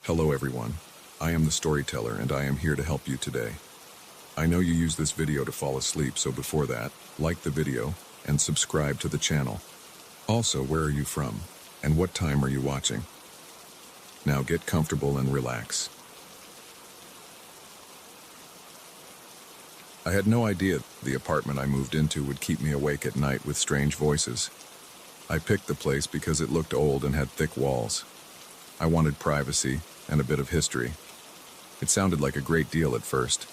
Hello everyone, I am the storyteller and I am here to help you today. I know you use this video to fall asleep, so before that, like the video and subscribe to the channel. Also, where are you from and what time are you watching? Now get comfortable and relax. I had no idea the apartment I moved into would keep me awake at night with strange voices. I picked the place because it looked old and had thick walls. I wanted privacy and a bit of history. It sounded like a great deal at first.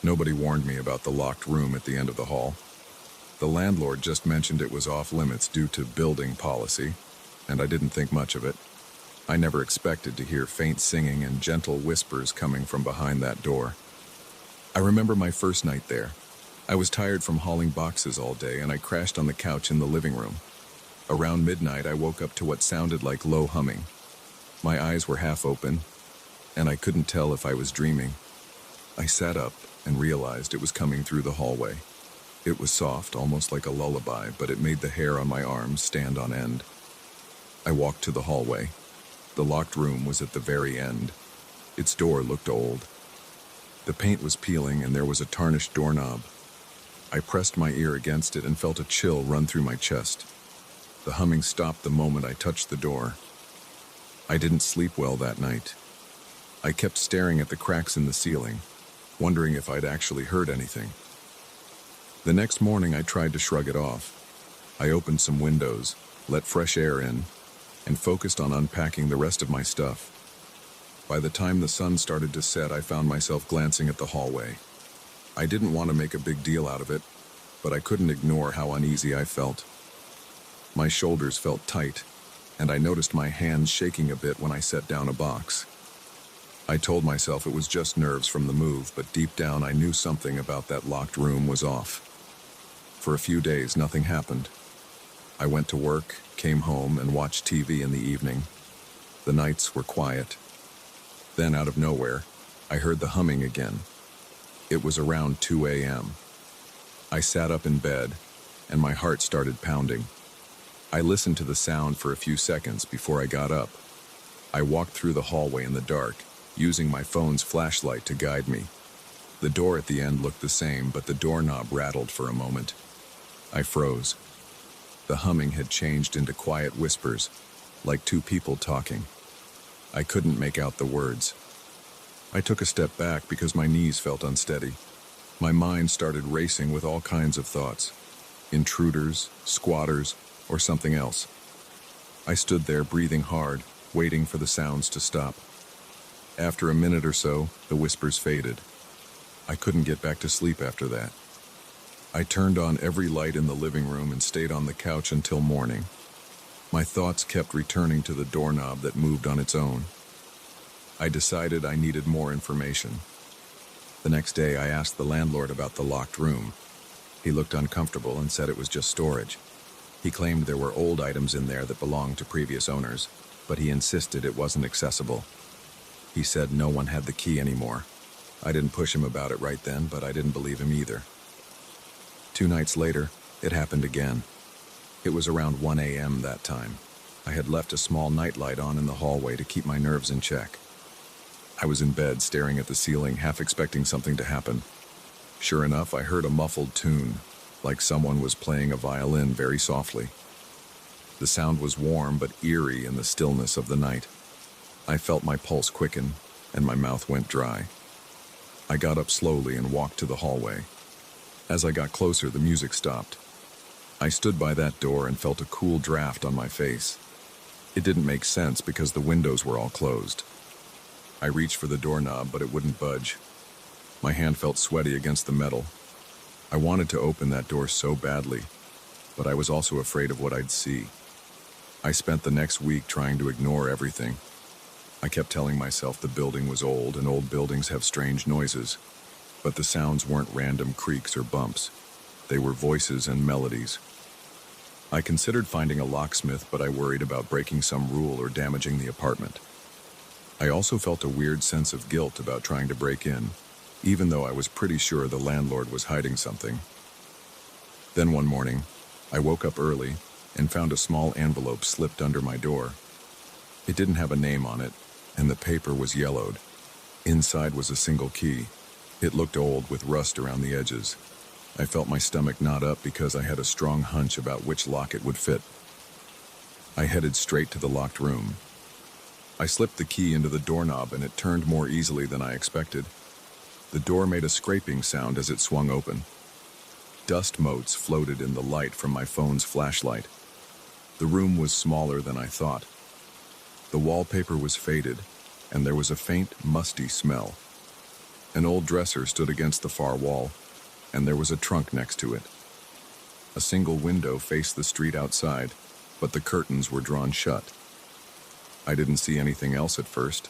Nobody warned me about the locked room at the end of the hall. The landlord just mentioned it was off limits due to building policy, and I didn't think much of it. I never expected to hear faint singing and gentle whispers coming from behind that door. I remember my first night there. I was tired from hauling boxes all day and I crashed on the couch in the living room. Around midnight, I woke up to what sounded like low humming. My eyes were half open, and I couldn't tell if I was dreaming. I sat up and realized it was coming through the hallway. It was soft, almost like a lullaby, but it made the hair on my arms stand on end. I walked to the hallway. The locked room was at the very end. Its door looked old. The paint was peeling and there was a tarnished doorknob. I pressed my ear against it and felt a chill run through my chest. The humming stopped the moment I touched the door. I didn't sleep well that night. I kept staring at the cracks in the ceiling, wondering if I'd actually heard anything. The next morning I tried to shrug it off. I opened some windows, let fresh air in, and focused on unpacking the rest of my stuff. By the time the sun started to set, I found myself glancing at the hallway. I didn't want to make a big deal out of it, but I couldn't ignore how uneasy I felt. My shoulders felt tight, and I noticed my hands shaking a bit when I set down a box. I told myself it was just nerves from the move, but deep down I knew something about that locked room was off. For a few days, nothing happened. I went to work, came home, and watched TV in the evening. The nights were quiet. Then, out of nowhere, I heard the humming again. It was around 2 a.m. I sat up in bed, and my heart started pounding. I listened to the sound for a few seconds before I got up. I walked through the hallway in the dark, using my phone's flashlight to guide me. The door at the end looked the same, but the doorknob rattled for a moment. I froze. The humming had changed into quiet whispers, like two people talking. I couldn't make out the words. I took a step back because my knees felt unsteady. My mind started racing with all kinds of thoughts. Intruders, squatters, or something else. I stood there breathing hard, waiting for the sounds to stop. After a minute or so, the whispers faded. I couldn't get back to sleep after that. I turned on every light in the living room and stayed on the couch until morning. My thoughts kept returning to the doorknob that moved on its own. I decided I needed more information. The next day, I asked the landlord about the locked room. He looked uncomfortable and said it was just storage. He claimed there were old items in there that belonged to previous owners, but he insisted it wasn't accessible. He said no one had the key anymore. I didn't push him about it right then, but I didn't believe him either. 2 nights later, it happened again. It was around 1 a.m. that time. I had left a small nightlight on in the hallway to keep my nerves in check. I was in bed staring at the ceiling, half expecting something to happen. Sure enough, I heard a muffled tune, like someone was playing a violin very softly. The sound was warm but eerie in the stillness of the night. I felt my pulse quicken, and my mouth went dry. I got up slowly and walked to the hallway. As I got closer, the music stopped. I stood by that door and felt a cool draft on my face. It didn't make sense because the windows were all closed. I reached for the doorknob, but it wouldn't budge. My hand felt sweaty against the metal. I wanted to open that door so badly, but I was also afraid of what I'd see. I spent the next week trying to ignore everything. I kept telling myself the building was old and old buildings have strange noises, but the sounds weren't random creaks or bumps. They were voices and melodies. I considered finding a locksmith, but I worried about breaking some rule or damaging the apartment. I also felt a weird sense of guilt about trying to break in, even though I was pretty sure the landlord was hiding something. Then one morning, I woke up early and found a small envelope slipped under my door. It didn't have a name on it, and the paper was yellowed. Inside was a single key. It looked old with rust around the edges. I felt my stomach knot up because I had a strong hunch about which lock it would fit. I headed straight to the locked room. I slipped the key into the doorknob and it turned more easily than I expected. The door made a scraping sound as it swung open. Dust motes floated in the light from my phone's flashlight. The room was smaller than I thought. The wallpaper was faded, and there was a faint, musty smell. An old dresser stood against the far wall, and there was a trunk next to it. A single window faced the street outside, but the curtains were drawn shut. I didn't see anything else at first.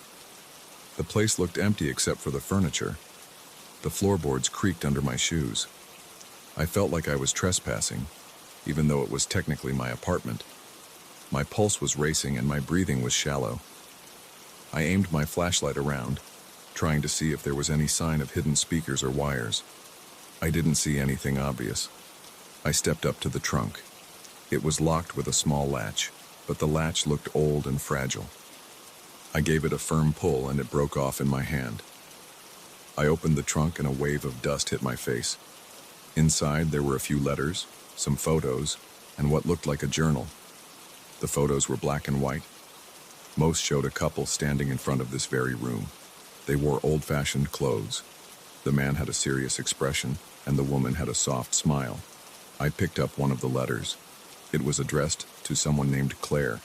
The place looked empty except for the furniture. The floorboards creaked under my shoes. I felt like I was trespassing, even though it was technically my apartment. My pulse was racing and my breathing was shallow. I aimed my flashlight around, trying to see if there was any sign of hidden speakers or wires. I didn't see anything obvious. I stepped up to the trunk. It was locked with a small latch, but the latch looked old and fragile. I gave it a firm pull and it broke off in my hand. I opened the trunk and a wave of dust hit my face. Inside there were a few letters, some photos, and what looked like a journal. The photos were black and white. Most showed a couple standing in front of this very room. They wore old-fashioned clothes. The man had a serious expression, and the woman had a soft smile. I picked up one of the letters. It was addressed to someone named Claire.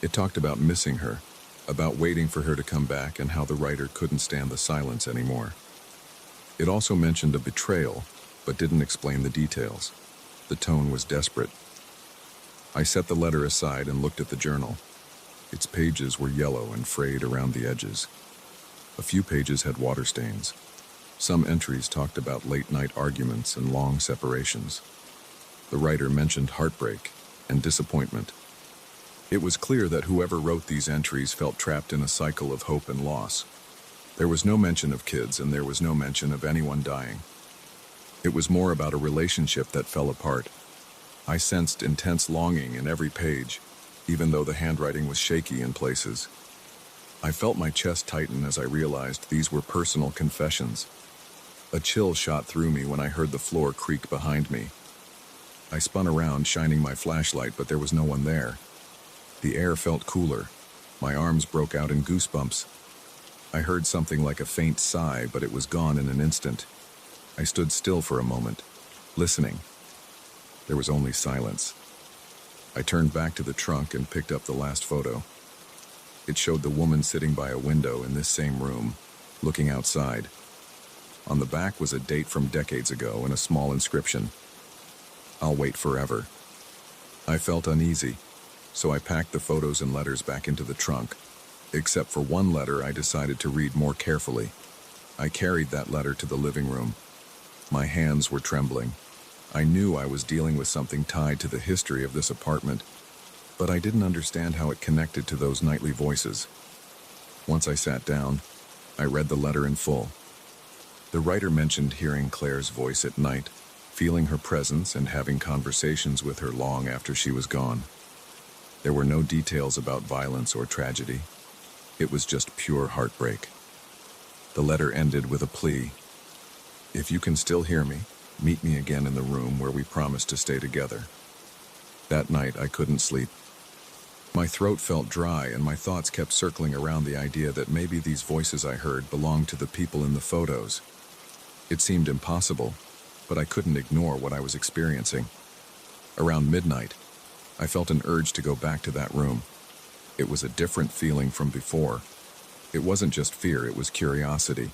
It talked about missing her, about waiting for her to come back, and how the writer couldn't stand the silence anymore. It also mentioned a betrayal, but didn't explain the details. The tone was desperate. I set the letter aside and looked at the journal. Its pages were yellow and frayed around the edges. A few pages had water stains. Some entries talked about late-night arguments and long separations. The writer mentioned heartbreak and disappointment. It was clear that whoever wrote these entries felt trapped in a cycle of hope and loss. There was no mention of kids, and there was no mention of anyone dying. It was more about a relationship that fell apart. I sensed intense longing in every page, even though the handwriting was shaky in places. I felt my chest tighten as I realized these were personal confessions. A chill shot through me when I heard the floor creak behind me. I spun around, shining my flashlight, but there was no one there. The air felt cooler. My arms broke out in goosebumps. I heard something like a faint sigh, but it was gone in an instant. I stood still for a moment, listening. There was only silence. I turned back to the trunk and picked up the last photo. It showed the woman sitting by a window in this same room, looking outside. On the back was a date from decades ago and a small inscription. "I'll wait forever." I felt uneasy, so I packed the photos and letters back into the trunk. Except for one letter I decided to read more carefully. I carried that letter to the living room. My hands were trembling. I knew I was dealing with something tied to the history of this apartment, but I didn't understand how it connected to those nightly voices. Once I sat down, I read the letter in full. The writer mentioned hearing Claire's voice at night, feeling her presence and having conversations with her long after she was gone. There were no details about violence or tragedy. It was just pure heartbreak. The letter ended with a plea. "If you can still hear me, meet me again in the room where we promised to stay together." That night, I couldn't sleep. My throat felt dry, and my thoughts kept circling around the idea that maybe these voices I heard belonged to the people in the photos. It seemed impossible, but I couldn't ignore what I was experiencing. Around midnight, I felt an urge to go back to that room. It was a different feeling from before. It wasn't just fear, it was curiosity.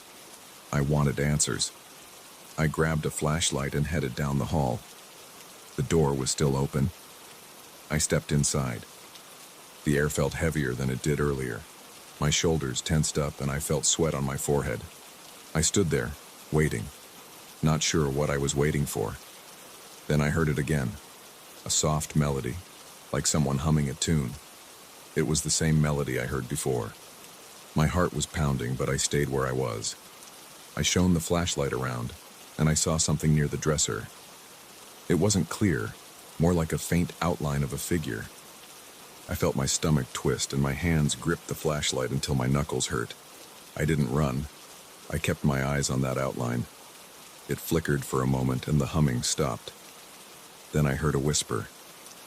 I wanted answers. I grabbed a flashlight and headed down the hall. The door was still open. I stepped inside. The air felt heavier than it did earlier. My shoulders tensed up and I felt sweat on my forehead. I stood there, waiting, not sure what I was waiting for. Then I heard it again, a soft melody, like someone humming a tune. It was the same melody I heard before. My heart was pounding, but I stayed where I was. I shone the flashlight around, and I saw something near the dresser. It wasn't clear, more like a faint outline of a figure. I felt my stomach twist and my hands gripped the flashlight until my knuckles hurt. I didn't run. I kept my eyes on that outline. It flickered for a moment and the humming stopped. Then I heard a whisper.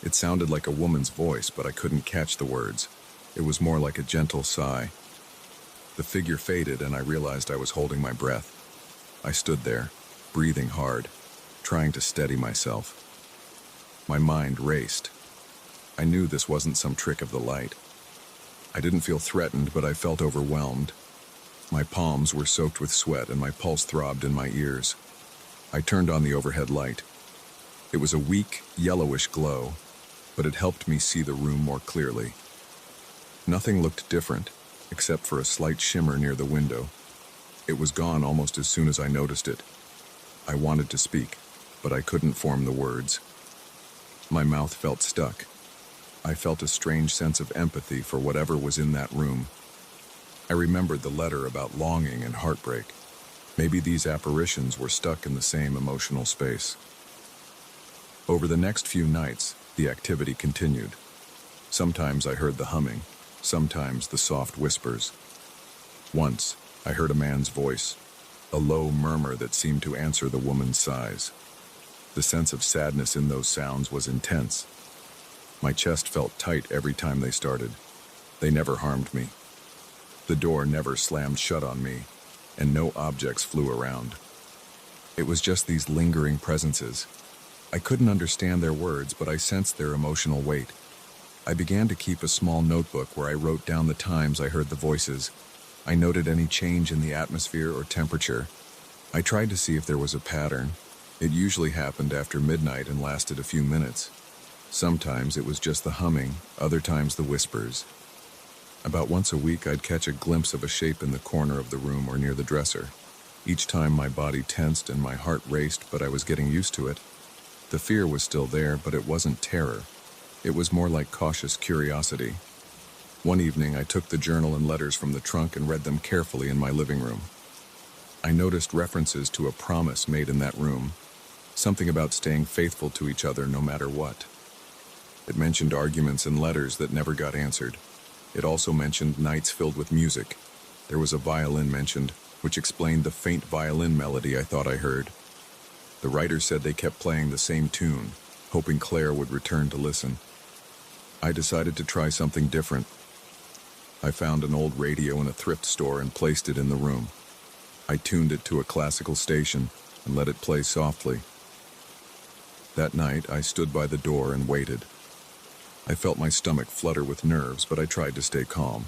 It sounded like a woman's voice, but I couldn't catch the words. It was more like a gentle sigh. The figure faded and I realized I was holding my breath. I stood there, breathing hard, trying to steady myself. My mind raced. I knew this wasn't some trick of the light. I didn't feel threatened, but I felt overwhelmed. My palms were soaked with sweat and my pulse throbbed in my ears. I turned on the overhead light. It was a weak, yellowish glow, but it helped me see the room more clearly. Nothing looked different, except for a slight shimmer near the window. It was gone almost as soon as I noticed it. I wanted to speak, but I couldn't form the words. My mouth felt stuck. I felt a strange sense of empathy for whatever was in that room. I remembered the letter about longing and heartbreak. Maybe these apparitions were stuck in the same emotional space. Over the next few nights, the activity continued. Sometimes I heard the humming, sometimes the soft whispers. Once, I heard a man's voice, a low murmur that seemed to answer the woman's sighs. The sense of sadness in those sounds was intense. My chest felt tight every time they started. They never harmed me. The door never slammed shut on me, and no objects flew around. It was just these lingering presences. I couldn't understand their words, but I sensed their emotional weight. I began to keep a small notebook where I wrote down the times I heard the voices. I noted any change in the atmosphere or temperature. I tried to see if there was a pattern. It usually happened after midnight and lasted a few minutes. Sometimes it was just the humming, other times the whispers. About once a week, I'd catch a glimpse of a shape in the corner of the room or near the dresser. Each time my body tensed and my heart raced, but I was getting used to it. The fear was still there, but it wasn't terror. It was more like cautious curiosity. One evening, I took the journal and letters from the trunk and read them carefully in my living room. I noticed references to a promise made in that room, something about staying faithful to each other no matter what. It mentioned arguments and letters that never got answered. It also mentioned nights filled with music. There was a violin mentioned, which explained the faint violin melody I thought I heard. The writer said they kept playing the same tune, hoping Claire would return to listen. I decided to try something different. I found an old radio in a thrift store and placed it in the room. I tuned it to a classical station and let it play softly. That night, I stood by the door and waited. I felt my stomach flutter with nerves, but I tried to stay calm.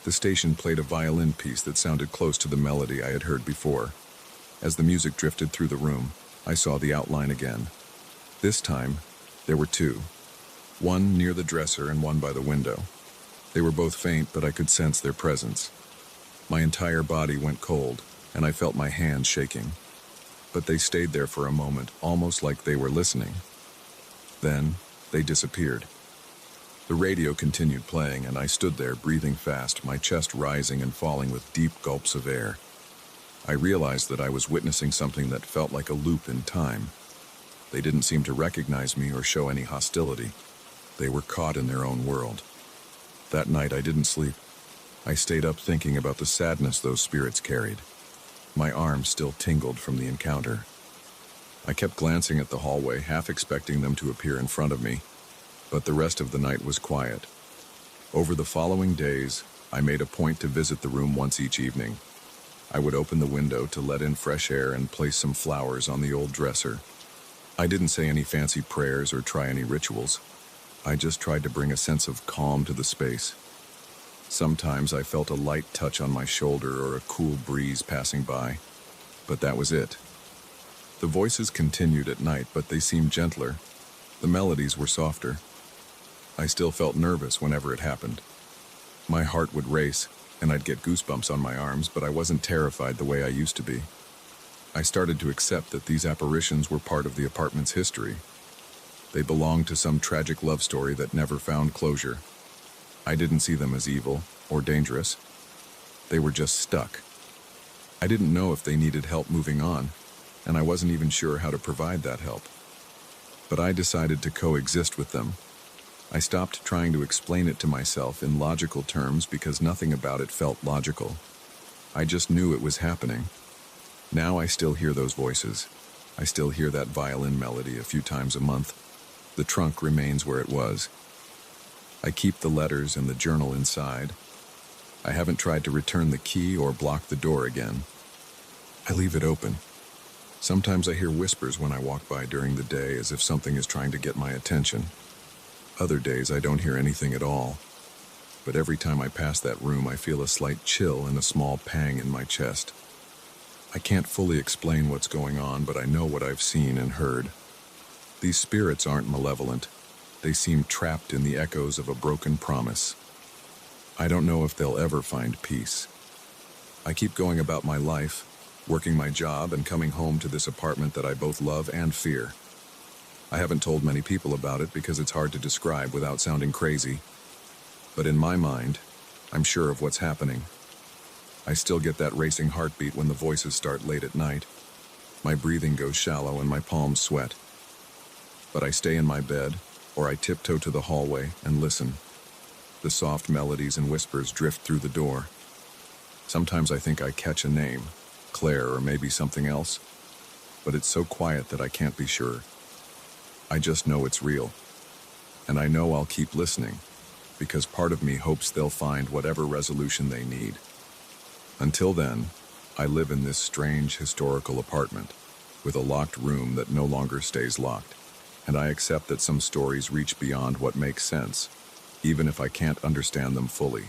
The station played a violin piece that sounded close to the melody I had heard before. As the music drifted through the room, I saw the outline again. This time, there were two. One near the dresser and one by the window. They were both faint, but I could sense their presence. My entire body went cold, and I felt my hands shaking. But they stayed there for a moment, almost like they were listening. Then, they disappeared. The radio continued playing, and I stood there breathing fast, my chest rising and falling with deep gulps of air. I realized that I was witnessing something that felt like a loop in time. They didn't seem to recognize me or show any hostility. They were caught in their own world. That night I didn't sleep. I stayed up thinking about the sadness those spirits carried. My arms still tingled from the encounter. I kept glancing at the hallway, half expecting them to appear in front of me, but the rest of the night was quiet. Over the following days, I made a point to visit the room once each evening. I would open the window to let in fresh air and place some flowers on the old dresser. I didn't say any fancy prayers or try any rituals. I just tried to bring a sense of calm to the space. Sometimes I felt a light touch on my shoulder or a cool breeze passing by, but that was it. The voices continued at night, but they seemed gentler. The melodies were softer. I still felt nervous whenever it happened. My heart would race, and I'd get goosebumps on my arms, but I wasn't terrified the way I used to be. I started to accept that these apparitions were part of the apartment's history. They belonged to some tragic love story that never found closure. I didn't see them as evil or dangerous. They were just stuck. I didn't know if they needed help moving on, and I wasn't even sure how to provide that help. But I decided to coexist with them. I stopped trying to explain it to myself in logical terms because nothing about it felt logical. I just knew it was happening. Now I still hear those voices. I still hear that violin melody a few times a month. The trunk remains where it was. I keep the letters and the journal inside. I haven't tried to return the key or block the door again. I leave it open. Sometimes I hear whispers when I walk by during the day as if something is trying to get my attention. Other days I don't hear anything at all. But every time I pass that room I feel a slight chill and a small pang in my chest. I can't fully explain what's going on, but I know what I've seen and heard. These spirits aren't malevolent. They seem trapped in the echoes of a broken promise. I don't know if they'll ever find peace. I keep going about my life, working my job and coming home to this apartment that I both love and fear. I haven't told many people about it because it's hard to describe without sounding crazy. But in my mind, I'm sure of what's happening. I still get that racing heartbeat when the voices start late at night. My breathing goes shallow and my palms sweat. But I stay in my bed, or I tiptoe to the hallway and listen. The soft melodies and whispers drift through the door. Sometimes I think I catch a name, Claire or maybe something else, but it's so quiet that I can't be sure. I just know it's real, and I know I'll keep listening, because part of me hopes they'll find whatever resolution they need. Until then, I live in this strange historical apartment, with a locked room that no longer stays locked, and I accept that some stories reach beyond what makes sense, even if I can't understand them fully.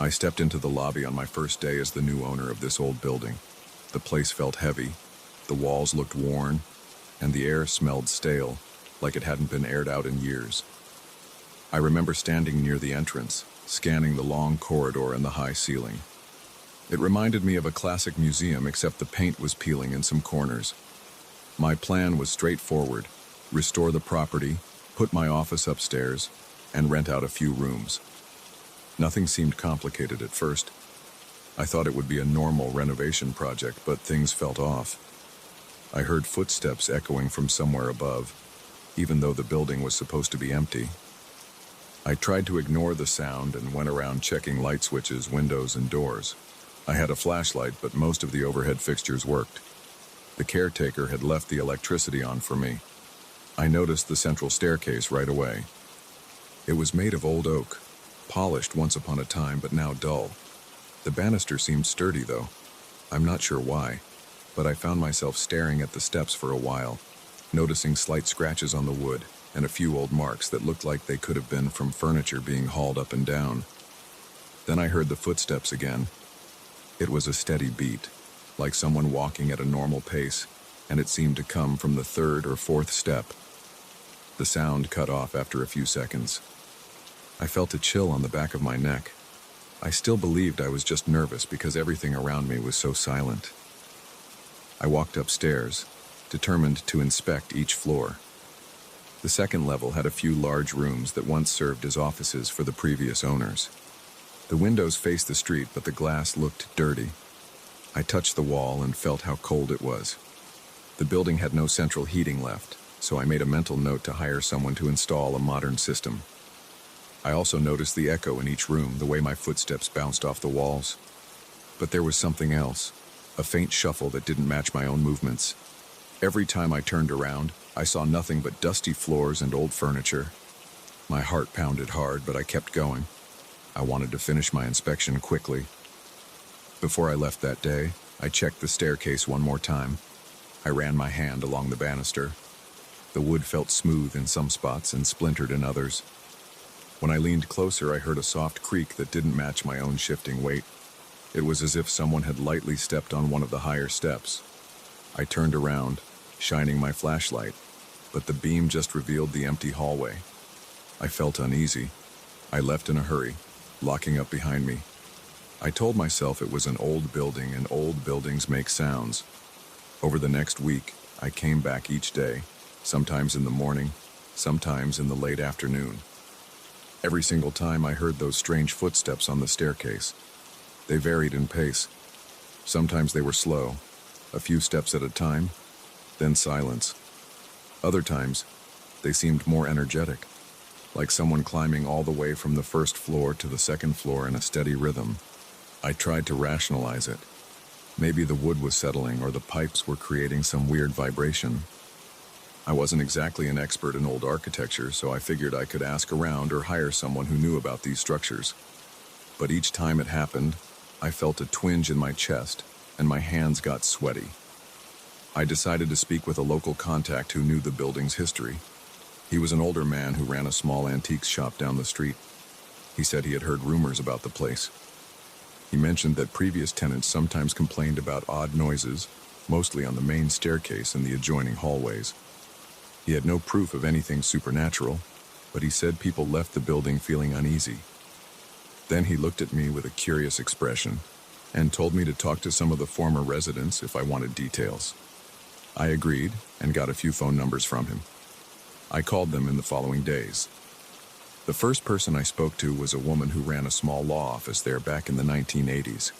I stepped into the lobby on my first day as the new owner of this old building. The place felt heavy, the walls looked worn, and the air smelled stale, like it hadn't been aired out in years. I remember standing near the entrance, scanning the long corridor and the high ceiling. It reminded me of a classic museum, except the paint was peeling in some corners. My plan was straightforward: restore the property, put my office upstairs, and rent out a few rooms. Nothing seemed complicated at first. I thought it would be a normal renovation project, but things felt off. I heard footsteps echoing from somewhere above, even though the building was supposed to be empty. I tried to ignore the sound and went around checking light switches, windows, and doors. I had a flashlight, but most of the overhead fixtures worked. The caretaker had left the electricity on for me. I noticed the central staircase right away. It was made of old oak, polished once upon a time, but now dull. The banister seemed sturdy, though. I'm not sure why, but I found myself staring at the steps for a while, noticing slight scratches on the wood and a few old marks that looked like they could have been from furniture being hauled up and down. Then I heard the footsteps again. It was a steady beat, like someone walking at a normal pace, and it seemed to come from the third or fourth step. The sound cut off after a few seconds. I felt a chill on the back of my neck. I still believed I was just nervous because everything around me was so silent. I walked upstairs, determined to inspect each floor. The second level had a few large rooms that once served as offices for the previous owners. The windows faced the street, but the glass looked dirty. I touched the wall and felt how cold it was. The building had no central heating left, so I made a mental note to hire someone to install a modern system. I also noticed the echo in each room, the way my footsteps bounced off the walls. But there was something else, a faint shuffle that didn't match my own movements. Every time I turned around, I saw nothing but dusty floors and old furniture. My heart pounded hard, but I kept going. I wanted to finish my inspection quickly. Before I left that day, I checked the staircase one more time. I ran my hand along the banister. The wood felt smooth in some spots and splintered in others. When I leaned closer, I heard a soft creak that didn't match my own shifting weight. It was as if someone had lightly stepped on one of the higher steps. I turned around, shining my flashlight, but the beam just revealed the empty hallway. I felt uneasy. I left in a hurry, locking up behind me. I told myself it was an old building and old buildings make sounds. Over the next week, I came back each day, sometimes in the morning, sometimes in the late afternoon. Every single time I heard those strange footsteps on the staircase. They varied in pace, Sometimes they were slow, a few steps at a time, then silence. Other times, they seemed more energetic, like someone climbing all the way from the first floor to the second floor in a steady rhythm. I tried to rationalize it. Maybe the wood was settling or the pipes were creating some weird vibration. I wasn't exactly an expert in old architecture, so I figured I could ask around or hire someone who knew about these structures. But each time it happened, I felt a twinge in my chest and my hands got sweaty. I decided to speak with a local contact who knew the building's history. He was an older man who ran a small antiques shop down the street. He said he had heard rumors about the place. He mentioned that previous tenants sometimes complained about odd noises, mostly on the main staircase and the adjoining hallways. He had no proof of anything supernatural, but he said people left the building feeling uneasy. Then he looked at me with a curious expression and told me to talk to some of the former residents if I wanted details. I agreed and got a few phone numbers from him. I called them in the following days. The first person I spoke to was a woman who ran a small law office there back in the 1980s.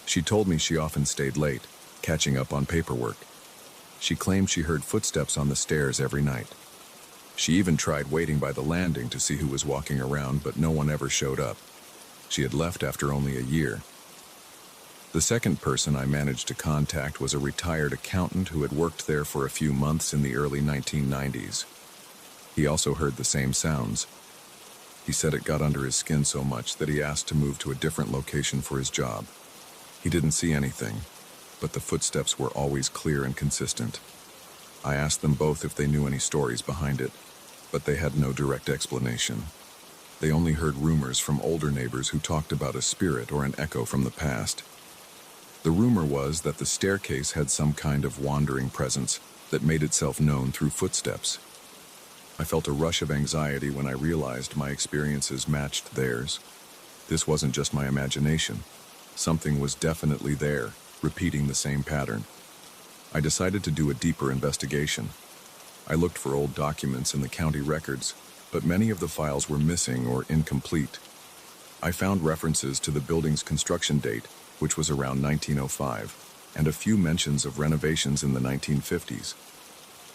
She told me she often stayed late, catching up on paperwork. She claimed she heard footsteps on the stairs every night. She even tried waiting by the landing to see who was walking around, but no one ever showed up. She had left after only a year. The second person I managed to contact was a retired accountant who had worked there for a few months in the early 1990s. He also heard the same sounds. He said it got under his skin so much that he asked to move to a different location for his job. He didn't see anything, but the footsteps were always clear and consistent. I asked them both if they knew any stories behind it, but they had no direct explanation. They only heard rumors from older neighbors who talked about a spirit or an echo from the past. The rumor was that the staircase had some kind of wandering presence that made itself known through footsteps. I felt a rush of anxiety when I realized my experiences matched theirs. This wasn't just my imagination. Something was definitely there, repeating the same pattern. I decided to do a deeper investigation. I looked for old documents in the county records, but many of the files were missing or incomplete. I found references to the building's construction date, which was around 1905, and a few mentions of renovations in the 1950s.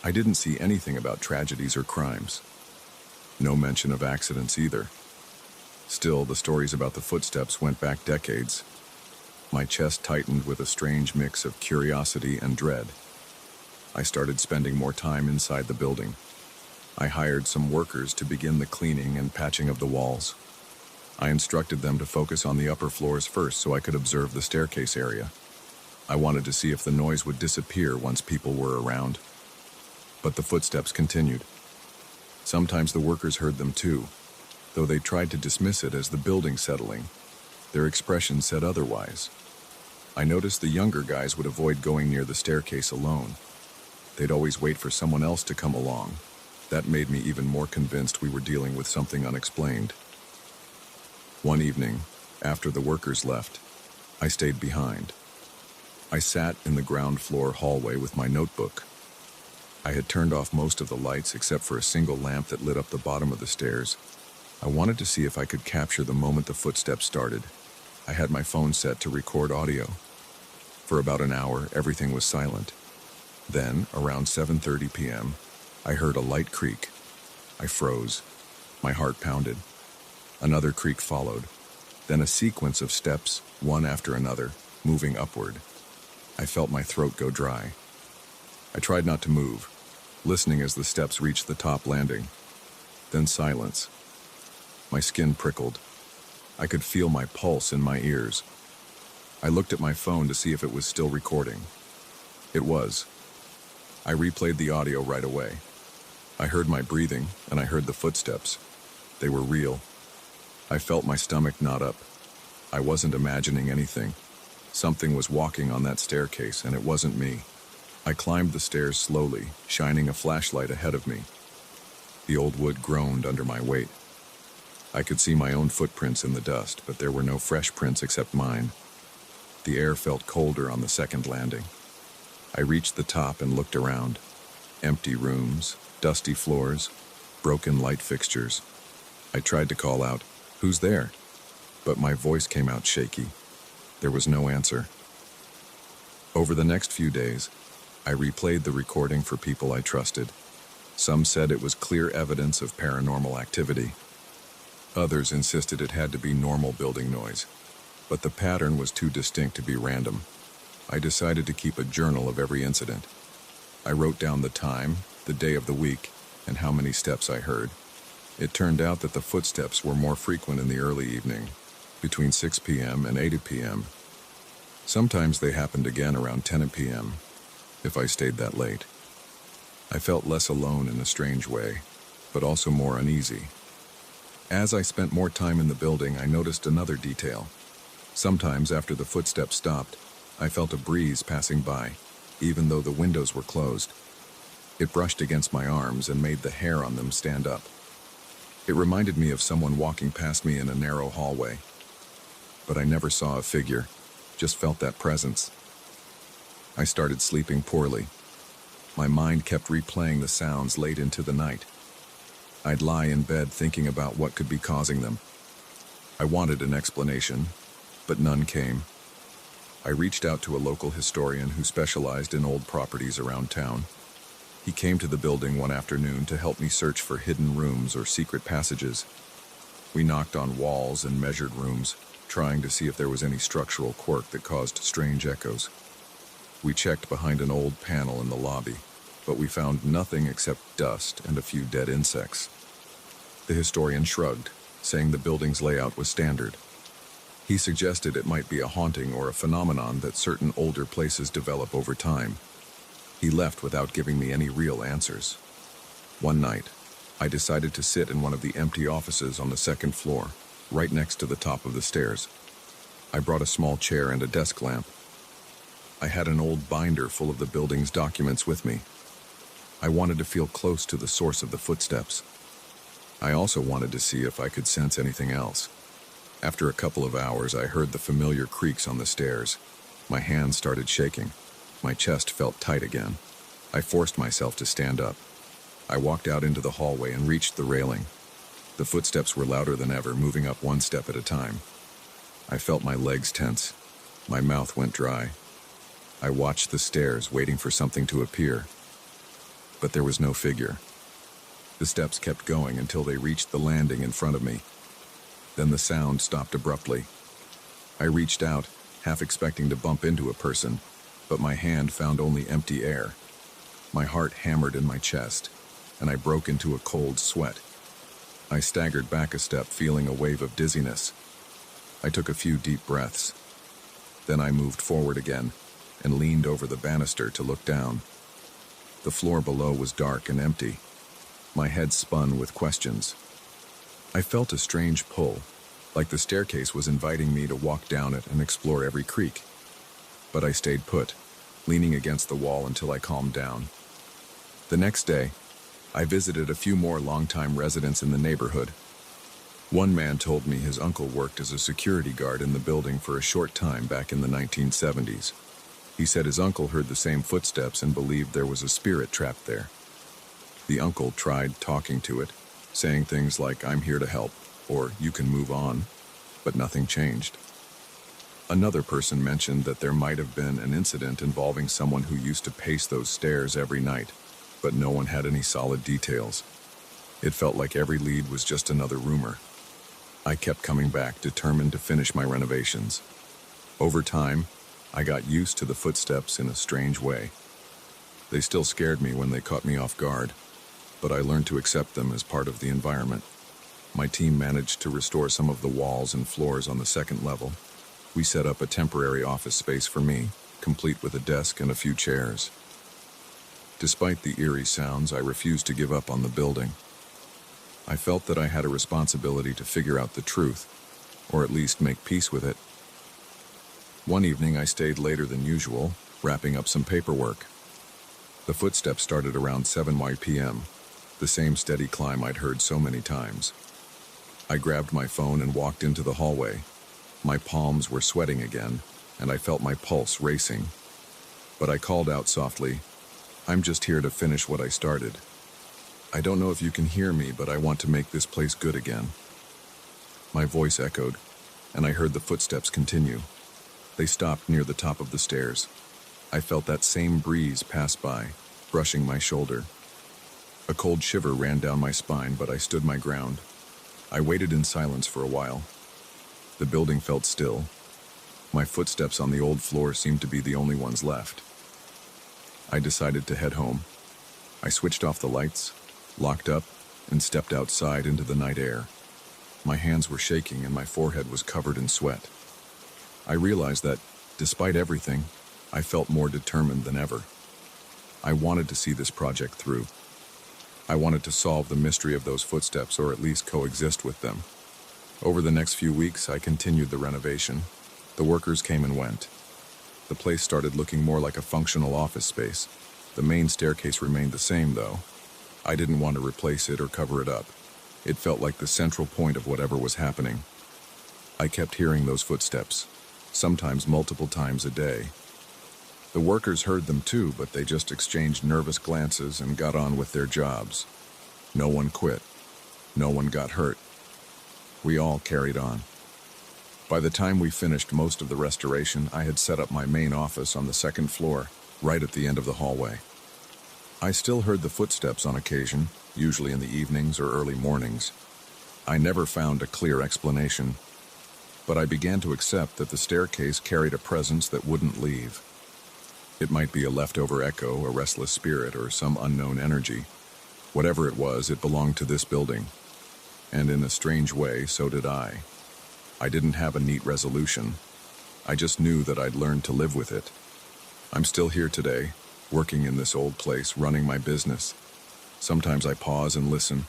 I didn't see anything about tragedies or crimes. No mention of accidents either. Still, the stories about the footsteps went back decades. My chest tightened with a strange mix of curiosity and dread. I started spending more time inside the building. I hired some workers to begin the cleaning and patching of the walls. I instructed them to focus on the upper floors first so I could observe the staircase area. I wanted to see if the noise would disappear once people were around. But the footsteps continued. Sometimes the workers heard them too, though they tried to dismiss it as the building settling. Their expression said otherwise. I noticed the younger guys would avoid going near the staircase alone. They'd always wait for someone else to come along. That made me even more convinced we were dealing with something unexplained. One evening, after the workers left, I stayed behind. I sat in the ground floor hallway with my notebook. I had turned off most of the lights except for a single lamp that lit up the bottom of the stairs. I wanted to see if I could capture the moment the footsteps started. I had my phone set to record audio. For about an hour, everything was silent. Then, around 7:30 p.m., I heard a light creak. I froze. My heart pounded. Another creak followed. Then a sequence of steps, one after another, moving upward. I felt my throat go dry. I tried not to move, listening as the steps reached the top landing. Then silence. My skin prickled. I could feel my pulse in my ears. I looked at my phone to see if it was still recording. It was. I replayed the audio right away. I heard my breathing, and I heard the footsteps. They were real. I felt my stomach knot up. I wasn't imagining anything. Something was walking on that staircase, and it wasn't me. I climbed the stairs slowly, shining a flashlight ahead of me. The old wood groaned under my weight. I could see my own footprints in the dust, but there were no fresh prints except mine. The air felt colder on the second landing. I reached the top and looked around. Empty rooms, dusty floors, broken light fixtures. I tried to call out, "Who's there?" But my voice came out shaky. There was no answer. Over the next few days, I replayed the recording for people I trusted. Some said it was clear evidence of paranormal activity. Others insisted it had to be normal building noise, but the pattern was too distinct to be random. I decided to keep a journal of every incident. I wrote down the time, the day of the week, and how many steps I heard. It turned out that the footsteps were more frequent in the early evening, between 6 p.m. and 8 p.m. Sometimes they happened again around 10 p.m., if I stayed that late. I felt less alone in a strange way, but also more uneasy. As I spent more time in the building, I noticed another detail. Sometimes after the footsteps stopped, I felt a breeze passing by, even though the windows were closed. It brushed against my arms and made the hair on them stand up. It reminded me of someone walking past me in a narrow hallway. But I never saw a figure, just felt that presence. I started sleeping poorly. My mind kept replaying the sounds late into the night. I'd lie in bed thinking about what could be causing them. I wanted an explanation, but none came. I reached out to a local historian who specialized in old properties around town. He came to the building one afternoon to help me search for hidden rooms or secret passages. We knocked on walls and measured rooms, trying to see if there was any structural quirk that caused strange echoes. We checked behind an old panel in the lobby, but we found nothing except dust and a few dead insects. The historian shrugged, saying the building's layout was standard. He suggested it might be a haunting or a phenomenon that certain older places develop over time. He left without giving me any real answers. One night, I decided to sit in one of the empty offices on the second floor, right next to the top of the stairs. I brought a small chair and a desk lamp. I had an old binder full of the building's documents with me. I wanted to feel close to the source of the footsteps. I also wanted to see if I could sense anything else. After a couple of hours, I heard the familiar creaks on the stairs. My hands started shaking. My chest felt tight again. I forced myself to stand up. I walked out into the hallway and reached the railing. The footsteps were louder than ever, moving up one step at a time. I felt my legs tense. My mouth went dry. I watched the stairs, waiting for something to appear. But there was no figure. The steps kept going until they reached the landing in front of me. Then the sound stopped abruptly. I reached out, half expecting to bump into a person, but my hand found only empty air. My heart hammered in my chest, and I broke into a cold sweat. I staggered back a step, feeling a wave of dizziness. I took a few deep breaths. Then I moved forward again and leaned over the banister to look down. The floor below was dark and empty. My head spun with questions. I felt a strange pull, like the staircase was inviting me to walk down it and explore every creak. But I stayed put, leaning against the wall until I calmed down. The next day, I visited a few more longtime residents in the neighborhood. One man told me his uncle worked as a security guard in the building for a short time back in the 1970s. He said his uncle heard the same footsteps and believed there was a spirit trapped there. The uncle tried talking to it, saying things like, "I'm here to help," or "You can move on," but nothing changed. Another person mentioned that there might have been an incident involving someone who used to pace those stairs every night, but no one had any solid details. It felt like every lead was just another rumor. I kept coming back, determined to finish my renovations. Over time, I got used to the footsteps in a strange way. They still scared me when they caught me off guard, but I learned to accept them as part of the environment. My team managed to restore some of the walls and floors on the second level. We set up a temporary office space for me, complete with a desk and a few chairs. Despite the eerie sounds, I refused to give up on the building. I felt that I had a responsibility to figure out the truth, or at least make peace with it. One evening I stayed later than usual, wrapping up some paperwork. The footsteps started around 7 p.m., the same steady climb I'd heard so many times. I grabbed my phone and walked into the hallway. My palms were sweating again, and I felt my pulse racing. But I called out softly, "I'm just here to finish what I started. I don't know if you can hear me, but I want to make this place good again." My voice echoed, and I heard the footsteps continue. They stopped near the top of the stairs. I felt that same breeze pass by, brushing my shoulder. A cold shiver ran down my spine, but I stood my ground. I waited in silence for a while. The building felt still. My footsteps on the old floor seemed to be the only ones left. I decided to head home. I switched off the lights, locked up, and stepped outside into the night air. My hands were shaking and my forehead was covered in sweat. I realized that, despite everything, I felt more determined than ever. I wanted to see this project through. I wanted to solve the mystery of those footsteps, or at least coexist with them. Over the next few weeks, I continued the renovation. The workers came and went. The place started looking more like a functional office space. The main staircase remained the same, though. I didn't want to replace it or cover it up. It felt like the central point of whatever was happening. I kept hearing those footsteps, sometimes multiple times a day. The workers heard them too, but they just exchanged nervous glances and got on with their jobs. No one quit. No one got hurt. We all carried on. By the time we finished most of the restoration, I had set up my main office on the second floor, right at the end of the hallway. I still heard the footsteps on occasion, usually in the evenings or early mornings. I never found a clear explanation, but I began to accept that the staircase carried a presence that wouldn't leave. It might be a leftover echo, a restless spirit, or some unknown energy. Whatever it was, it belonged to this building. And in a strange way, so did I. I didn't have a neat resolution. I just knew that I'd learned to live with it. I'm still here today, working in this old place, running my business. Sometimes I pause and listen.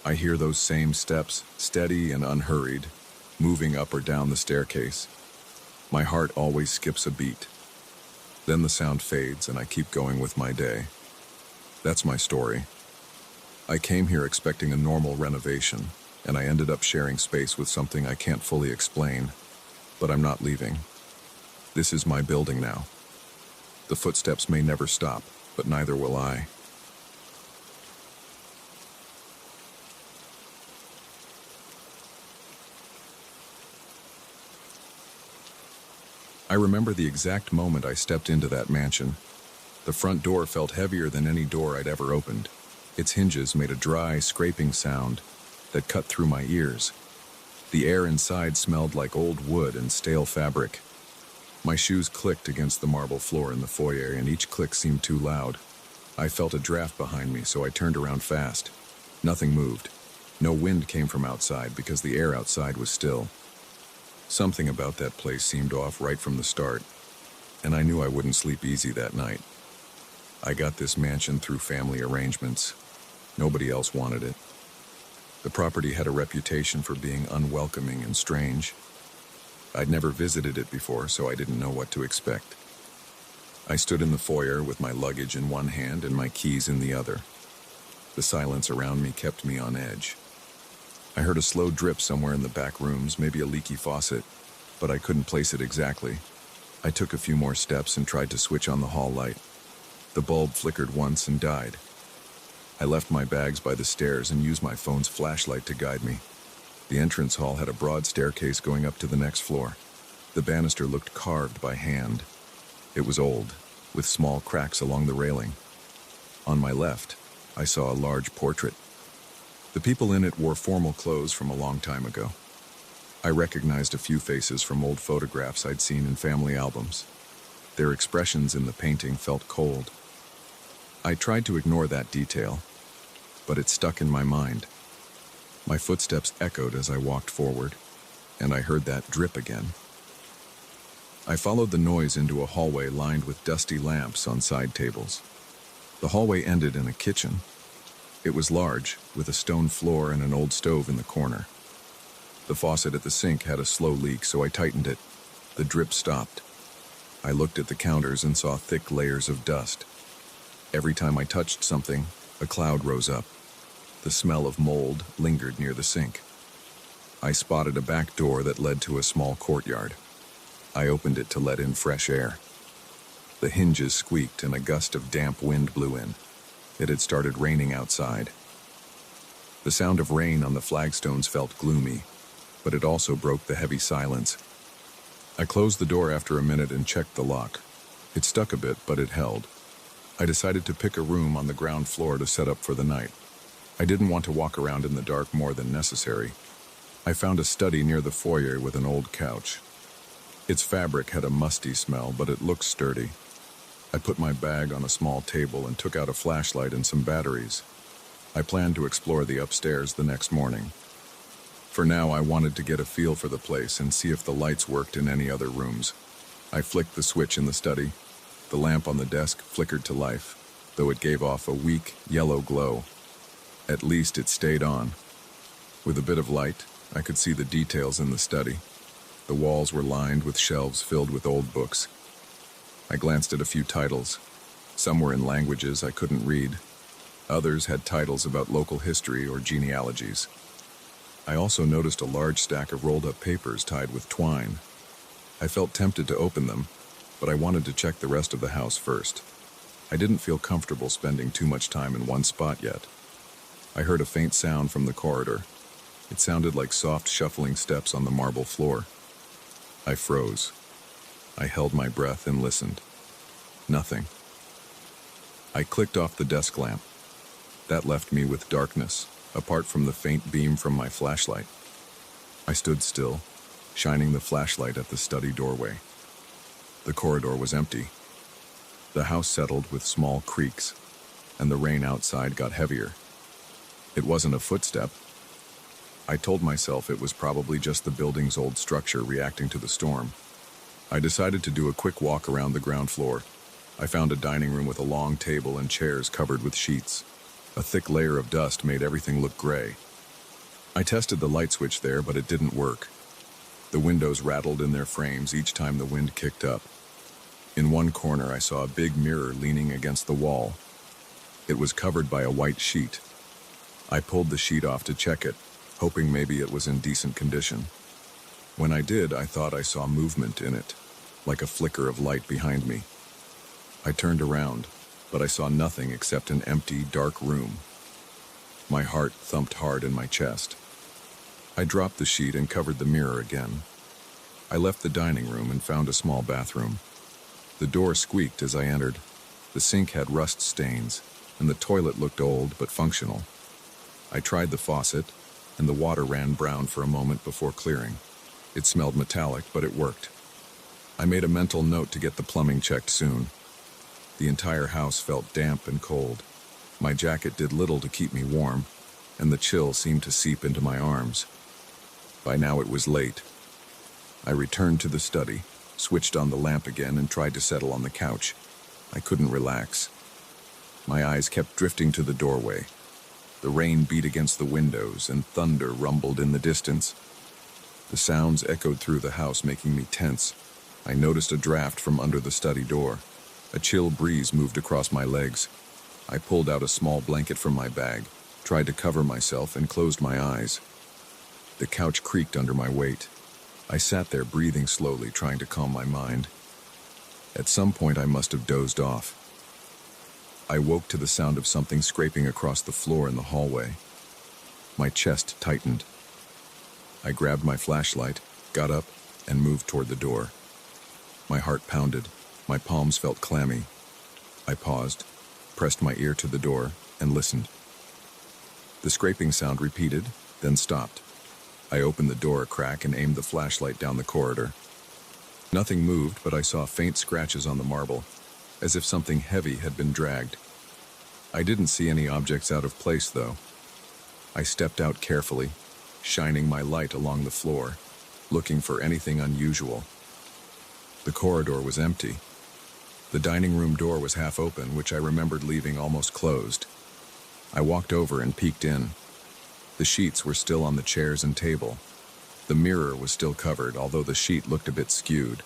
I hear those same steps, steady and unhurried, moving up or down the staircase. My heart always skips a beat. Then the sound fades and I keep going with my day. That's my story. I came here expecting a normal renovation, and I ended up sharing space with something I can't fully explain, but I'm not leaving. This is my building now. The footsteps may never stop, but neither will I. I remember the exact moment I stepped into that mansion. The front door felt heavier than any door I'd ever opened. Its hinges made a dry, scraping sound that cut through my ears. The air inside smelled like old wood and stale fabric. My shoes clicked against the marble floor in the foyer, and each click seemed too loud. I felt a draft behind me, so I turned around fast. Nothing moved. No wind came from outside because the air outside was still. Something about that place seemed off right from the start, and I knew I wouldn't sleep easy that night. I got this mansion through family arrangements. Nobody else wanted it. The property had a reputation for being unwelcoming and strange. I'd never visited it before, so I didn't know what to expect. I stood in the foyer with my luggage in one hand and my keys in the other. The silence around me kept me on edge. I heard a slow drip somewhere in the back rooms, maybe a leaky faucet, but I couldn't place it exactly. I took a few more steps and tried to switch on the hall light. The bulb flickered once and died. I left my bags by the stairs and used my phone's flashlight to guide me. The entrance hall had a broad staircase going up to the next floor. The banister looked carved by hand. It was old, with small cracks along the railing. On my left, I saw a large portrait. The people in it wore formal clothes from a long time ago. I recognized a few faces from old photographs I'd seen in family albums. Their expressions in the painting felt cold. I tried to ignore that detail, but it stuck in my mind. My footsteps echoed as I walked forward, and I heard that drip again. I followed the noise into a hallway lined with dusty lamps on side tables. The hallway ended in a kitchen. It was large, with a stone floor and an old stove in the corner. The faucet at the sink had a slow leak, so I tightened it. The drip stopped. I looked at the counters and saw thick layers of dust. Every time I touched something, a cloud rose up. The smell of mold lingered near the sink. I spotted a back door that led to a small courtyard. I opened it to let in fresh air. The hinges squeaked and a gust of damp wind blew in. It had started raining outside. The sound of rain on the flagstones felt gloomy, but it also broke the heavy silence. I closed the door after a minute and checked the lock. It stuck a bit, but it held. I decided to pick a room on the ground floor to set up for the night. I didn't want to walk around in the dark more than necessary. I found a study near the foyer with an old couch. Its fabric had a musty smell, but it looked sturdy. I put my bag on a small table and took out a flashlight and some batteries. I planned to explore the upstairs the next morning. For now, I wanted to get a feel for the place and see if the lights worked in any other rooms. I flicked the switch in the study. The lamp on the desk flickered to life, though it gave off a weak, yellow glow. At least it stayed on. With a bit of light, I could see the details in the study. The walls were lined with shelves filled with old books. I glanced at a few titles. Some were in languages I couldn't read. Others had titles about local history or genealogies. I also noticed a large stack of rolled-up papers tied with twine. I felt tempted to open them, but I wanted to check the rest of the house first. I didn't feel comfortable spending too much time in one spot yet. I heard a faint sound from the corridor. It sounded like soft shuffling steps on the marble floor. I froze. I held my breath and listened. Nothing. I clicked off the desk lamp. That left me with darkness, apart from the faint beam from my flashlight. I stood still, shining the flashlight at the study doorway. The corridor was empty. The house settled with small creaks, and the rain outside got heavier. It wasn't a footstep. I told myself it was probably just the building's old structure reacting to the storm. I decided to do a quick walk around the ground floor. I found a dining room with a long table and chairs covered with sheets. A thick layer of dust made everything look gray. I tested the light switch there, but it didn't work. The windows rattled in their frames each time the wind kicked up. In one corner, I saw a big mirror leaning against the wall. It was covered by a white sheet. I pulled the sheet off to check it, hoping maybe it was in decent condition. When I did, I thought I saw movement in it, like a flicker of light behind me. I turned around, but I saw nothing except an empty, dark room. My heart thumped hard in my chest. I dropped the sheet and covered the mirror again. I left the dining room and found a small bathroom. The door squeaked as I entered. The sink had rust stains, and the toilet looked old but functional. I tried the faucet, and the water ran brown for a moment before clearing. It smelled metallic, but it worked. I made a mental note to get the plumbing checked soon. The entire house felt damp and cold. My jacket did little to keep me warm, and the chill seemed to seep into my arms. By now it was late. I returned to the study, switched on the lamp again, and tried to settle on the couch. I couldn't relax. My eyes kept drifting to the doorway. The rain beat against the windows, and thunder rumbled in the distance. The sounds echoed through the house, making me tense. I noticed a draft from under the study door. A chill breeze moved across my legs. I pulled out a small blanket from my bag, tried to cover myself, and closed my eyes. The couch creaked under my weight. I sat there breathing slowly, trying to calm my mind. At some point, I must have dozed off. I woke to the sound of something scraping across the floor in the hallway. My chest tightened. I grabbed my flashlight, got up, and moved toward the door. My heart pounded. My palms felt clammy. I paused, pressed my ear to the door, and listened. The scraping sound repeated, then stopped. I opened the door a crack and aimed the flashlight down the corridor. Nothing moved, but I saw faint scratches on the marble, as if something heavy had been dragged. I didn't see any objects out of place, though. I stepped out carefully, shining my light along the floor, looking for anything unusual. The corridor was empty. The dining room door was half open, which I remembered leaving almost closed. I walked over and peeked in. The sheets were still on the chairs and table. The mirror was still covered, although the sheet looked a bit skewed.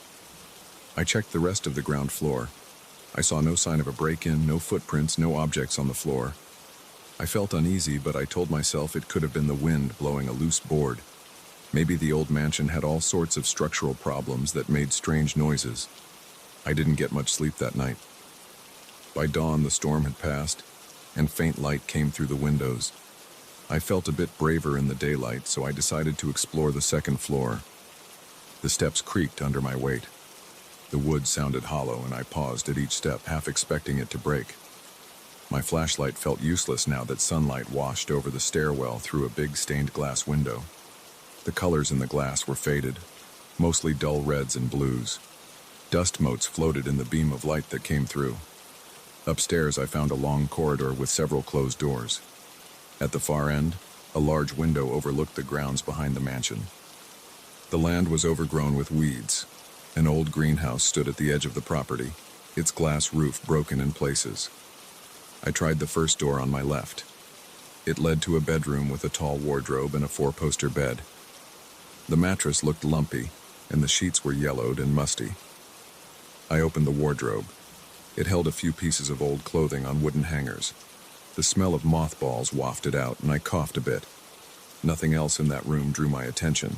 I checked the rest of the ground floor. I saw no sign of a break-in, no footprints, no objects on the floor. I felt uneasy, but I told myself it could have been the wind blowing a loose board. Maybe the old mansion had all sorts of structural problems that made strange noises. I didn't get much sleep that night. By dawn, the storm had passed, and faint light came through the windows. I felt a bit braver in the daylight, so I decided to explore the second floor. The steps creaked under my weight. The wood sounded hollow, and I paused at each step, half expecting it to break. My flashlight felt useless now that sunlight washed over the stairwell through a big stained glass window. The colors in the glass were faded, mostly dull reds and blues. Dust motes floated in the beam of light that came through. Upstairs, I found a long corridor with several closed doors. At the far end, a large window overlooked the grounds behind the mansion. The land was overgrown with weeds. An old greenhouse stood at the edge of the property, its glass roof broken in places. I tried the first door on my left. It led to a bedroom with a tall wardrobe and a 4-poster bed. The mattress looked lumpy, and the sheets were yellowed and musty. I opened the wardrobe. It held a few pieces of old clothing on wooden hangers. The smell of mothballs wafted out, and I coughed a bit. Nothing else in that room drew my attention.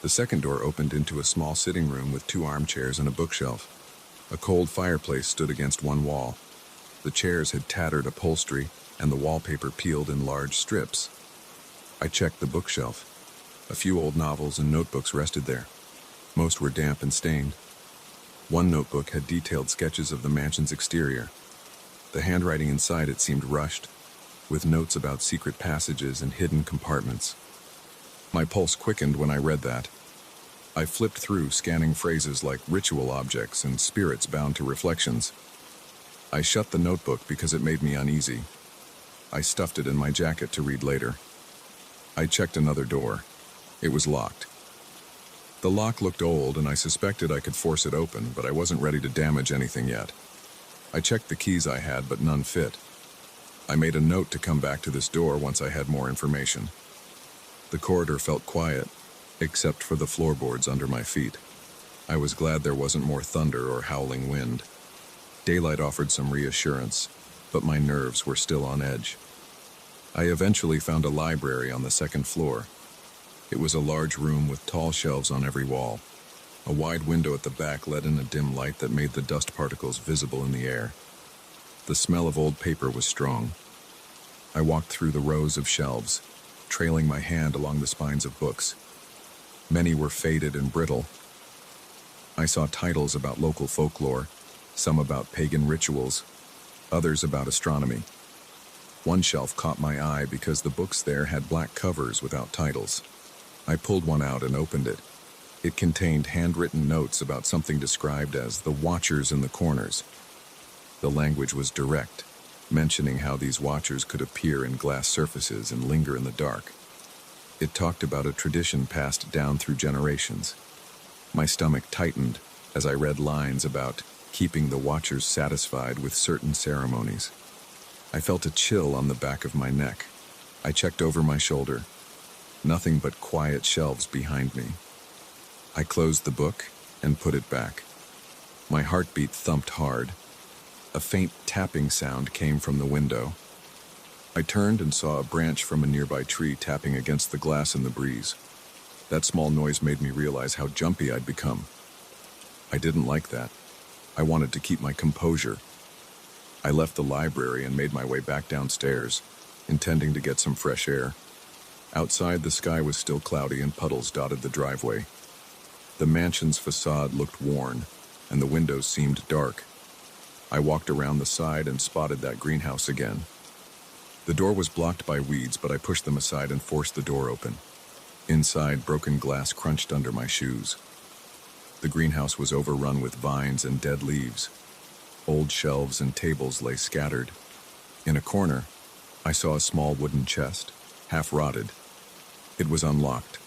The second door opened into a small sitting room with 2 armchairs and a bookshelf. A cold fireplace stood against one wall. The chairs had tattered upholstery, and the wallpaper peeled in large strips. I checked the bookshelf. A few old novels and notebooks rested there. Most were damp and stained. One notebook had detailed sketches of the mansion's exterior. The handwriting inside it seemed rushed, with notes about secret passages and hidden compartments. My pulse quickened when I read that. I flipped through, scanning phrases like ritual objects and spirits bound to reflections. I shut the notebook because it made me uneasy. I stuffed it in my jacket to read later. I checked another door. It was locked. The lock looked old, and I suspected I could force it open, but I wasn't ready to damage anything yet. I checked the keys I had, but none fit. I made a note to come back to this door once I had more information. The corridor felt quiet, except for the floorboards under my feet. I was glad there wasn't more thunder or howling wind. Daylight offered some reassurance, but my nerves were still on edge. I eventually found a library on the second floor. It was a large room with tall shelves on every wall. A wide window at the back let in a dim light that made the dust particles visible in the air. The smell of old paper was strong. I walked through the rows of shelves, trailing my hand along the spines of books. Many were faded and brittle. I saw titles about local folklore, some about pagan rituals, others about astronomy. One shelf caught my eye because the books there had black covers without titles. I pulled one out and opened it. It contained handwritten notes about something described as the Watchers in the Corners. The language was direct, mentioning how these watchers could appear in glass surfaces and linger in the dark. It talked about a tradition passed down through generations. My stomach tightened as I read lines about keeping the watchers satisfied with certain ceremonies. I felt a chill on the back of my neck. I checked over my shoulder. Nothing but quiet shelves behind me. I closed the book and put it back. My heartbeat thumped hard. A faint tapping sound came from the window. I turned and saw a branch from a nearby tree tapping against the glass in the breeze. That small noise made me realize how jumpy I'd become. I didn't like that. I wanted to keep my composure. I left the library and made my way back downstairs, intending to get some fresh air. Outside, the sky was still cloudy and puddles dotted the driveway. The mansion's facade looked worn, and the windows seemed dark. I walked around the side and spotted that greenhouse again. The door was blocked by weeds, but I pushed them aside and forced the door open. Inside, broken glass crunched under my shoes. The greenhouse was overrun with vines and dead leaves. Old shelves and tables lay scattered. In a corner, I saw a small wooden chest, half rotted. It was unlocked.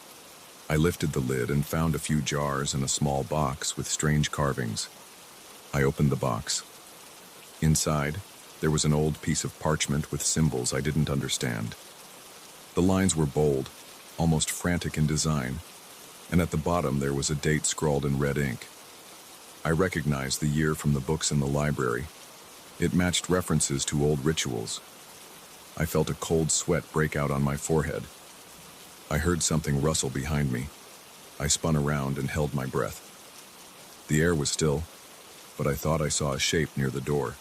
I lifted the lid and found a few jars and a small box with strange carvings. I opened the box. Inside, there was an old piece of parchment with symbols I didn't understand. The lines were bold, almost frantic in design, and at the bottom there was a date scrawled in red ink. I recognized the year from the books in the library. It matched references to old rituals. I felt a cold sweat break out on my forehead. I heard something rustle behind me. I spun around and held my breath. The air was still, but I thought I saw a shape near the door.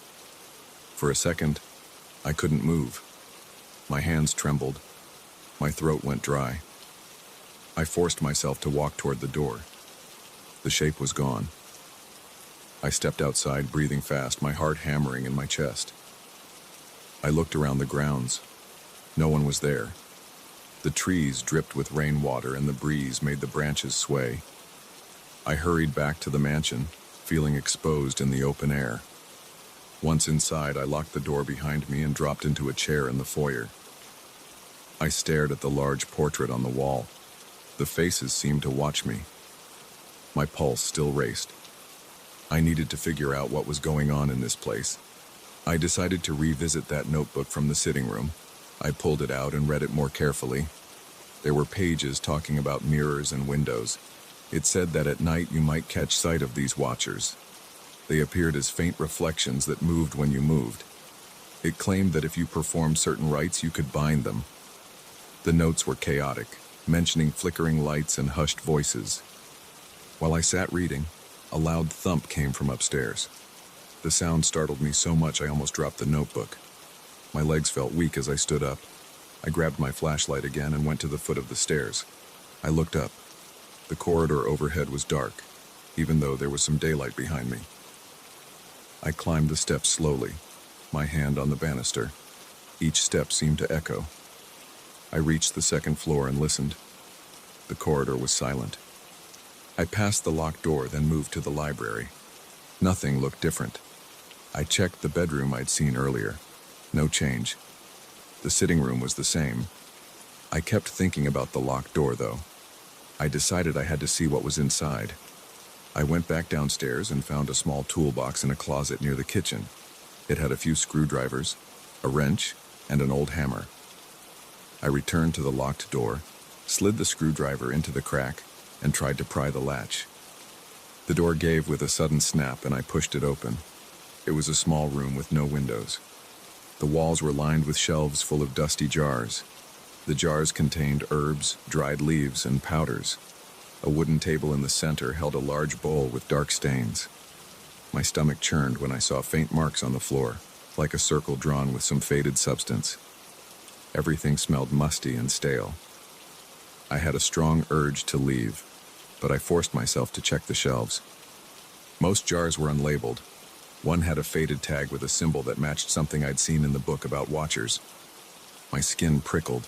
For a second, I couldn't move. My hands trembled. My throat went dry. I forced myself to walk toward the door. The shape was gone. I stepped outside, breathing fast, my heart hammering in my chest. I looked around the grounds. No one was there. The trees dripped with rainwater and the breeze made the branches sway. I hurried back to the mansion, feeling exposed in the open air. Once inside, I locked the door behind me and dropped into a chair in the foyer. I stared at the large portrait on the wall. The faces seemed to watch me. My pulse still raced. I needed to figure out what was going on in this place. I decided to revisit that notebook from the sitting room. I pulled it out and read it more carefully. There were pages talking about mirrors and windows. It said that at night you might catch sight of these watchers. They appeared as faint reflections that moved when you moved. It claimed that if you performed certain rites, you could bind them. The notes were chaotic, mentioning flickering lights and hushed voices. While I sat reading, a loud thump came from upstairs. The sound startled me so much I almost dropped the notebook. My legs felt weak as I stood up. I grabbed my flashlight again and went to the foot of the stairs. I looked up. The corridor overhead was dark, even though there was some daylight behind me. I climbed the steps slowly, my hand on the banister. Each step seemed to echo. I reached the second floor and listened. The corridor was silent. I passed the locked door, then moved to the library. Nothing looked different. I checked the bedroom I'd seen earlier. No change. The sitting room was the same. I kept thinking about the locked door, though. I decided I had to see what was inside. I went back downstairs and found a small toolbox in a closet near the kitchen. It had a few screwdrivers, a wrench, and an old hammer. I returned to the locked door, slid the screwdriver into the crack, and tried to pry the latch. The door gave with a sudden snap and I pushed it open. It was a small room with no windows. The walls were lined with shelves full of dusty jars. The jars contained herbs, dried leaves, and powders. A wooden table in the center held a large bowl with dark stains. My stomach churned when I saw faint marks on the floor, like a circle drawn with some faded substance. Everything smelled musty and stale. I had a strong urge to leave, but I forced myself to check the shelves. Most jars were unlabeled. One had a faded tag with a symbol that matched something I'd seen in the book about watchers. My skin prickled.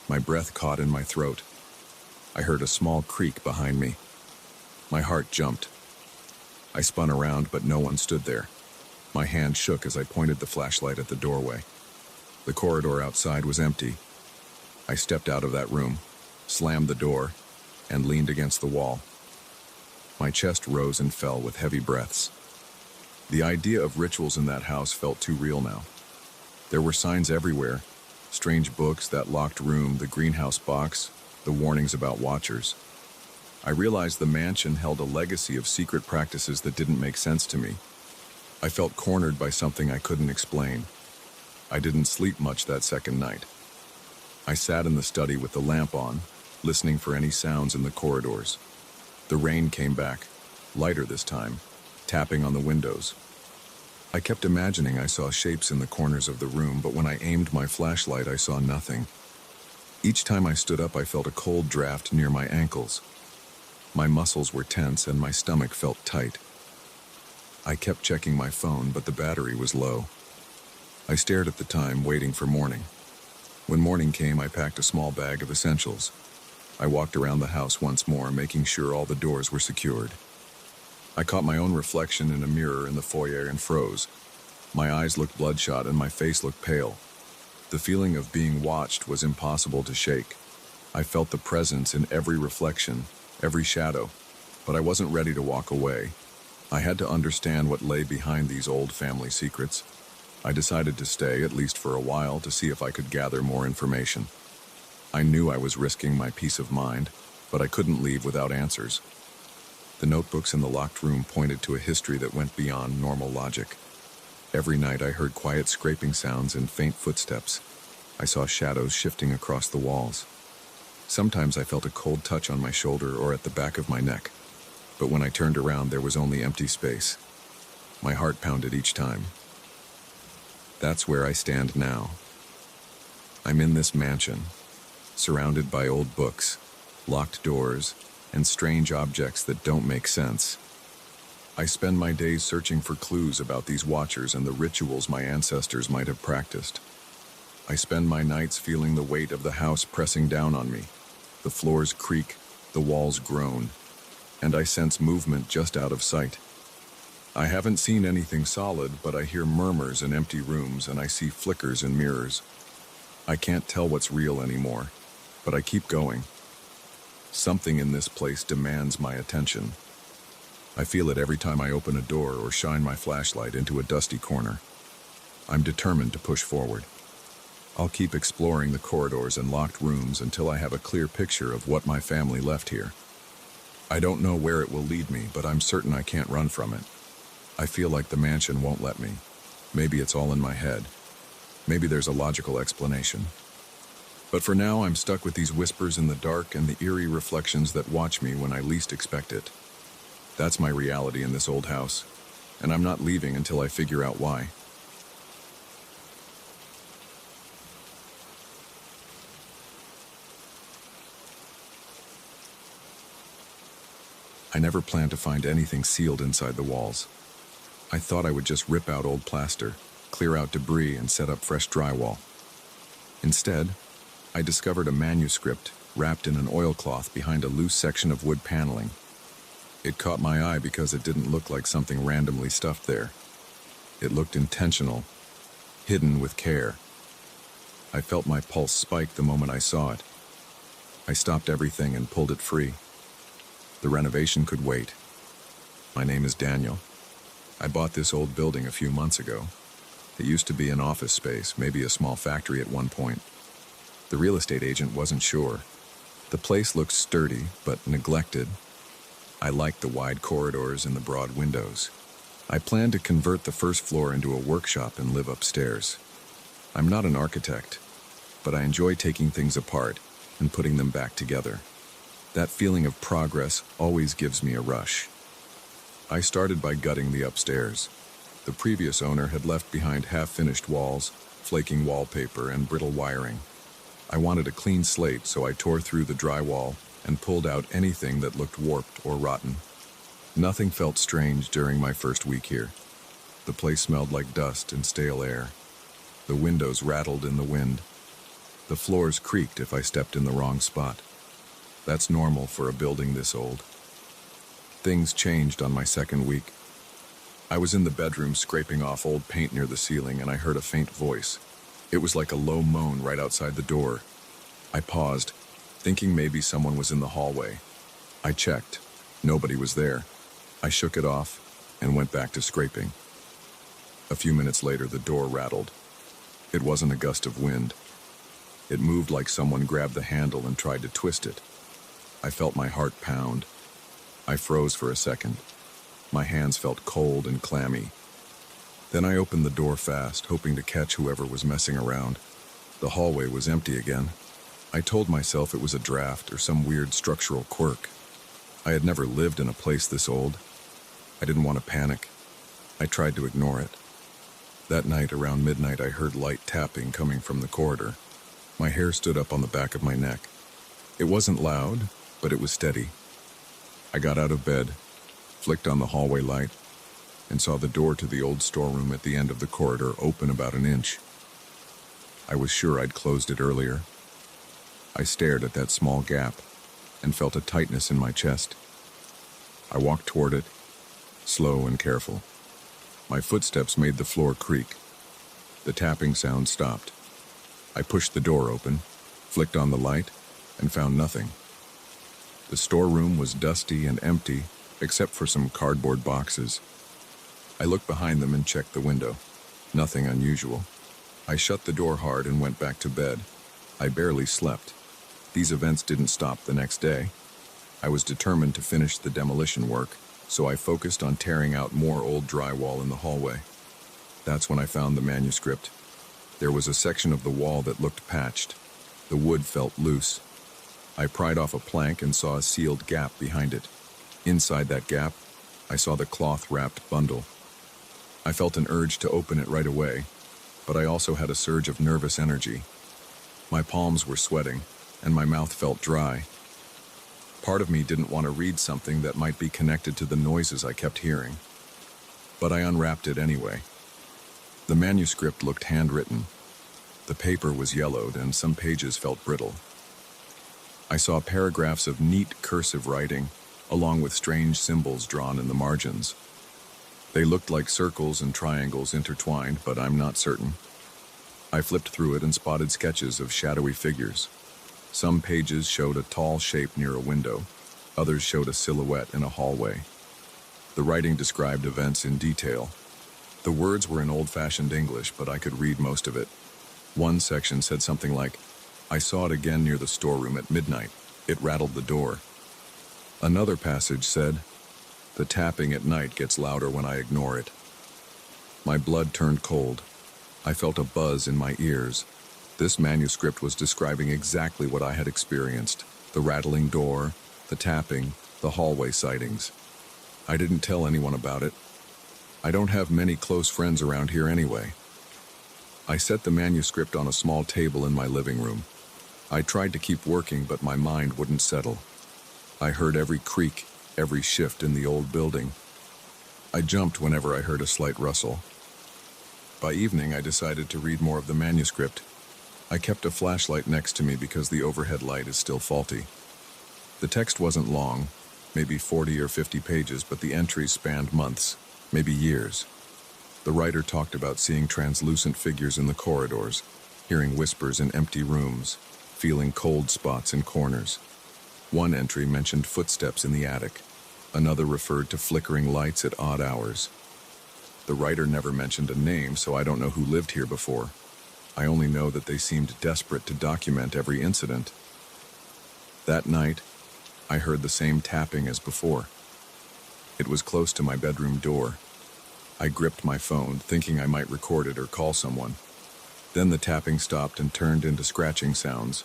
My breath caught in my throat. I heard a small creak behind me. My heart jumped. I spun around, but no one stood there. My hand shook as I pointed the flashlight at the doorway. The corridor outside was empty. I stepped out of that room, slammed the door, and leaned against the wall. My chest rose and fell with heavy breaths. The idea of rituals in that house felt too real now. There were signs everywhere: strange books, that locked room, the greenhouse box, the warnings about watchers. I realized the mansion held a legacy of secret practices that didn't make sense to me. I felt cornered by something I couldn't explain. I didn't sleep much that second night. I sat in the study with the lamp on, listening for any sounds in the corridors. The rain came back, lighter this time, tapping on the windows. I kept imagining I saw shapes in the corners of the room, but when I aimed my flashlight, I saw nothing. Each time I stood up, I felt a cold draft near my ankles. My muscles were tense and my stomach felt tight. I kept checking my phone, but the battery was low. I stared at the time, waiting for morning. When morning came, I packed a small bag of essentials. I walked around the house once more, making sure all the doors were secured. I caught my own reflection in a mirror in the foyer and froze. My eyes looked bloodshot and my face looked pale. The feeling of being watched was impossible to shake. I felt the presence in every reflection, every shadow, but I wasn't ready to walk away. I had to understand what lay behind these old family secrets. I decided to stay, at least for a while, to see if I could gather more information. I knew I was risking my peace of mind, but I couldn't leave without answers. The notebooks in the locked room pointed to a history that went beyond normal logic. Every night I heard quiet scraping sounds and faint footsteps. I saw shadows shifting across the walls. Sometimes I felt a cold touch on my shoulder or at the back of my neck, but when I turned around there was only empty space. My heart pounded each time. That's where I stand now. I'm in this mansion, surrounded by old books, locked doors, and strange objects that don't make sense. I spend my days searching for clues about these watchers and the rituals my ancestors might have practiced. I spend my nights feeling the weight of the house pressing down on me. The floors creak, the walls groan, and I sense movement just out of sight. I haven't seen anything solid, but I hear murmurs in empty rooms and I see flickers in mirrors. I can't tell what's real anymore, but I keep going. Something in this place demands my attention. I feel it every time I open a door or shine my flashlight into a dusty corner. I'm determined to push forward. I'll keep exploring the corridors and locked rooms until I have a clear picture of what my family left here. I don't know where it will lead me, but I'm certain I can't run from it. I feel like the mansion won't let me. Maybe it's all in my head. Maybe there's a logical explanation. But for now, I'm stuck with these whispers in the dark and the eerie reflections that watch me when I least expect it. That's my reality in this old house, and I'm not leaving until I figure out why. I never planned to find anything sealed inside the walls. I thought I would just rip out old plaster, clear out debris, and set up fresh drywall. Instead, I discovered a manuscript wrapped in an oilcloth behind a loose section of wood paneling. It caught my eye because it didn't look like something randomly stuffed there. It looked intentional, hidden with care. I felt my pulse spike the moment I saw it. I stopped everything and pulled it free. The renovation could wait. My name is Daniel. I bought this old building a few months ago. It used to be an office space, maybe a small factory at one point. The real estate agent wasn't sure. The place looked sturdy, but neglected. I liked the wide corridors and the broad windows. I planned to convert the first floor into a workshop and live upstairs. I'm not an architect, but I enjoy taking things apart and putting them back together. That feeling of progress always gives me a rush. I started by gutting the upstairs. The previous owner had left behind half-finished walls, flaking wallpaper, and brittle wiring. I wanted a clean slate, so I tore through the drywall and pulled out anything that looked warped or rotten. Nothing felt strange during my first week here. The place smelled like dust and stale air. The windows rattled in the wind. The floors creaked if I stepped in the wrong spot. That's normal for a building this old. Things changed on my second week. I was in the bedroom scraping off old paint near the ceiling and I heard a faint voice. It was like a low moan right outside the door. I paused, thinking maybe someone was in the hallway. I checked. Nobody was there. I shook it off and went back to scraping. A few minutes later, the door rattled. It wasn't a gust of wind. It moved like someone grabbed the handle and tried to twist it. I felt my heart pound. I froze for a second. My hands felt cold and clammy. Then I opened the door fast, hoping to catch whoever was messing around. The hallway was empty again. I told myself it was a draft or some weird structural quirk. I had never lived in a place this old. I didn't want to panic. I tried to ignore it. That night, around midnight, I heard light tapping coming from the corridor. My hair stood up on the back of my neck. It wasn't loud, but it was steady. I got out of bed, flicked on the hallway light, and saw the door to the old storeroom at the end of the corridor open about an inch. I was sure I'd closed it earlier. I stared at that small gap and felt a tightness in my chest. I walked toward it, slow and careful. My footsteps made the floor creak. The tapping sound stopped. I pushed the door open, flicked on the light, and found nothing. The storeroom was dusty and empty, except for some cardboard boxes. I looked behind them and checked the window. Nothing unusual. I shut the door hard and went back to bed. I barely slept. These events didn't stop the next day. I was determined to finish the demolition work, so I focused on tearing out more old drywall in the hallway. That's when I found the manuscript. There was a section of the wall that looked patched. The wood felt loose. I pried off a plank and saw a sealed gap behind it. Inside that gap, I saw the cloth-wrapped bundle. I felt an urge to open it right away, but I also had a surge of nervous energy. My palms were sweating, and my mouth felt dry. Part of me didn't want to read something that might be connected to the noises I kept hearing, but I unwrapped it anyway. The manuscript looked handwritten. The paper was yellowed and some pages felt brittle. I saw paragraphs of neat cursive writing, along with strange symbols drawn in the margins. They looked like circles and triangles intertwined, but I'm not certain. I flipped through it and spotted sketches of shadowy figures. Some pages showed a tall shape near a window. Others showed a silhouette in a hallway. The writing described events in detail. The words were in old-fashioned English, but I could read most of it. One section said something like, "I saw it again near the storeroom at midnight. It rattled the door." Another passage said, "The tapping at night gets louder when I ignore it." My blood turned cold. I felt a buzz in my ears. This manuscript was describing exactly what I had experienced: the rattling door, the tapping, the hallway sightings. I didn't tell anyone about it. I don't have many close friends around here anyway. I set the manuscript on a small table in my living room. I tried to keep working, but my mind wouldn't settle. I heard every creak, every shift in the old building. I jumped whenever I heard a slight rustle. By evening, I decided to read more of the manuscript. I kept a flashlight next to me because the overhead light is still faulty. The text wasn't long, maybe 40 or 50 pages, but the entries spanned months, maybe years. The writer talked about seeing translucent figures in the corridors, hearing whispers in empty rooms, feeling cold spots in corners. One entry mentioned footsteps in the attic. Another referred to flickering lights at odd hours. The writer never mentioned a name, so I don't know who lived here before. I only know that they seemed desperate to document every incident. That night, I heard the same tapping as before. It was close to my bedroom door. I gripped my phone, thinking I might record it or call someone. Then the tapping stopped and turned into scratching sounds.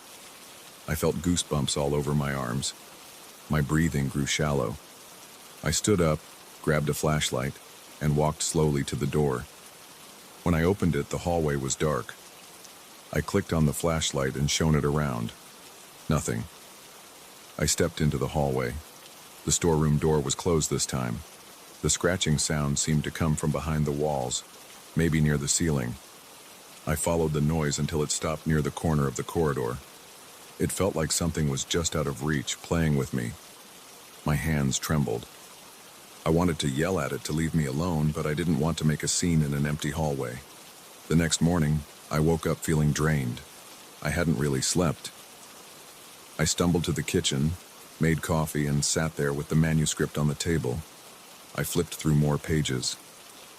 I felt goosebumps all over my arms. My breathing grew shallow. I stood up, grabbed a flashlight, and walked slowly to the door. When I opened it, the hallway was dark. I clicked on the flashlight and shone it around. Nothing. I stepped into the hallway. The storeroom door was closed this time. The scratching sound seemed to come from behind the walls, maybe near the ceiling. I followed the noise until it stopped near the corner of the corridor. It felt like something was just out of reach, playing with me. My hands trembled. I wanted to yell at it to leave me alone, but I didn't want to make a scene in an empty hallway. The next morning, I woke up feeling drained. I hadn't really slept. I stumbled to the kitchen, made coffee, and sat there with the manuscript on the table. I flipped through more pages.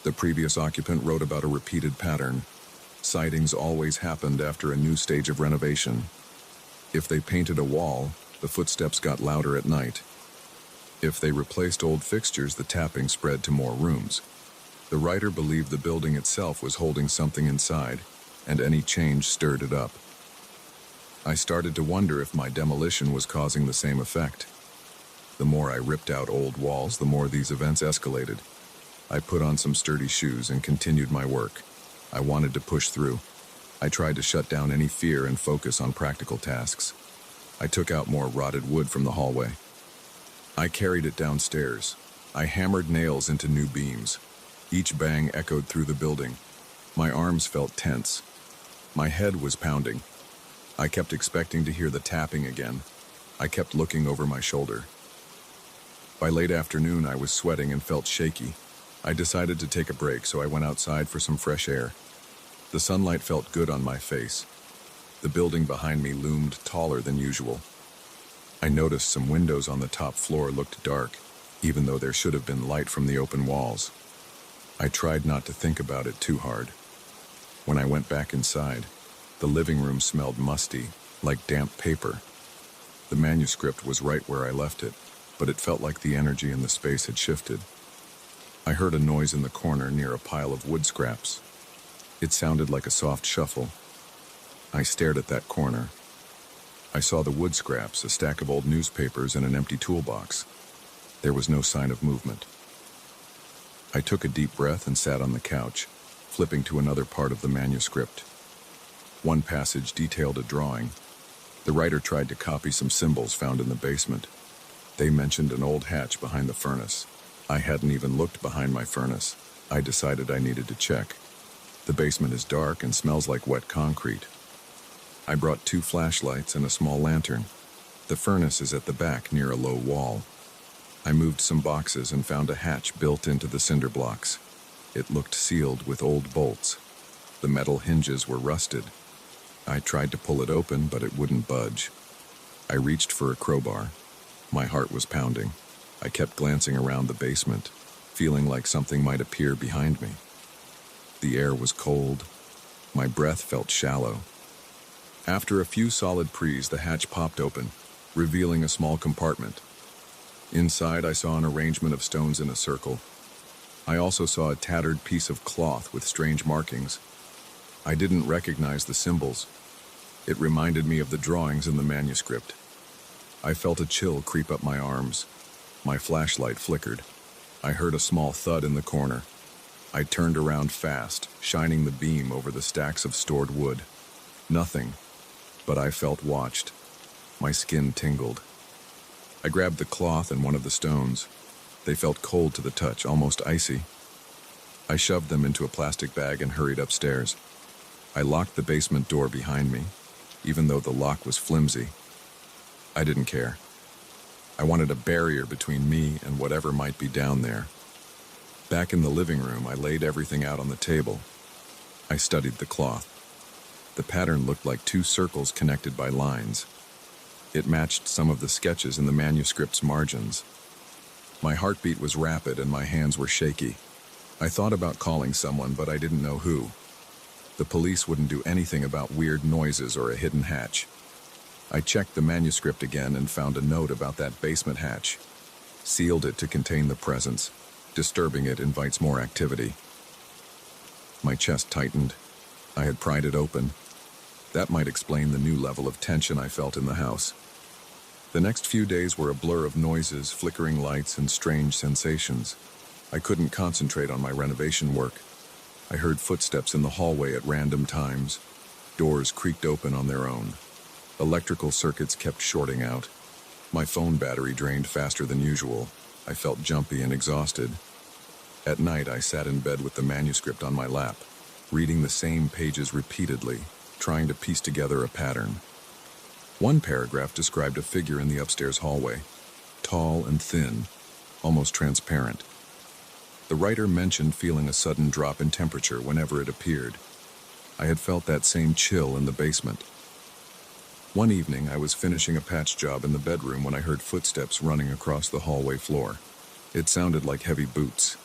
The previous occupant wrote about a repeated pattern. Sightings always happened after a new stage of renovation. If they painted a wall, the footsteps got louder at night. If they replaced old fixtures, the tapping spread to more rooms. The writer believed the building itself was holding something inside, and any change stirred it up. I started to wonder if my demolition was causing the same effect. The more I ripped out old walls, the more these events escalated. I put on some sturdy shoes and continued my work. I wanted to push through. I tried to shut down any fear and focus on practical tasks. I took out more rotted wood from the hallway. I carried it downstairs. I hammered nails into new beams. Each bang echoed through the building. My arms felt tense. My head was pounding. I kept expecting to hear the tapping again. I kept looking over my shoulder. By late afternoon, I was sweating and felt shaky. I decided to take a break, so I went outside for some fresh air. The sunlight felt good on my face. The building behind me loomed taller than usual. I noticed some windows on the top floor looked dark, even though there should have been light from the open walls. I tried not to think about it too hard. When I went back inside, the living room smelled musty, like damp paper. The manuscript was right where I left it, but it felt like the energy in the space had shifted. I heard a noise in the corner near a pile of wood scraps. It sounded like a soft shuffle. I stared at that corner. I saw the wood scraps, a stack of old newspapers, and an empty toolbox. There was no sign of movement. I took a deep breath and sat on the couch, flipping to another part of the manuscript. One passage detailed a drawing. The writer tried to copy some symbols found in the basement. They mentioned an old hatch behind the furnace. I hadn't even looked behind my furnace. I decided I needed to check. The basement is dark and smells like wet concrete. I brought 2 flashlights and a small lantern. The furnace is at the back near a low wall. I moved some boxes and found a hatch built into the cinder blocks. It looked sealed with old bolts. The metal hinges were rusted. I tried to pull it open, but it wouldn't budge. I reached for a crowbar. My heart was pounding. I kept glancing around the basement, feeling like something might appear behind me. The air was cold. My breath felt shallow. After a few solid prees, the hatch popped open, revealing a small compartment. Inside, I saw an arrangement of stones in a circle. I also saw a tattered piece of cloth with strange markings. I didn't recognize the symbols. It reminded me of the drawings in the manuscript. I felt a chill creep up my arms. My flashlight flickered. I heard a small thud in the corner. I turned around fast, shining the beam over the stacks of stored wood. Nothing, but I felt watched. My skin tingled. I grabbed the cloth and one of the stones. They felt cold to the touch, almost icy. I shoved them into a plastic bag and hurried upstairs. I locked the basement door behind me, even though the lock was flimsy. I didn't care. I wanted a barrier between me and whatever might be down there. Back in the living room, I laid everything out on the table. I studied the cloth. The pattern looked like 2 circles connected by lines. It matched some of the sketches in the manuscript's margins. My heartbeat was rapid and my hands were shaky. I thought about calling someone, but I didn't know who. The police wouldn't do anything about weird noises or a hidden hatch. I checked the manuscript again and found a note about that basement hatch. Sealed it to contain the presence. Disturbing it invites more activity. My chest tightened. I had pried it open. That might explain the new level of tension I felt in the house. The next few days were a blur of noises, flickering lights, and strange sensations. I couldn't concentrate on my renovation work. I heard footsteps in the hallway at random times. Doors creaked open on their own. Electrical circuits kept shorting out. My phone battery drained faster than usual. I felt jumpy and exhausted. At night, I sat in bed with the manuscript on my lap, reading the same pages repeatedly, trying to piece together a pattern. One paragraph described a figure in the upstairs hallway, tall and thin, almost transparent. The writer mentioned feeling a sudden drop in temperature whenever it appeared. I had felt that same chill in the basement. One evening, I was finishing a patch job in the bedroom when I heard footsteps running across the hallway floor. It sounded like heavy boots.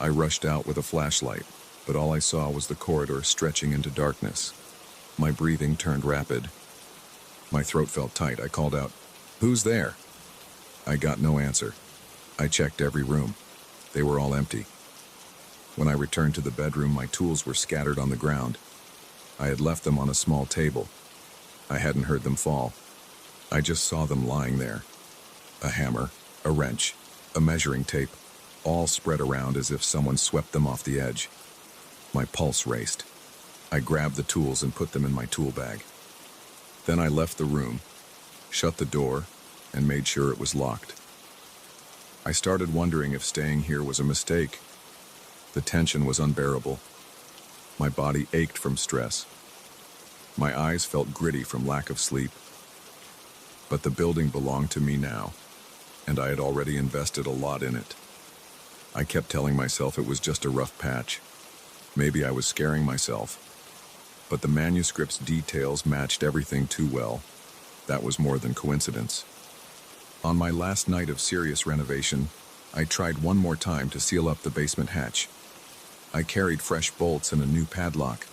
I rushed out with a flashlight, but all I saw was the corridor stretching into darkness. My breathing turned rapid. My throat felt tight. I called out, "Who's there?" I got no answer. I checked every room. They were all empty. When I returned to the bedroom, my tools were scattered on the ground. I had left them on a small table. I hadn't heard them fall. I just saw them lying there. A hammer, a wrench, a measuring tape, all spread around as if someone swept them off the edge. My pulse raced. I grabbed the tools and put them in my tool bag. Then I left the room, shut the door, and made sure it was locked. I started wondering if staying here was a mistake. The tension was unbearable. My body ached from stress. My eyes felt gritty from lack of sleep. But the building belonged to me now, and I had already invested a lot in it. I kept telling myself it was just a rough patch. Maybe I was scaring myself. But the manuscript's details matched everything too well. That was more than coincidence. On my last night of serious renovation, I tried one more time to seal up the basement hatch. I carried fresh bolts and a new padlock.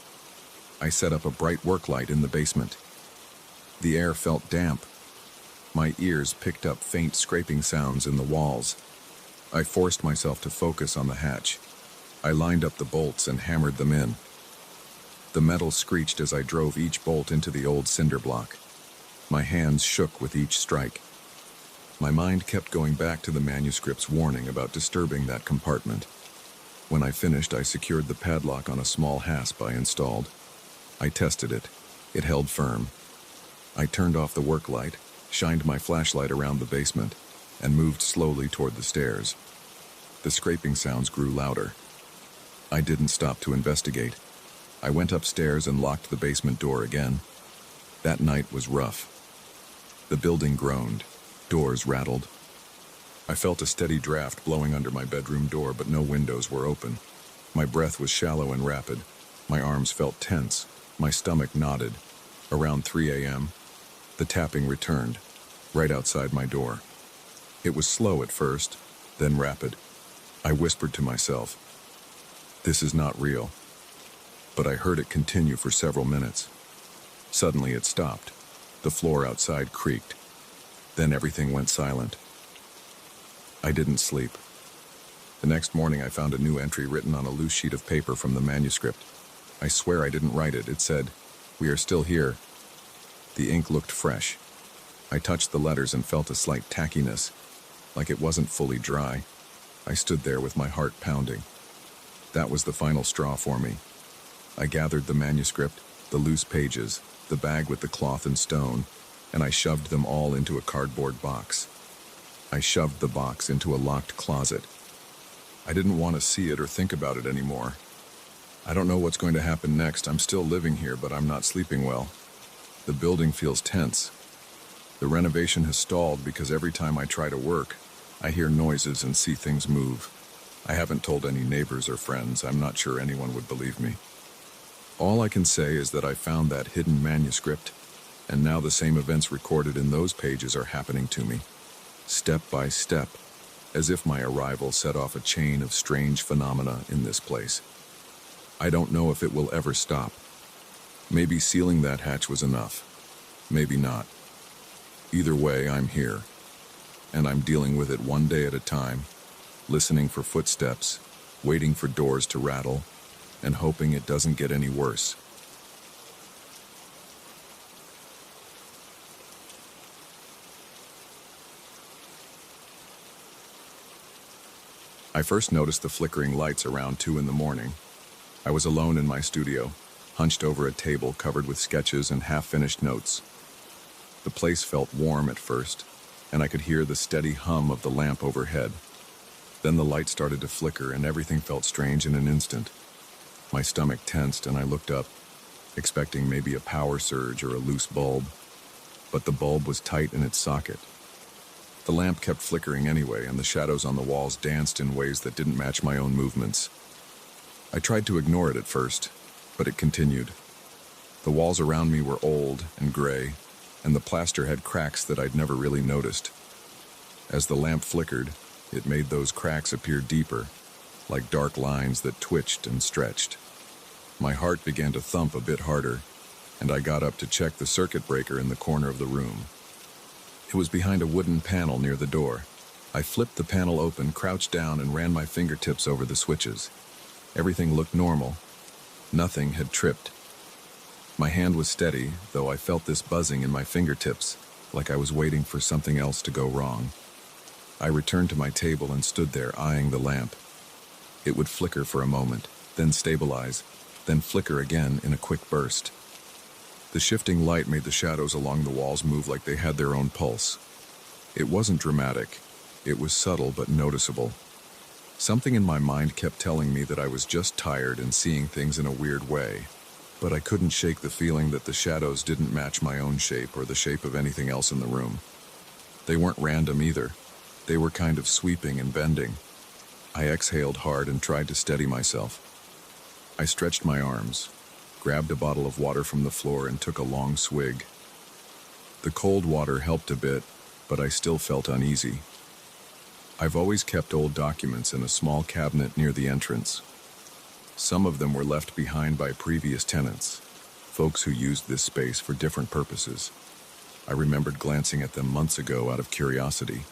I set up a bright work light in the basement. The air felt damp. My ears picked up faint scraping sounds in the walls. I forced myself to focus on the hatch. I lined up the bolts and hammered them in. The metal screeched as I drove each bolt into the old cinder block. My hands shook with each strike. My mind kept going back to the manuscript's warning about disturbing that compartment. When I finished, I secured the padlock on a small hasp I installed. I tested it. It held firm. I turned off the work light, shined my flashlight around the basement, and moved slowly toward the stairs. The scraping sounds grew louder. I didn't stop to investigate. I went upstairs and locked the basement door again. That night was rough. The building groaned. Doors rattled. I felt a steady draft blowing under my bedroom door, but no windows were open. My breath was shallow and rapid. My arms felt tense. My stomach knotted. Around 3 a.m., the tapping returned, right outside my door. It was slow at first, then rapid. I whispered to myself, "This is not real." But I heard it continue for several minutes. Suddenly it stopped. The floor outside creaked. Then everything went silent. I didn't sleep. The next morning I found a new entry written on a loose sheet of paper from the manuscript. I swear I didn't write it. It said, "We are still here." The ink looked fresh. I touched the letters and felt a slight tackiness, like it wasn't fully dry. I stood there with my heart pounding. That was the final straw for me. I gathered the manuscript, the loose pages, the bag with the cloth and stone, and I shoved them all into a cardboard box. I shoved the box into a locked closet. I didn't want to see it or think about it anymore. I don't know what's going to happen next. I'm still living here, but I'm not sleeping well. The building feels tense. The renovation has stalled because every time I try to work, I hear noises and see things move. I haven't told any neighbors or friends. I'm not sure anyone would believe me. All I can say is that I found that hidden manuscript, and now the same events recorded in those pages are happening to me, step by step, as if my arrival set off a chain of strange phenomena in this place. I don't know if it will ever stop. Maybe sealing that hatch was enough. Maybe not. Either way, I'm here, and I'm dealing with it one day at a time, listening for footsteps, waiting for doors to rattle, and hoping it doesn't get any worse. I first noticed the flickering lights around 2 in the morning. I was alone in my studio, hunched over a table covered with sketches and half-finished notes. The place felt warm at first, and I could hear the steady hum of the lamp overhead. Then the light started to flicker and everything felt strange in an instant. My stomach tensed and I looked up, expecting maybe a power surge or a loose bulb. But the bulb was tight in its socket. The lamp kept flickering anyway, and the shadows on the walls danced in ways that didn't match my own movements. I tried to ignore it at first, but it continued. The walls around me were old and gray, and the plaster had cracks that I'd never really noticed. As the lamp flickered, it made those cracks appear deeper, like dark lines that twitched and stretched. My heart began to thump a bit harder, and I got up to check the circuit breaker in the corner of the room. It was behind a wooden panel near the door. I flipped the panel open, crouched down, and ran my fingertips over the switches. Everything looked normal. Nothing had tripped. My hand was steady, though I felt this buzzing in my fingertips, like I was waiting for something else to go wrong. I returned to my table and stood there eyeing the lamp. It would flicker for a moment, then stabilize, then flicker again in a quick burst. The shifting light made the shadows along the walls move like they had their own pulse. It wasn't dramatic. It was subtle but noticeable. Something in my mind kept telling me that I was just tired and seeing things in a weird way, but I couldn't shake the feeling that the shadows didn't match my own shape or the shape of anything else in the room. They weren't random either. They were kind of sweeping and bending. I exhaled hard and tried to steady myself. I stretched my arms, grabbed a bottle of water from the floor, and took a long swig. The cold water helped a bit, but I still felt uneasy. I've always kept old documents in a small cabinet near the entrance. Some of them were left behind by previous tenants, folks who used this space for different purposes. I remembered glancing at them months ago out of curiosity.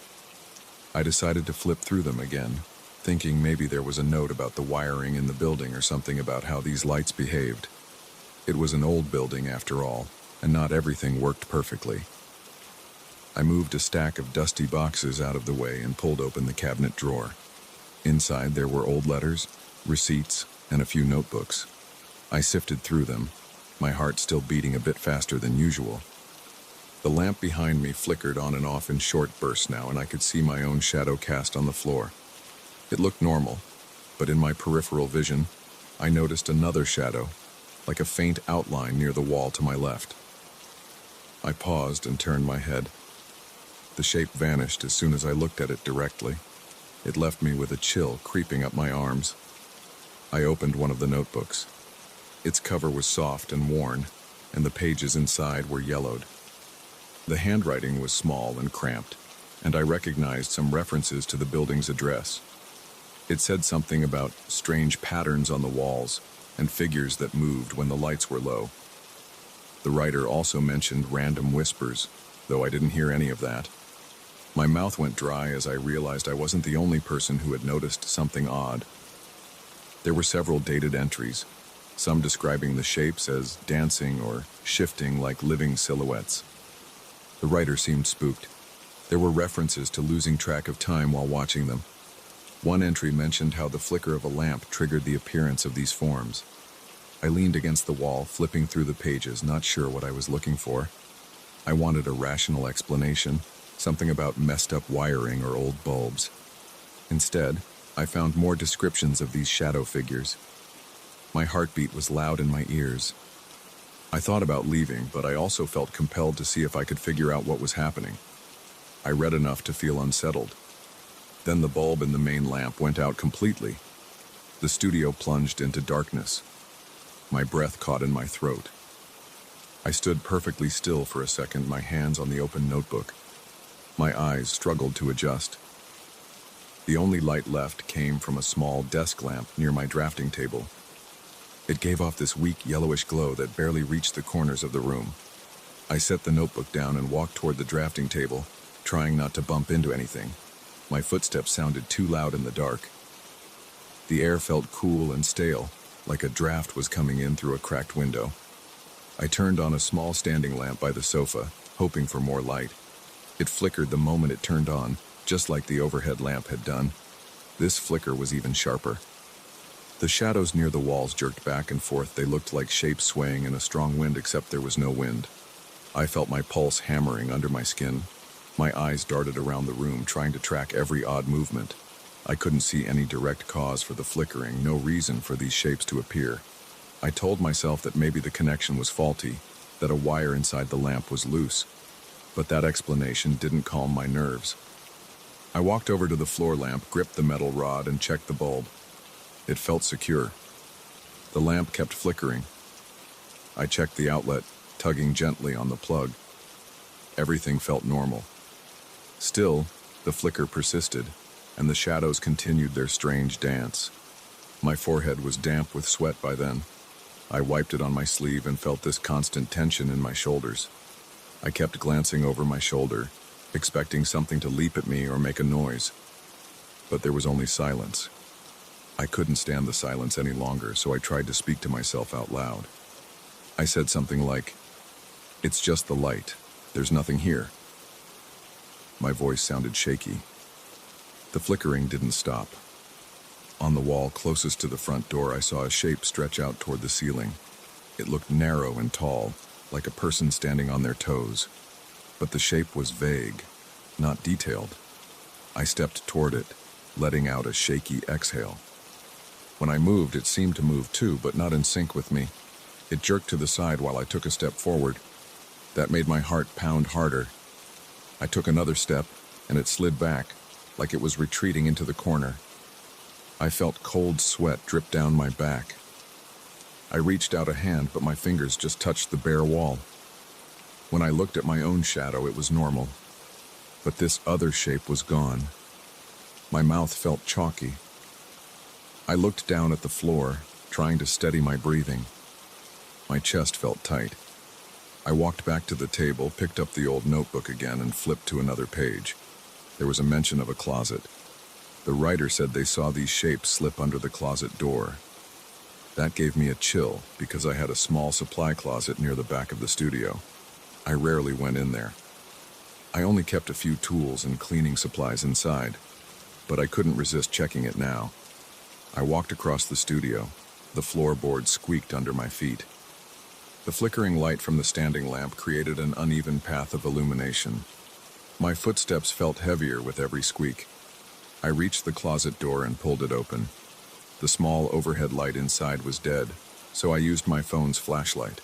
I decided to flip through them again, thinking maybe there was a note about the wiring in the building or something about how these lights behaved. It was an old building after all, and not everything worked perfectly. I moved a stack of dusty boxes out of the way and pulled open the cabinet drawer. Inside there were old letters, receipts, and a few notebooks. I sifted through them, my heart still beating a bit faster than usual. The lamp behind me flickered on and off in short bursts now, and I could see my own shadow cast on the floor. It looked normal, but in my peripheral vision, I noticed another shadow, like a faint outline near the wall to my left. I paused and turned my head. The shape vanished as soon as I looked at it directly. It left me with a chill creeping up my arms. I opened one of the notebooks. Its cover was soft and worn, and the pages inside were yellowed. The handwriting was small and cramped, and I recognized some references to the building's address. It said something about strange patterns on the walls and figures that moved when the lights were low. The writer also mentioned random whispers, though I didn't hear any of that. My mouth went dry as I realized I wasn't the only person who had noticed something odd. There were several dated entries, some describing the shapes as dancing or shifting like living silhouettes. The writer seemed spooked. There were references to losing track of time while watching them. One entry mentioned how the flicker of a lamp triggered the appearance of these forms. I leaned against the wall, flipping through the pages, not sure what I was looking for. I wanted a rational explanation, something about messed up wiring or old bulbs. Instead, I found more descriptions of these shadow figures. My heartbeat was loud in my ears. I thought about leaving, but I also felt compelled to see if I could figure out what was happening. I read enough to feel unsettled. Then the bulb in the main lamp went out completely. The studio plunged into darkness. My breath caught in my throat. I stood perfectly still for a second, my hands on the open notebook. My eyes struggled to adjust. The only light left came from a small desk lamp near my drafting table. It gave off this weak yellowish glow that barely reached the corners of the room. I set the notebook down and walked toward the drafting table, trying not to bump into anything. My footsteps sounded too loud in the dark. The air felt cool and stale, like a draft was coming in through a cracked window. I turned on a small standing lamp by the sofa, hoping for more light. It flickered the moment it turned on, just like the overhead lamp had done. This flicker was even sharper. The shadows near the walls jerked back and forth. They looked like shapes swaying in a strong wind, except there was no wind. I felt my pulse hammering under my skin. My eyes darted around the room, trying to track every odd movement. I couldn't see any direct cause for the flickering, no reason for these shapes to appear. I told myself that maybe the connection was faulty, that a wire inside the lamp was loose. But that explanation didn't calm my nerves. I walked over to the floor lamp, gripped the metal rod, and checked the bulb. It felt secure. The lamp kept flickering. I checked the outlet, tugging gently on the plug. Everything felt normal. Still, the flicker persisted, and the shadows continued their strange dance. My forehead was damp with sweat by then. I wiped it on my sleeve and felt this constant tension in my shoulders. I kept glancing over my shoulder, expecting something to leap at me or make a noise. But there was only silence. I couldn't stand the silence any longer, so I tried to speak to myself out loud. I said something like, "It's just the light. There's nothing here." My voice sounded shaky. The flickering didn't stop. On the wall closest to the front door, I saw a shape stretch out toward the ceiling. It looked narrow and tall, like a person standing on their toes. But the shape was vague, not detailed. I stepped toward it, letting out a shaky exhale. When I moved, it seemed to move too, but not in sync with me. It jerked to the side while I took a step forward. That made my heart pound harder. I took another step, and it slid back, like it was retreating into the corner. I felt cold sweat drip down my back. I reached out a hand, but my fingers just touched the bare wall. When I looked at my own shadow, it was normal. But this other shape was gone. My mouth felt chalky. I looked down at the floor, trying to steady my breathing. My chest felt tight. I walked back to the table, picked up the old notebook again, and flipped to another page. There was a mention of a closet. The writer said they saw these shapes slip under the closet door. That gave me a chill, because I had a small supply closet near the back of the studio. I rarely went in there. I only kept a few tools and cleaning supplies inside, but I couldn't resist checking it now. I walked across the studio. The floorboards squeaked under my feet. The flickering light from the standing lamp created an uneven path of illumination. My footsteps felt heavier with every squeak. I reached the closet door and pulled it open. The small overhead light inside was dead, so I used my phone's flashlight.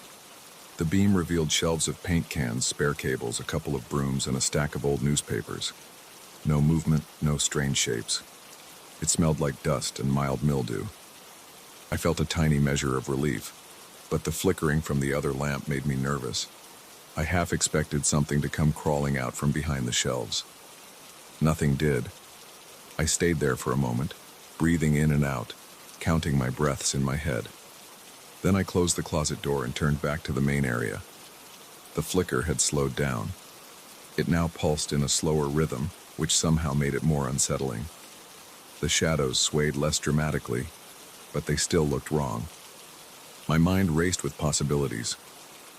The beam revealed shelves of paint cans, spare cables, a couple of brooms, and a stack of old newspapers. No movement, no strange shapes. It smelled like dust and mild mildew. I felt a tiny measure of relief, but the flickering from the other lamp made me nervous. I half expected something to come crawling out from behind the shelves. Nothing did. I stayed there for a moment, breathing in and out, counting my breaths in my head. Then I closed the closet door and turned back to the main area. The flicker had slowed down. It now pulsed in a slower rhythm, which somehow made it more unsettling. The shadows swayed less dramatically, but they still looked wrong. My mind raced with possibilities.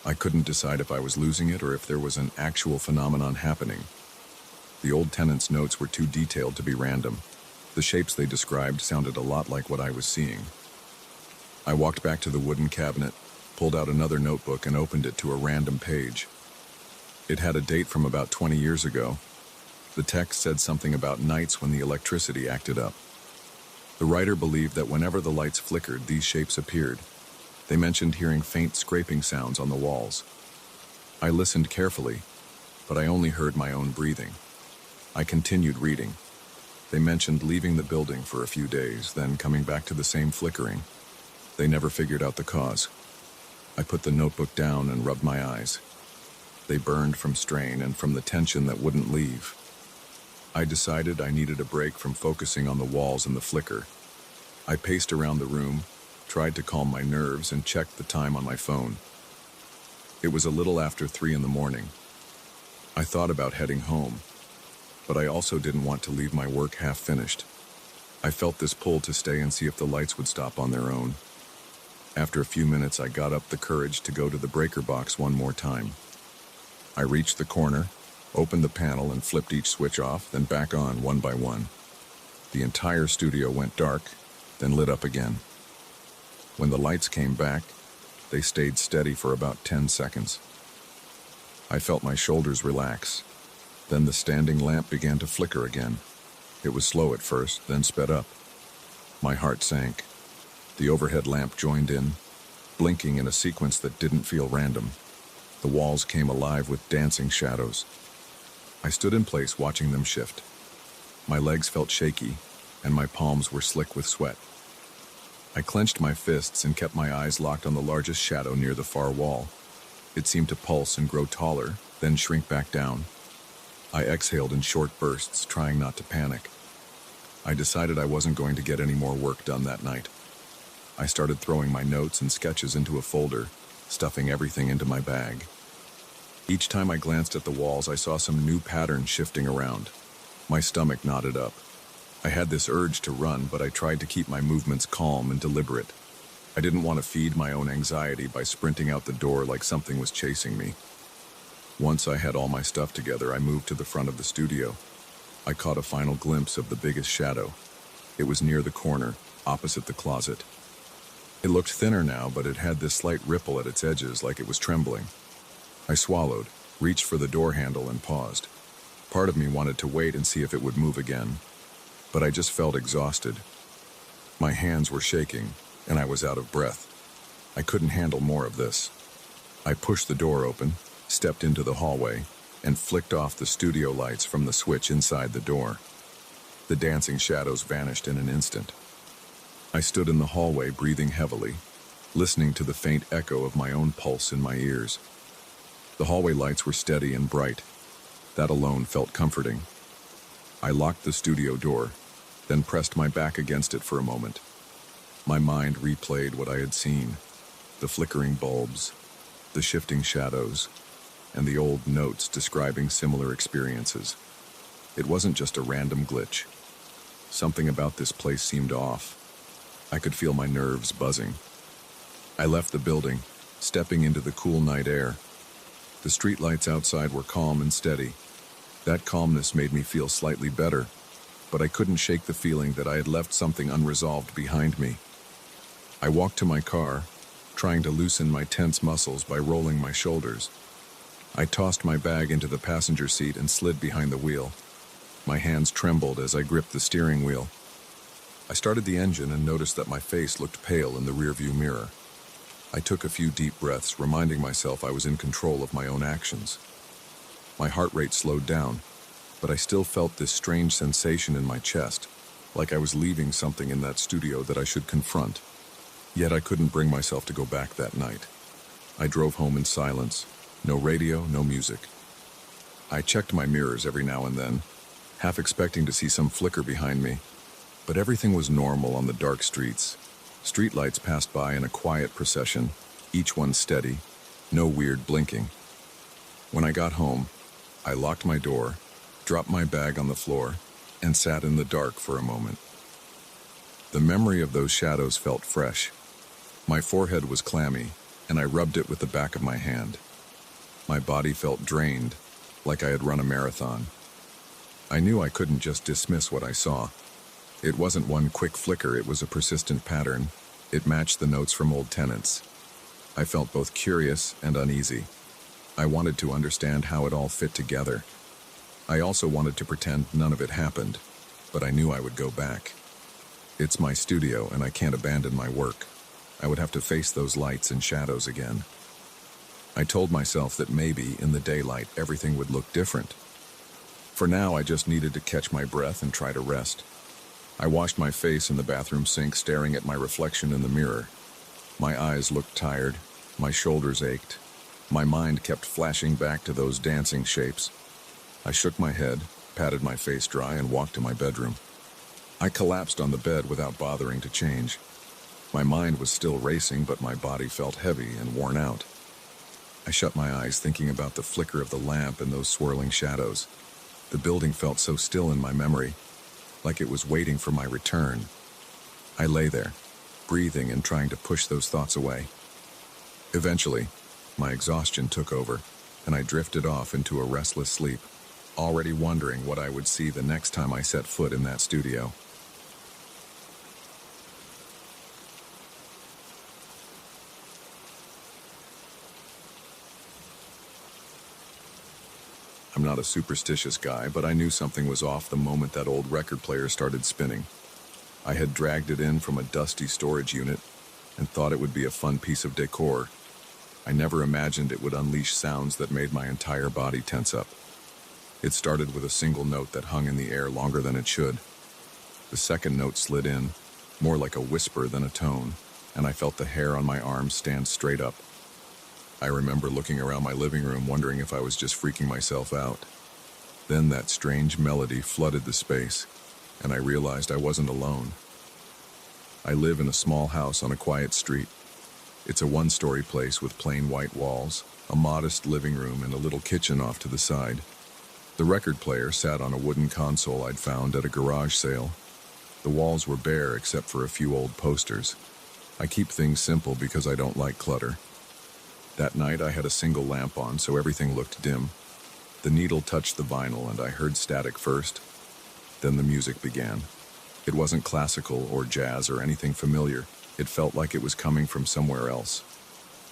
I couldn't decide if I was losing it or if there was an actual phenomenon happening. The old tenant's notes were too detailed to be random. The shapes they described sounded a lot like what I was seeing. I walked back to the wooden cabinet, pulled out another notebook and opened it to a random page. It had a date from about 20 years ago. The text said something about nights when the electricity acted up. The writer believed that whenever the lights flickered, these shapes appeared. They mentioned hearing faint scraping sounds on the walls. I listened carefully, but I only heard my own breathing. I continued reading. They mentioned leaving the building for a few days, then coming back to the same flickering. They never figured out the cause. I put the notebook down and rubbed my eyes. They burned from strain and from the tension that wouldn't leave. I decided I needed a break from focusing on the walls and the flicker. I paced around the room, tried to calm my nerves, and checked the time on my phone. It was a little after 3 in the morning. I thought about heading home, but I also didn't want to leave my work half finished. I felt this pull to stay and see if the lights would stop on their own. After a few minutes, I got up the courage to go to the breaker box one more time. I reached the corner, opened the panel and flipped each switch off, then back on one by one. The entire studio went dark, then lit up again. When the lights came back, they stayed steady for about 10 seconds. I felt my shoulders relax. Then the standing lamp began to flicker again. It was slow at first, then sped up. My heart sank. The overhead lamp joined in, blinking in a sequence that didn't feel random. The walls came alive with dancing shadows. I stood in place watching them shift. My legs felt shaky, and my palms were slick with sweat. I clenched my fists and kept my eyes locked on the largest shadow near the far wall. It seemed to pulse and grow taller, then shrink back down. I exhaled in short bursts, trying not to panic. I decided I wasn't going to get any more work done that night. I started throwing my notes and sketches into a folder, stuffing everything into my bag. Each time I glanced at the walls, I saw some new pattern shifting around. My stomach knotted up. I had this urge to run, but I tried to keep my movements calm and deliberate. I didn't want to feed my own anxiety by sprinting out the door like something was chasing me. Once I had all my stuff together, I moved to the front of the studio. I caught a final glimpse of the biggest shadow. It was near the corner, opposite the closet. It looked thinner now, but it had this slight ripple at its edges like it was trembling. I swallowed, reached for the door handle, and paused. Part of me wanted to wait and see if it would move again, but I just felt exhausted. My hands were shaking, and I was out of breath. I couldn't handle more of this. I pushed the door open, stepped into the hallway, and flicked off the studio lights from the switch inside the door. The dancing shadows vanished in an instant. I stood in the hallway, breathing heavily, listening to the faint echo of my own pulse in my ears. The hallway lights were steady and bright. That alone felt comforting. I locked the studio door, then pressed my back against it for a moment. My mind replayed what I had seen: the flickering bulbs, the shifting shadows, and the old notes describing similar experiences. It wasn't just a random glitch. Something about this place seemed off. I could feel my nerves buzzing. I left the building, stepping into the cool night air. The streetlights outside were calm and steady. That calmness made me feel slightly better, but I couldn't shake the feeling that I had left something unresolved behind me. I walked to my car, trying to loosen my tense muscles by rolling my shoulders. I tossed my bag into the passenger seat and slid behind the wheel. My hands trembled as I gripped the steering wheel. I started the engine and noticed that my face looked pale in the rearview mirror. I took a few deep breaths, reminding myself I was in control of my own actions. My heart rate slowed down, but I still felt this strange sensation in my chest, like I was leaving something in that studio that I should confront. Yet I couldn't bring myself to go back that night. I drove home in silence. No radio, no music. I checked my mirrors every now and then, half expecting to see some flicker behind me. But everything was normal on the dark streets. Streetlights passed by in a quiet procession, each one steady, no weird blinking. When I got home, I locked my door, dropped my bag on the floor, and sat in the dark for a moment. The memory of those shadows felt fresh. My forehead was clammy, and I rubbed it with the back of my hand. My body felt drained, like I had run a marathon. I knew I couldn't just dismiss what I saw. It wasn't one quick flicker, it was a persistent pattern. It matched the notes from old tenants. I felt both curious and uneasy. I wanted to understand how it all fit together. I also wanted to pretend none of it happened, but I knew I would go back. It's my studio, and I can't abandon my work. I would have to face those lights and shadows again. I told myself that maybe, in the daylight, everything would look different. For now, I just needed to catch my breath and try to rest. I washed my face in the bathroom sink, staring at my reflection in the mirror. My eyes looked tired, my shoulders ached. My mind kept flashing back to those dancing shapes. I shook my head, patted my face dry, and walked to my bedroom. I collapsed on the bed without bothering to change. My mind was still racing, but my body felt heavy and worn out. I shut my eyes, thinking about the flicker of the lamp and those swirling shadows. The building felt so still in my memory, like it was waiting for my return. I lay there, breathing and trying to push those thoughts away. Eventually, my exhaustion took over, and I drifted off into a restless sleep, already wondering what I would see the next time I set foot in that studio. I'm not a superstitious guy, but I knew something was off the moment that old record player started spinning. I had dragged it in from a dusty storage unit and thought it would be a fun piece of decor. I never imagined it would unleash sounds that made my entire body tense up. It started with a single note that hung in the air longer than it should. The second note slid in, more like a whisper than a tone, and I felt the hair on my arms stand straight up. I remember looking around my living room, wondering if I was just freaking myself out. Then that strange melody flooded the space, and I realized I wasn't alone. I live in a small house on a quiet street. It's a one-story place with plain white walls, a modest living room, and a little kitchen off to the side. The record player sat on a wooden console I'd found at a garage sale. The walls were bare except for a few old posters. I keep things simple because I don't like clutter. That night I had a single lamp on, so everything looked dim. The needle touched the vinyl and I heard static first. Then the music began. It wasn't classical or jazz or anything familiar. It felt like it was coming from somewhere else.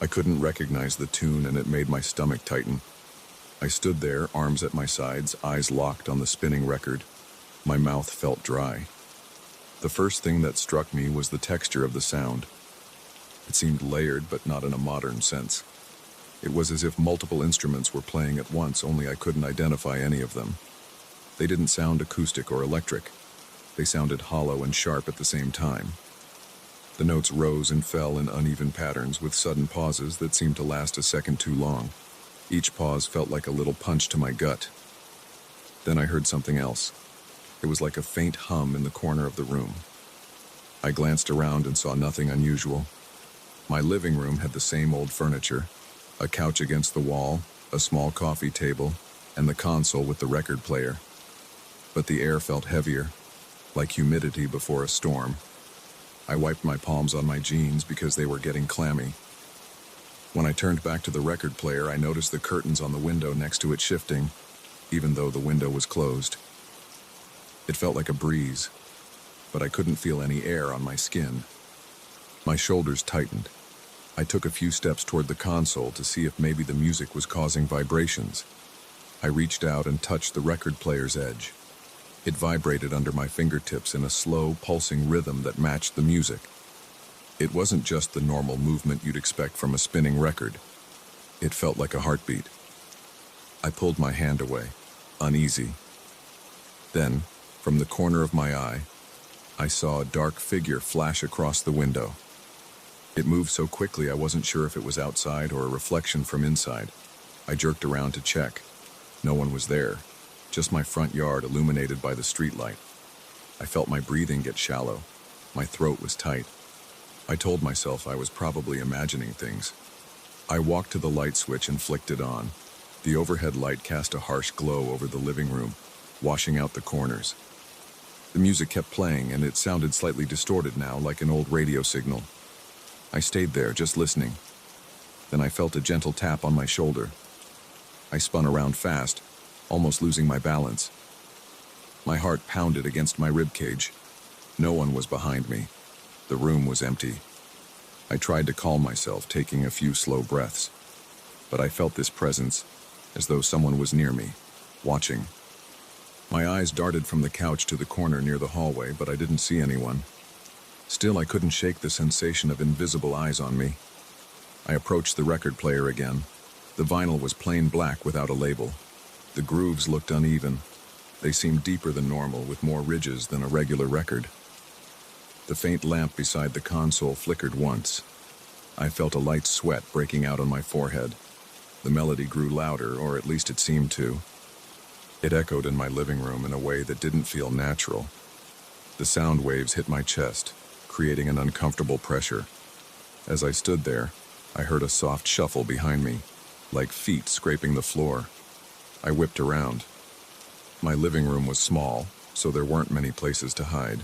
I couldn't recognize the tune and it made my stomach tighten. I stood there, arms at my sides, eyes locked on the spinning record. My mouth felt dry. The first thing that struck me was the texture of the sound. It seemed layered, but not in a modern sense. It was as if multiple instruments were playing at once, only I couldn't identify any of them. They didn't sound acoustic or electric. They sounded hollow and sharp at the same time. The notes rose and fell in uneven patterns with sudden pauses that seemed to last a second too long. Each pause felt like a little punch to my gut. Then I heard something else. It was like a faint hum in the corner of the room. I glanced around and saw nothing unusual. My living room had the same old furniture, a couch against the wall, a small coffee table, and the console with the record player. But the air felt heavier, like humidity before a storm. I wiped my palms on my jeans because they were getting clammy. When I turned back to the record player, I noticed the curtains on the window next to it shifting, even though the window was closed. It felt like a breeze, but I couldn't feel any air on my skin. My shoulders tightened. I took a few steps toward the console to see if maybe the music was causing vibrations. I reached out and touched the record player's edge. It vibrated under my fingertips in a slow, pulsing rhythm that matched the music. It wasn't just the normal movement you'd expect from a spinning record. It felt like a heartbeat. I pulled my hand away, uneasy. Then, from the corner of my eye, I saw a dark figure flash across the window. It moved so quickly I wasn't sure if it was outside or a reflection from inside. I jerked around to check. No one was there, just my front yard illuminated by the streetlight. I felt my breathing get shallow. My throat was tight. I told myself I was probably imagining things. I walked to the light switch and flicked it on. The overhead light cast a harsh glow over the living room, washing out the corners. The music kept playing, and it sounded slightly distorted now, like an old radio signal. I stayed there, just listening. Then I felt a gentle tap on my shoulder. I spun around fast, almost losing my balance. My heart pounded against my ribcage. No one was behind me. The room was empty. I tried to calm myself, taking a few slow breaths. But I felt this presence, as though someone was near me, watching. My eyes darted from the couch to the corner near the hallway, but I didn't see anyone. Still, I couldn't shake the sensation of invisible eyes on me. I approached the record player again. The vinyl was plain black without a label. The grooves looked uneven. They seemed deeper than normal, with more ridges than a regular record. The faint lamp beside the console flickered once. I felt a light sweat breaking out on my forehead. The melody grew louder, or at least it seemed to. It echoed in my living room in a way that didn't feel natural. The sound waves hit my chest, creating an uncomfortable pressure. As I stood there, I heard a soft shuffle behind me, like feet scraping the floor. I whipped around. My living room was small, so there weren't many places to hide,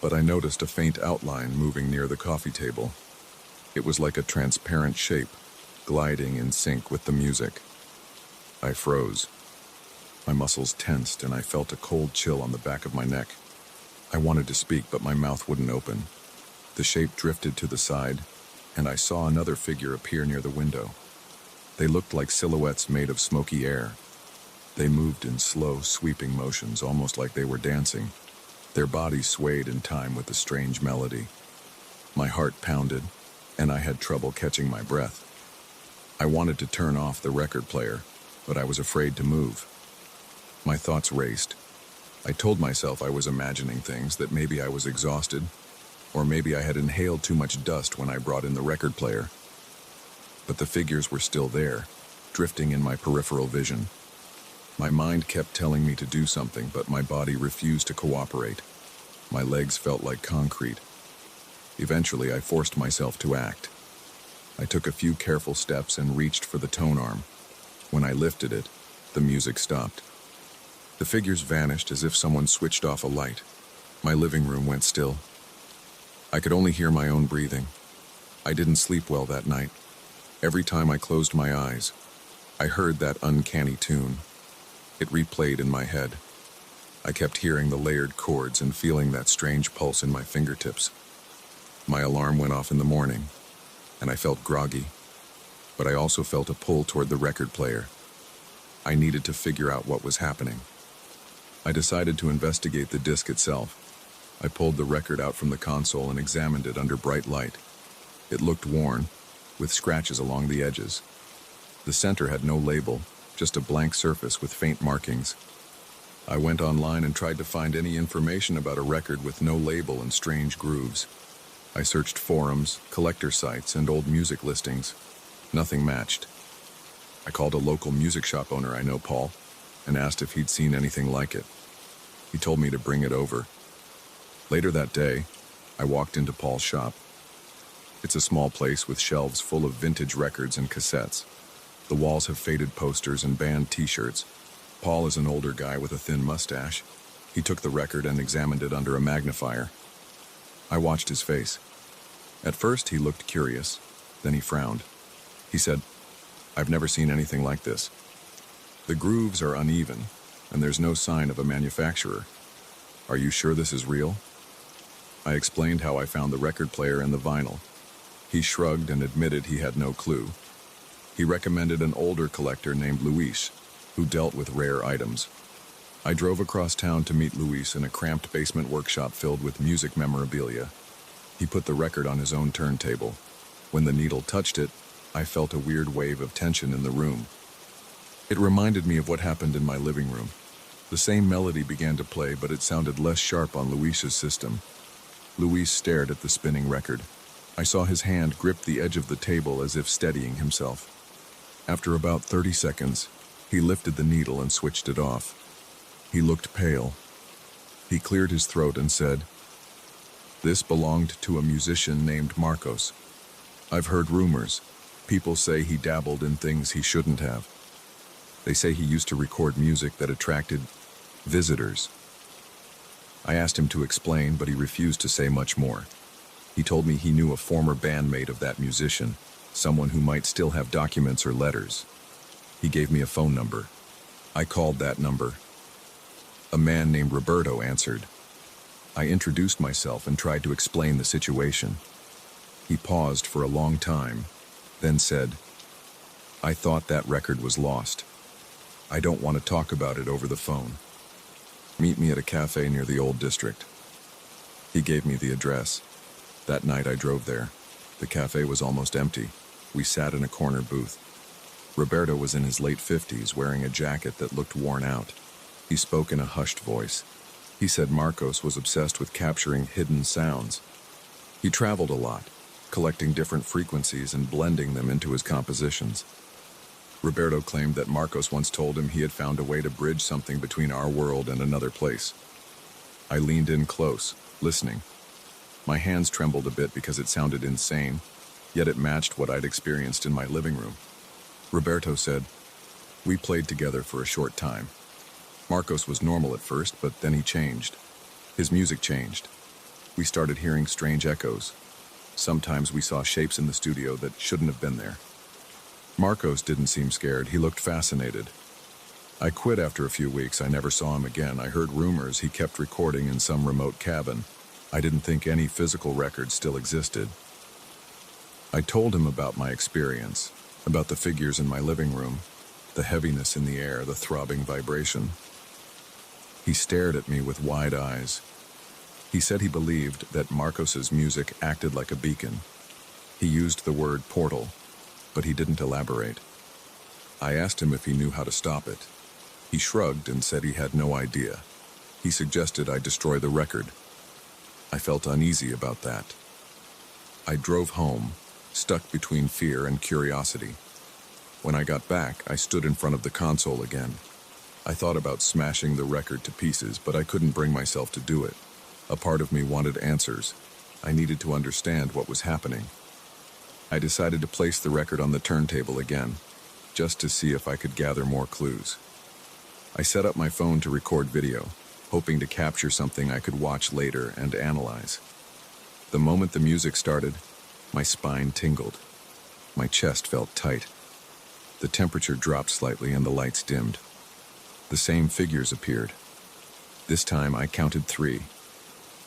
but I noticed a faint outline moving near the coffee table. It was like a transparent shape, gliding in sync with the music. I froze. My muscles tensed, and I felt a cold chill on the back of my neck. I wanted to speak, but my mouth wouldn't open. The shape drifted to the side, and I saw another figure appear near the window. They looked like silhouettes made of smoky air. They moved in slow, sweeping motions, almost like they were dancing. Their bodies swayed in time with the strange melody. My heart pounded, and I had trouble catching my breath. I wanted to turn off the record player, but I was afraid to move. My thoughts raced. I told myself I was imagining things, that maybe I was exhausted, or maybe I had inhaled too much dust when I brought in the record player. But the figures were still there, drifting in my peripheral vision. My mind kept telling me to do something, but my body refused to cooperate. My legs felt like concrete. Eventually, I forced myself to act. I took a few careful steps and reached for the tone arm. When I lifted it, the music stopped. The figures vanished as if someone switched off a light. My living room went still. I could only hear my own breathing. I didn't sleep well that night. Every time I closed my eyes, I heard that uncanny tune. It replayed in my head. I kept hearing the layered chords and feeling that strange pulse in my fingertips. My alarm went off in the morning, and I felt groggy, but I also felt a pull toward the record player. I needed to figure out what was happening. I decided to investigate the disc itself. I pulled the record out from the console and examined it under bright light. It looked worn, with scratches along the edges. The center had no label, just a blank surface with faint markings. I went online and tried to find any information about a record with no label and strange grooves. I searched forums, collector sites, and old music listings. Nothing matched. I called a local music shop owner I know, Paul, and asked if he'd seen anything like it. He told me to bring it over. Later that day, I walked into Paul's shop. It's a small place with shelves full of vintage records and cassettes. The walls have faded posters and band t-shirts. Paul is an older guy with a thin mustache. He took the record and examined it under a magnifier. I watched his face. At first, he looked curious. Then he frowned. He said, "I've never seen anything like this. The grooves are uneven, and there's no sign of a manufacturer. Are you sure this is real?" I explained how I found the record player and the vinyl. He shrugged and admitted he had no clue. He recommended an older collector named Luis, who dealt with rare items. I drove across town to meet Luis in a cramped basement workshop filled with music memorabilia. He put the record on his own turntable. When the needle touched it, I felt a weird wave of tension in the room. It reminded me of what happened in my living room. The same melody began to play, but it sounded less sharp on Luis's system. Luis stared at the spinning record. I saw his hand grip the edge of the table as if steadying himself. After about 30 seconds, he lifted the needle and switched it off. He looked pale. He cleared his throat and said, "This belonged to a musician named Marcos. I've heard rumors. People say he dabbled in things he shouldn't have. They say he used to record music that attracted visitors." I asked him to explain, but he refused to say much more. He told me he knew a former bandmate of that musician, someone who might still have documents or letters. He gave me a phone number. I called that number. A man named Roberto answered. I introduced myself and tried to explain the situation. He paused for a long time, then said, "I thought that record was lost. I don't want to talk about it over the phone. Meet me at a cafe near the old district." He gave me the address. That night I drove there. The cafe was almost empty. We sat in a corner booth. Roberto was in his late 50s, wearing a jacket that looked worn out. He spoke in a hushed voice. He said Marcos was obsessed with capturing hidden sounds. He traveled a lot, collecting different frequencies and blending them into his compositions. Roberto claimed that Marcos once told him he had found a way to bridge something between our world and another place. I leaned in close, listening. My hands trembled a bit because it sounded insane, yet it matched what I'd experienced in my living room. Roberto said, "We played together for a short time. Marcos was normal at first, but then he changed. His music changed. We started hearing strange echoes. Sometimes we saw shapes in the studio that shouldn't have been there. Marcos didn't seem scared. He looked fascinated. I quit after a few weeks. I never saw him again. I heard rumors he kept recording in some remote cabin. I didn't think any physical records still existed." I told him about my experience, about the figures in my living room, the heaviness in the air, the throbbing vibration. He stared at me with wide eyes. He said he believed that Marcos's music acted like a beacon. He used the word portal, but he didn't elaborate. I asked him if he knew how to stop it. He shrugged and said he had no idea. He suggested I destroy the record. I felt uneasy about that. I drove home, stuck between fear and curiosity. When I got back, I stood in front of the console again. I thought about smashing the record to pieces, but I couldn't bring myself to do it. A part of me wanted answers. I needed to understand what was happening. I decided to place the record on the turntable again, just to see if I could gather more clues. I set up my phone to record video, hoping to capture something I could watch later and analyze. The moment the music started, my spine tingled. My chest felt tight. The temperature dropped slightly and the lights dimmed. The same figures appeared. This time I counted 3.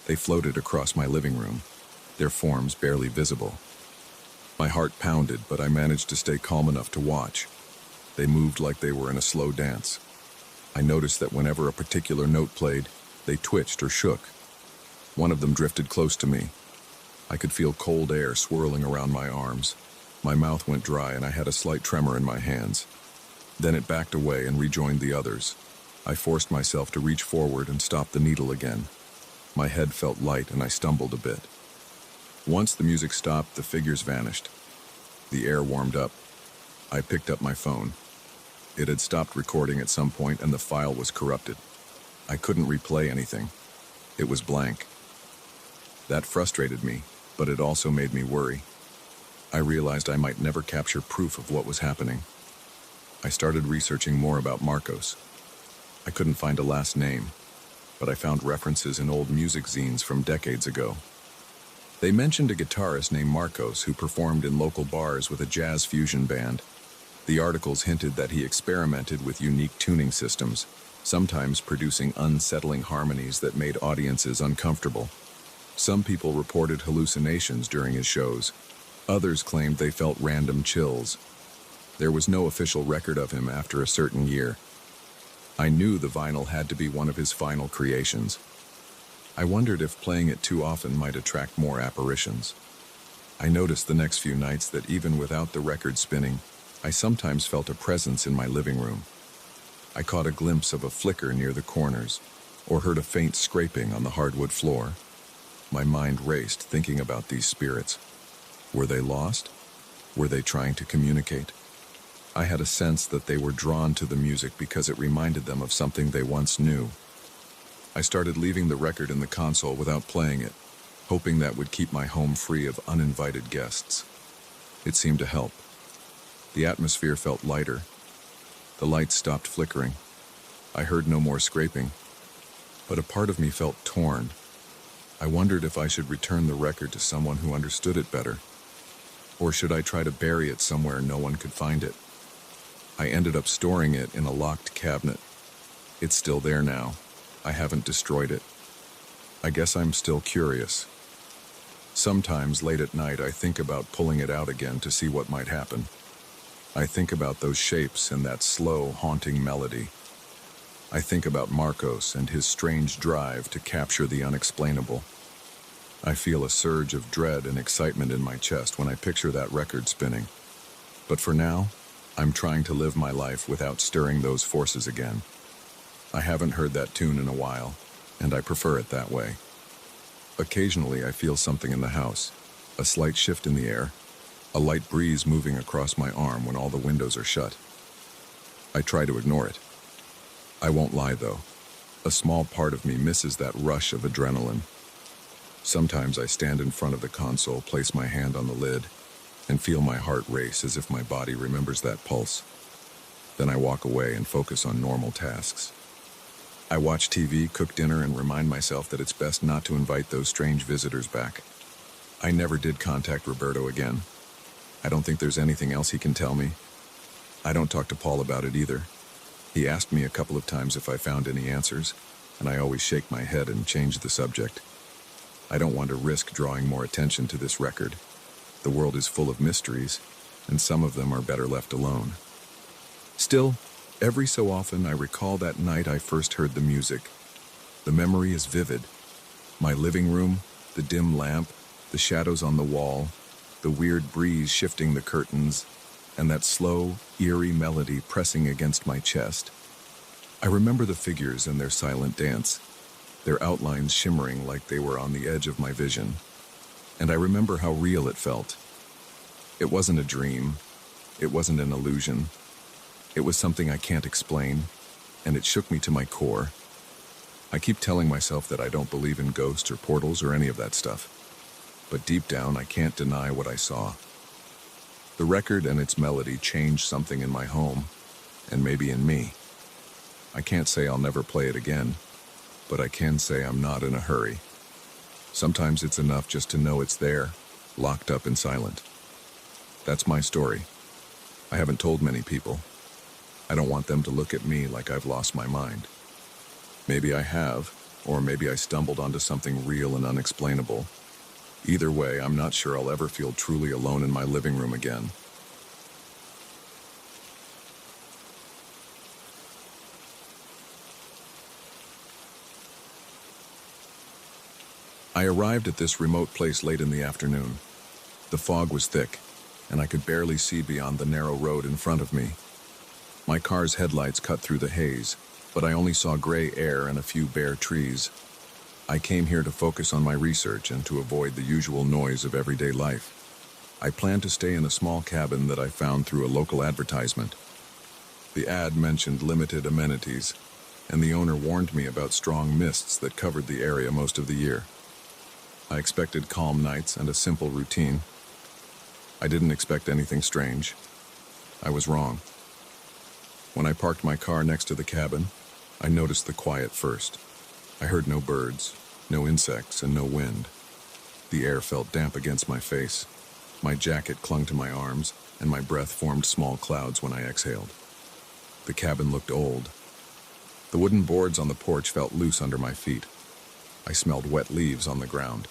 They floated across my living room, their forms barely visible. My heart pounded, but I managed to stay calm enough to watch. They moved like they were in a slow dance. I noticed that whenever a particular note played, they twitched or shook. One of them drifted close to me. I could feel cold air swirling around my arms. My mouth went dry and I had a slight tremor in my hands. Then it backed away and rejoined the others. I forced myself to reach forward and stop the needle again. My head felt light and I stumbled a bit. Once the music stopped, the figures vanished. The air warmed up. I picked up my phone. It had stopped recording at some point and the file was corrupted. I couldn't replay anything. It was blank. That frustrated me, but it also made me worry. I realized I might never capture proof of what was happening. I started researching more about Marcos. I couldn't find a last name, but I found references in old music zines from decades ago. They mentioned a guitarist named Marcos who performed in local bars with a jazz fusion band. The articles hinted that he experimented with unique tuning systems, sometimes producing unsettling harmonies that made audiences uncomfortable. Some people reported hallucinations during his shows. Others claimed they felt random chills. There was no official record of him after a certain year. I knew the vinyl had to be one of his final creations. I wondered if playing it too often might attract more apparitions. I noticed the next few nights that even without the record spinning, I sometimes felt a presence in my living room. I caught a glimpse of a flicker near the corners, or heard a faint scraping on the hardwood floor. My mind raced, thinking about these spirits. Were they lost? Were they trying to communicate? I had a sense that they were drawn to the music because it reminded them of something they once knew. I started leaving the record in the console without playing it, hoping that would keep my home free of uninvited guests. It seemed to help. The atmosphere felt lighter. The lights stopped flickering. I heard no more scraping, but a part of me felt torn. I wondered if I should return the record to someone who understood it better, or should I try to bury it somewhere no one could find it? I ended up storing it in a locked cabinet. It's still there now. I haven't destroyed it. I guess I'm still curious. Sometimes late at night I think about pulling it out again to see what might happen. I think about those shapes and that slow, haunting melody. I think about Marcos and his strange drive to capture the unexplainable. I feel a surge of dread and excitement in my chest when I picture that record spinning. But for now, I'm trying to live my life without stirring those forces again. I haven't heard that tune in a while, and I prefer it that way. Occasionally I feel something in the house, a slight shift in the air, a light breeze moving across my arm when all the windows are shut. I try to ignore it. I won't lie though, a small part of me misses that rush of adrenaline. Sometimes I stand in front of the console, place my hand on the lid, and feel my heart race as if my body remembers that pulse. Then I walk away and focus on normal tasks. I watch TV, cook dinner, and remind myself that it's best not to invite those strange visitors back. I never did contact Roberto again. I don't think there's anything else he can tell me. I don't talk to Paul about it either. He asked me a couple of times if I found any answers, and I always shake my head and change the subject. I don't want to risk drawing more attention to this record. The world is full of mysteries, and some of them are better left alone. Still, every so often I recall that night I first heard the music. The memory is vivid. My living room, the dim lamp, the shadows on the wall, the weird breeze shifting the curtains, and that slow, eerie melody pressing against my chest. I remember the figures and their silent dance, their outlines shimmering like they were on the edge of my vision. And I remember how real it felt. It wasn't a dream. It wasn't an illusion. It was something I can't explain, and it shook me to my core. I keep telling myself that I don't believe in ghosts or portals or any of that stuff. But deep down, I can't deny what I saw. The record and its melody changed something in my home, and maybe in me. I can't say I'll never play it again, but I can say I'm not in a hurry. Sometimes it's enough just to know it's there, locked up and silent. That's my story. I haven't told many people. I don't want them to look at me like I've lost my mind. Maybe I have, or maybe I stumbled onto something real and unexplainable. Either way, I'm not sure I'll ever feel truly alone in my living room again. I arrived at this remote place late in the afternoon. The fog was thick, and I could barely see beyond the narrow road in front of me. My car's headlights cut through the haze, but I only saw gray air and a few bare trees. I came here to focus on my research and to avoid the usual noise of everyday life. I planned to stay in a small cabin that I found through a local advertisement. The ad mentioned limited amenities, and the owner warned me about strong mists that covered the area most of the year. I expected calm nights and a simple routine. I didn't expect anything strange. I was wrong. When I parked my car next to the cabin, I noticed the quiet first. I heard no birds, no insects, and no wind. The air felt damp against my face. My jacket clung to my arms, and my breath formed small clouds when I exhaled. The cabin looked old. The wooden boards on the porch felt loose under my feet. I smelled wet leaves on the ground.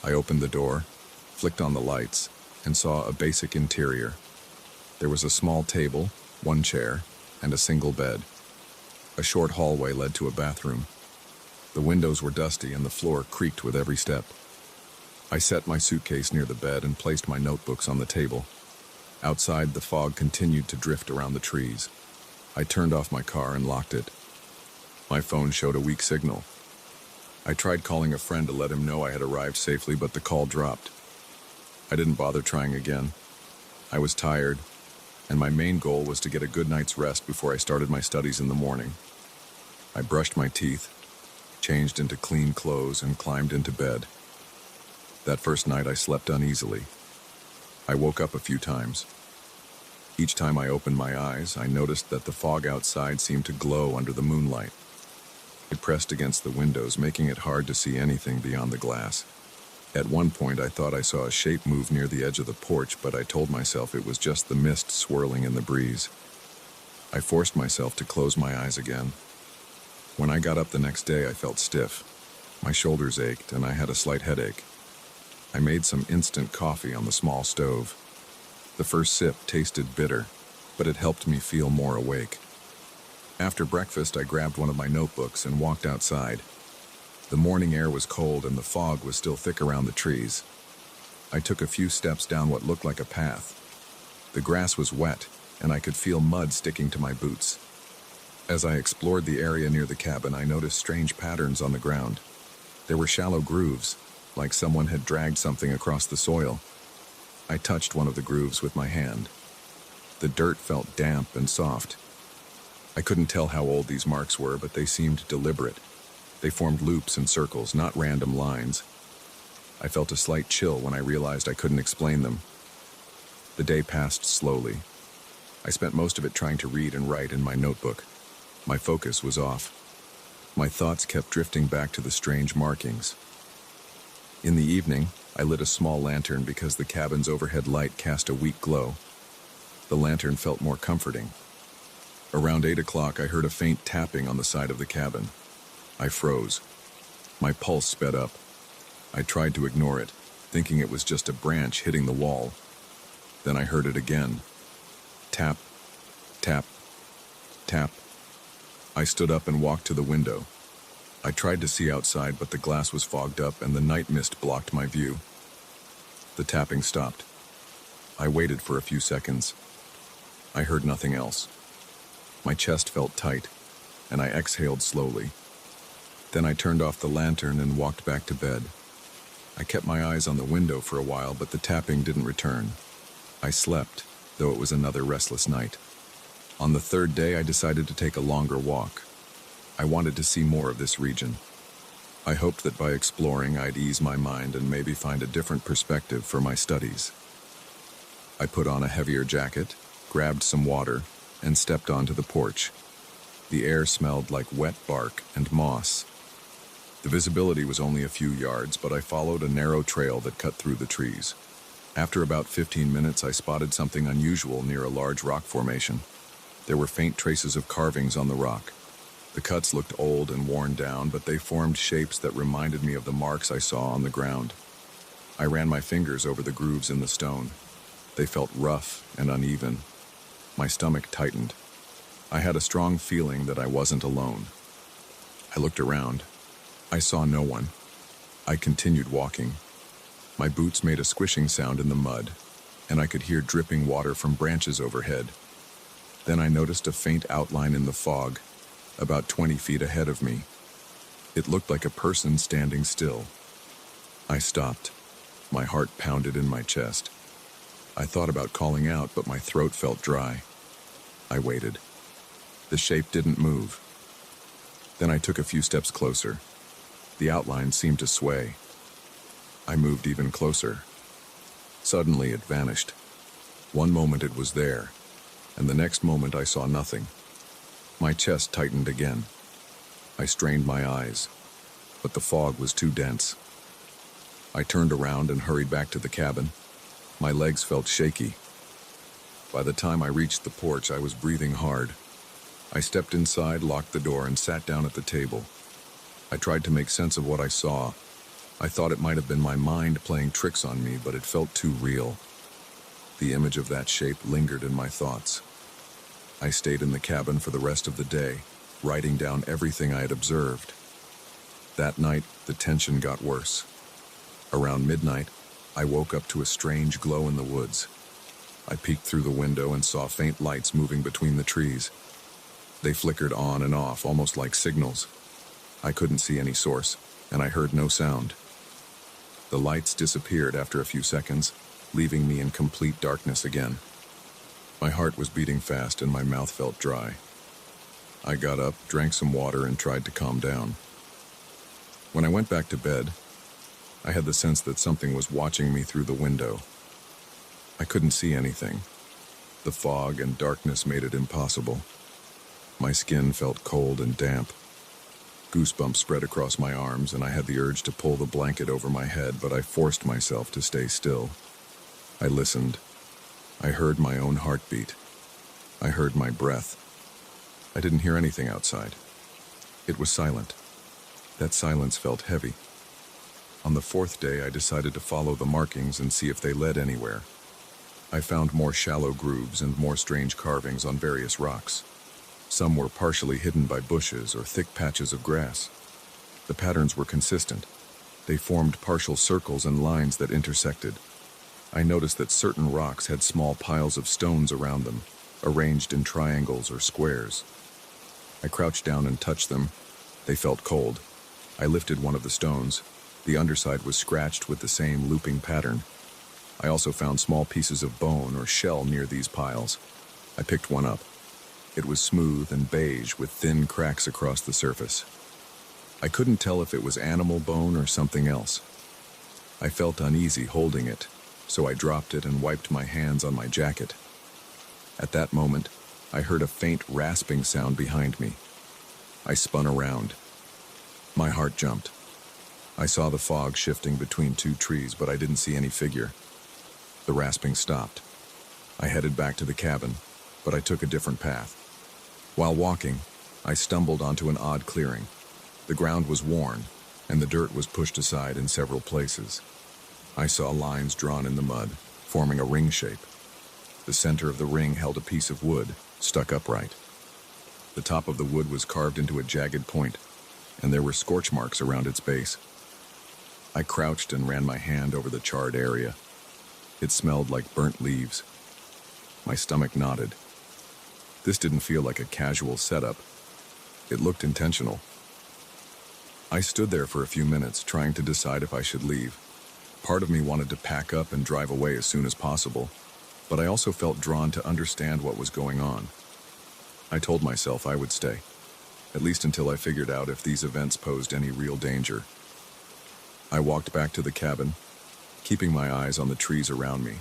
I opened the door, flicked on the lights, and saw a basic interior. There was a small table, one chair, and a single bed. A short hallway led to a bathroom. The windows were dusty and the floor creaked with every step. I set my suitcase near the bed and placed my notebooks on the table. Outside, the fog continued to drift around the trees. I turned off my car and locked it. My phone showed a weak signal. I tried calling a friend to let him know I had arrived safely, but the call dropped. I didn't bother trying again. I was tired, and my main goal was to get a good night's rest before I started my studies in the morning. I brushed my teeth, changed into clean clothes, and climbed into bed. That first night I slept uneasily. I woke up a few times. Each time I opened my eyes, I noticed that the fog outside seemed to glow under the moonlight. It pressed against the windows, making it hard to see anything beyond the glass. At one point, I thought I saw a shape move near the edge of the porch, but I told myself it was just the mist swirling in the breeze. I forced myself to close my eyes again. When I got up the next day, I felt stiff. My shoulders ached, and I had a slight headache. I made some instant coffee on the small stove. The first sip tasted bitter, but it helped me feel more awake. After breakfast, I grabbed one of my notebooks and walked outside. The morning air was cold and the fog was still thick around the trees. I took a few steps down what looked like a path. The grass was wet, and I could feel mud sticking to my boots. As I explored the area near the cabin, I noticed strange patterns on the ground. There were shallow grooves, like someone had dragged something across the soil. I touched one of the grooves with my hand. The dirt felt damp and soft. I couldn't tell how old these marks were, but they seemed deliberate. They formed loops and circles, not random lines. I felt a slight chill when I realized I couldn't explain them. The day passed slowly. I spent most of it trying to read and write in my notebook. My focus was off. My thoughts kept drifting back to the strange markings. In the evening, I lit a small lantern because the cabin's overhead light cast a weak glow. The lantern felt more comforting. Around 8 o'clock, I heard a faint tapping on the side of the cabin. I froze. My pulse sped up. I tried to ignore it, thinking it was just a branch hitting the wall. Then I heard it again. Tap, tap, tap. I stood up and walked to the window. I tried to see outside, but the glass was fogged up and the night mist blocked my view. The tapping stopped. I waited for a few seconds. I heard nothing else. My chest felt tight, and I exhaled slowly. Then I turned off the lantern and walked back to bed. I kept my eyes on the window for a while, but the tapping didn't return. I slept, though it was another restless night. On the third day, I decided to take a longer walk. I wanted to see more of this region. I hoped that by exploring, I'd ease my mind and maybe find a different perspective for my studies. I put on a heavier jacket, grabbed some water, and stepped onto the porch. The air smelled like wet bark and moss. The visibility was only a few yards, but I followed a narrow trail that cut through the trees. After about 15 minutes, I spotted something unusual near a large rock formation. There were faint traces of carvings on the rock. The cuts looked old and worn down, but they formed shapes that reminded me of the marks I saw on the ground. I ran my fingers over the grooves in the stone. They felt rough and uneven. My stomach tightened. I had a strong feeling that I wasn't alone. I looked around. I saw no one. I continued walking. My boots made a squishing sound in the mud, and I could hear dripping water from branches overhead. Then I noticed a faint outline in the fog, about 20 feet ahead of me. It looked like a person standing still. I stopped. My heart pounded in my chest. I thought about calling out, but my throat felt dry. I waited. The shape didn't move. Then I took a few steps closer. The outline seemed to sway. I moved even closer. Suddenly it vanished. One moment it was there, and the next moment I saw nothing. My chest tightened again. I strained my eyes, but the fog was too dense. I turned around and hurried back to the cabin. My legs felt shaky. By the time I reached the porch, I was breathing hard. I stepped inside, locked the door, and sat down at the table. I tried to make sense of what I saw. I thought it might have been my mind playing tricks on me, but it felt too real. The image of that shape lingered in my thoughts. I stayed in the cabin for the rest of the day, writing down everything I had observed. That night, the tension got worse. Around midnight, I woke up to a strange glow in the woods. I peeked through the window and saw faint lights moving between the trees. They flickered on and off, almost like signals. I couldn't see any source, and I heard no sound. The lights disappeared after a few seconds, leaving me in complete darkness again. My heart was beating fast and my mouth felt dry. I got up, drank some water, and tried to calm down. When I went back to bed, I had the sense that something was watching me through the window. I couldn't see anything. The fog and darkness made it impossible. My skin felt cold and damp. Goosebumps spread across my arms, and I had the urge to pull the blanket over my head, but I forced myself to stay still. I listened. I heard my own heartbeat. I heard my breath. I didn't hear anything outside. It was silent. That silence felt heavy. On the fourth day, I decided to follow the markings and see if they led anywhere. I found more shallow grooves and more strange carvings on various rocks. Some were partially hidden by bushes or thick patches of grass. The patterns were consistent. They formed partial circles and lines that intersected. I noticed that certain rocks had small piles of stones around them, arranged in triangles or squares. I crouched down and touched them. They felt cold. I lifted one of the stones. The underside was scratched with the same looping pattern. I also found small pieces of bone or shell near these piles. I picked one up. It was smooth and beige with thin cracks across the surface. I couldn't tell if it was animal bone or something else. I felt uneasy holding it, so I dropped it and wiped my hands on my jacket. At that moment, I heard a faint rasping sound behind me. I spun around. My heart jumped. I saw the fog shifting between two trees, but I didn't see any figure. The rasping stopped. I headed back to the cabin, but I took a different path. While walking, I stumbled onto an odd clearing. The ground was worn, and the dirt was pushed aside in several places. I saw lines drawn in the mud, forming a ring shape. The center of the ring held a piece of wood, stuck upright. The top of the wood was carved into a jagged point, and there were scorch marks around its base. I crouched and ran my hand over the charred area. It smelled like burnt leaves. My stomach knotted. This didn't feel like a casual setup. It looked intentional. I stood there for a few minutes, trying to decide if I should leave. Part of me wanted to pack up and drive away as soon as possible, but I also felt drawn to understand what was going on. I told myself I would stay, at least until I figured out if these events posed any real danger. I walked back to the cabin, keeping my eyes on the trees around me.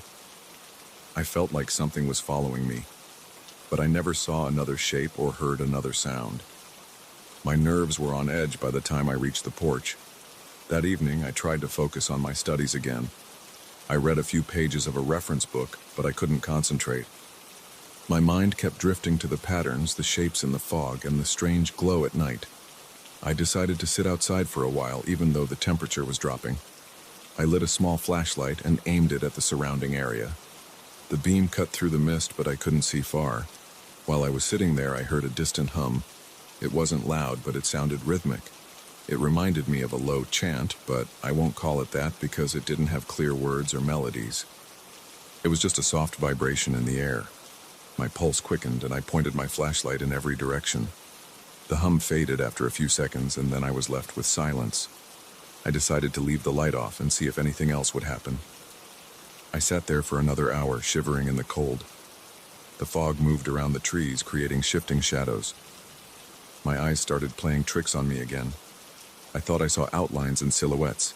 I felt like something was following me, but I never saw another shape or heard another sound. My nerves were on edge by the time I reached the porch. That evening, I tried to focus on my studies again. I read a few pages of a reference book, but I couldn't concentrate. My mind kept drifting to the patterns, the shapes in the fog, and the strange glow at night. I decided to sit outside for a while, even though the temperature was dropping. I lit a small flashlight and aimed it at the surrounding area. The beam cut through the mist, but I couldn't see far. While I was sitting there, I heard a distant hum. It wasn't loud, but it sounded rhythmic. It reminded me of a low chant, but I won't call it that because it didn't have clear words or melodies. It was just a soft vibration in the air. My pulse quickened, and I pointed my flashlight in every direction. The hum faded after a few seconds, and then I was left with silence. I decided to leave the light off and see if anything else would happen. I sat there for another hour, shivering in the cold. The fog moved around the trees, creating shifting shadows. My eyes started playing tricks on me again. I thought I saw outlines and silhouettes,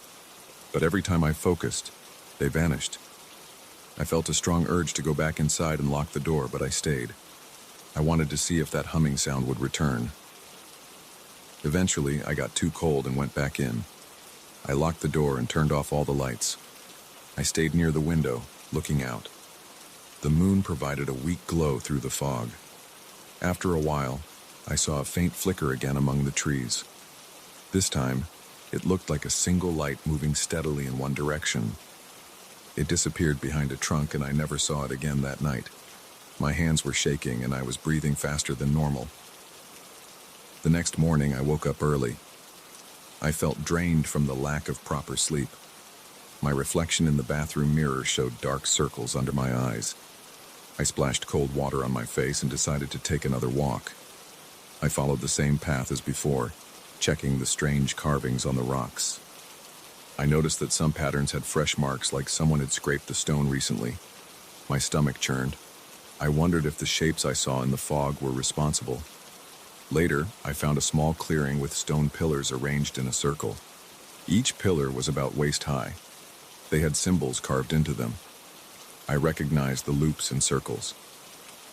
but every time I focused, they vanished. I felt a strong urge to go back inside and lock the door, but I stayed. I wanted to see if that humming sound would return. Eventually, I got too cold and went back in. I locked the door and turned off all the lights. I stayed near the window, looking out. The moon provided a weak glow through the fog. After a while, I saw a faint flicker again among the trees. This time, it looked like a single light moving steadily in one direction. It disappeared behind a trunk and I never saw it again that night. My hands were shaking and I was breathing faster than normal. The next morning I woke up early. I felt drained from the lack of proper sleep. My reflection in the bathroom mirror showed dark circles under my eyes. I splashed cold water on my face and decided to take another walk. I followed the same path as before, checking the strange carvings on the rocks. I noticed that some patterns had fresh marks like someone had scraped the stone recently. My stomach churned. I wondered if the shapes I saw in the fog were responsible. Later, I found a small clearing with stone pillars arranged in a circle. Each pillar was about waist high. They had symbols carved into them. I recognized the loops and circles.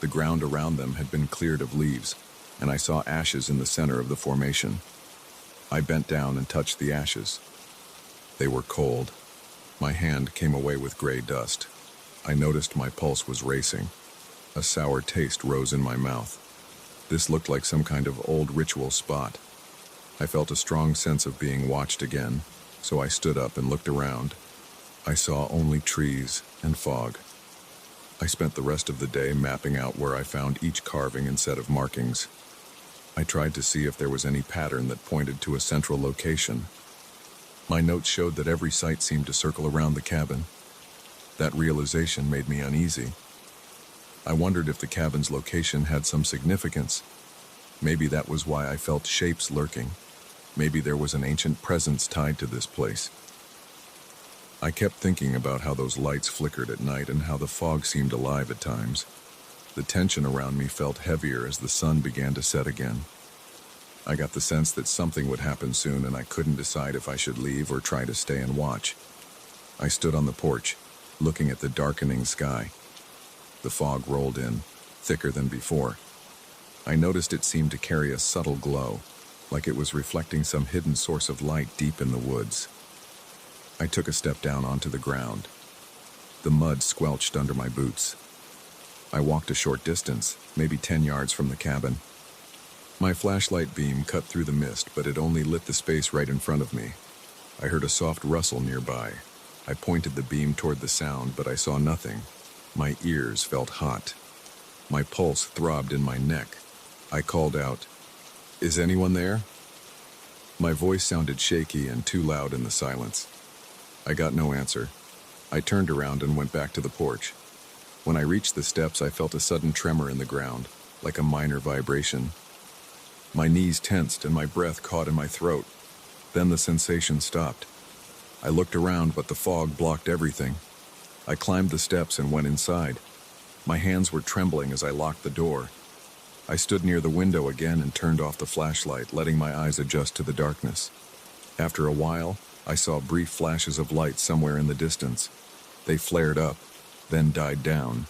The ground around them had been cleared of leaves, and I saw ashes in the center of the formation. I bent down and touched the ashes. They were cold. My hand came away with gray dust. I noticed my pulse was racing. A sour taste rose in my mouth. This looked like some kind of old ritual spot. I felt a strong sense of being watched again, so I stood up and looked around. I saw only trees and fog. I spent the rest of the day mapping out where I found each carving and set of markings. I tried to see if there was any pattern that pointed to a central location. My notes showed that every site seemed to circle around the cabin. That realization made me uneasy. I wondered if the cabin's location had some significance. Maybe that was why I felt shapes lurking. Maybe there was an ancient presence tied to this place. I kept thinking about how those lights flickered at night and how the fog seemed alive at times. The tension around me felt heavier as the sun began to set again. I got the sense that something would happen soon and I couldn't decide if I should leave or try to stay and watch. I stood on the porch, looking at the darkening sky. The fog rolled in, thicker than before. I noticed it seemed to carry a subtle glow, like it was reflecting some hidden source of light deep in the woods. I took a step down onto the ground. The mud squelched under my boots. I walked a short distance, maybe 10 yards from the cabin. My flashlight beam cut through the mist, but it only lit the space right in front of me. I heard a soft rustle nearby. I pointed the beam toward the sound, but I saw nothing. My ears felt hot. My pulse throbbed in my neck. I called out, "Is anyone there?" My voice sounded shaky and too loud in the silence. I got no answer. I turned around and went back to the porch. When I reached the steps, I felt a sudden tremor in the ground, like a minor vibration. My knees tensed and my breath caught in my throat. Then the sensation stopped. I looked around, but the fog blocked everything. I climbed the steps and went inside. My hands were trembling as I locked the door. I stood near the window again and turned off the flashlight, letting my eyes adjust to the darkness. After a while, I saw brief flashes of light somewhere in the distance. They flared up, then died down.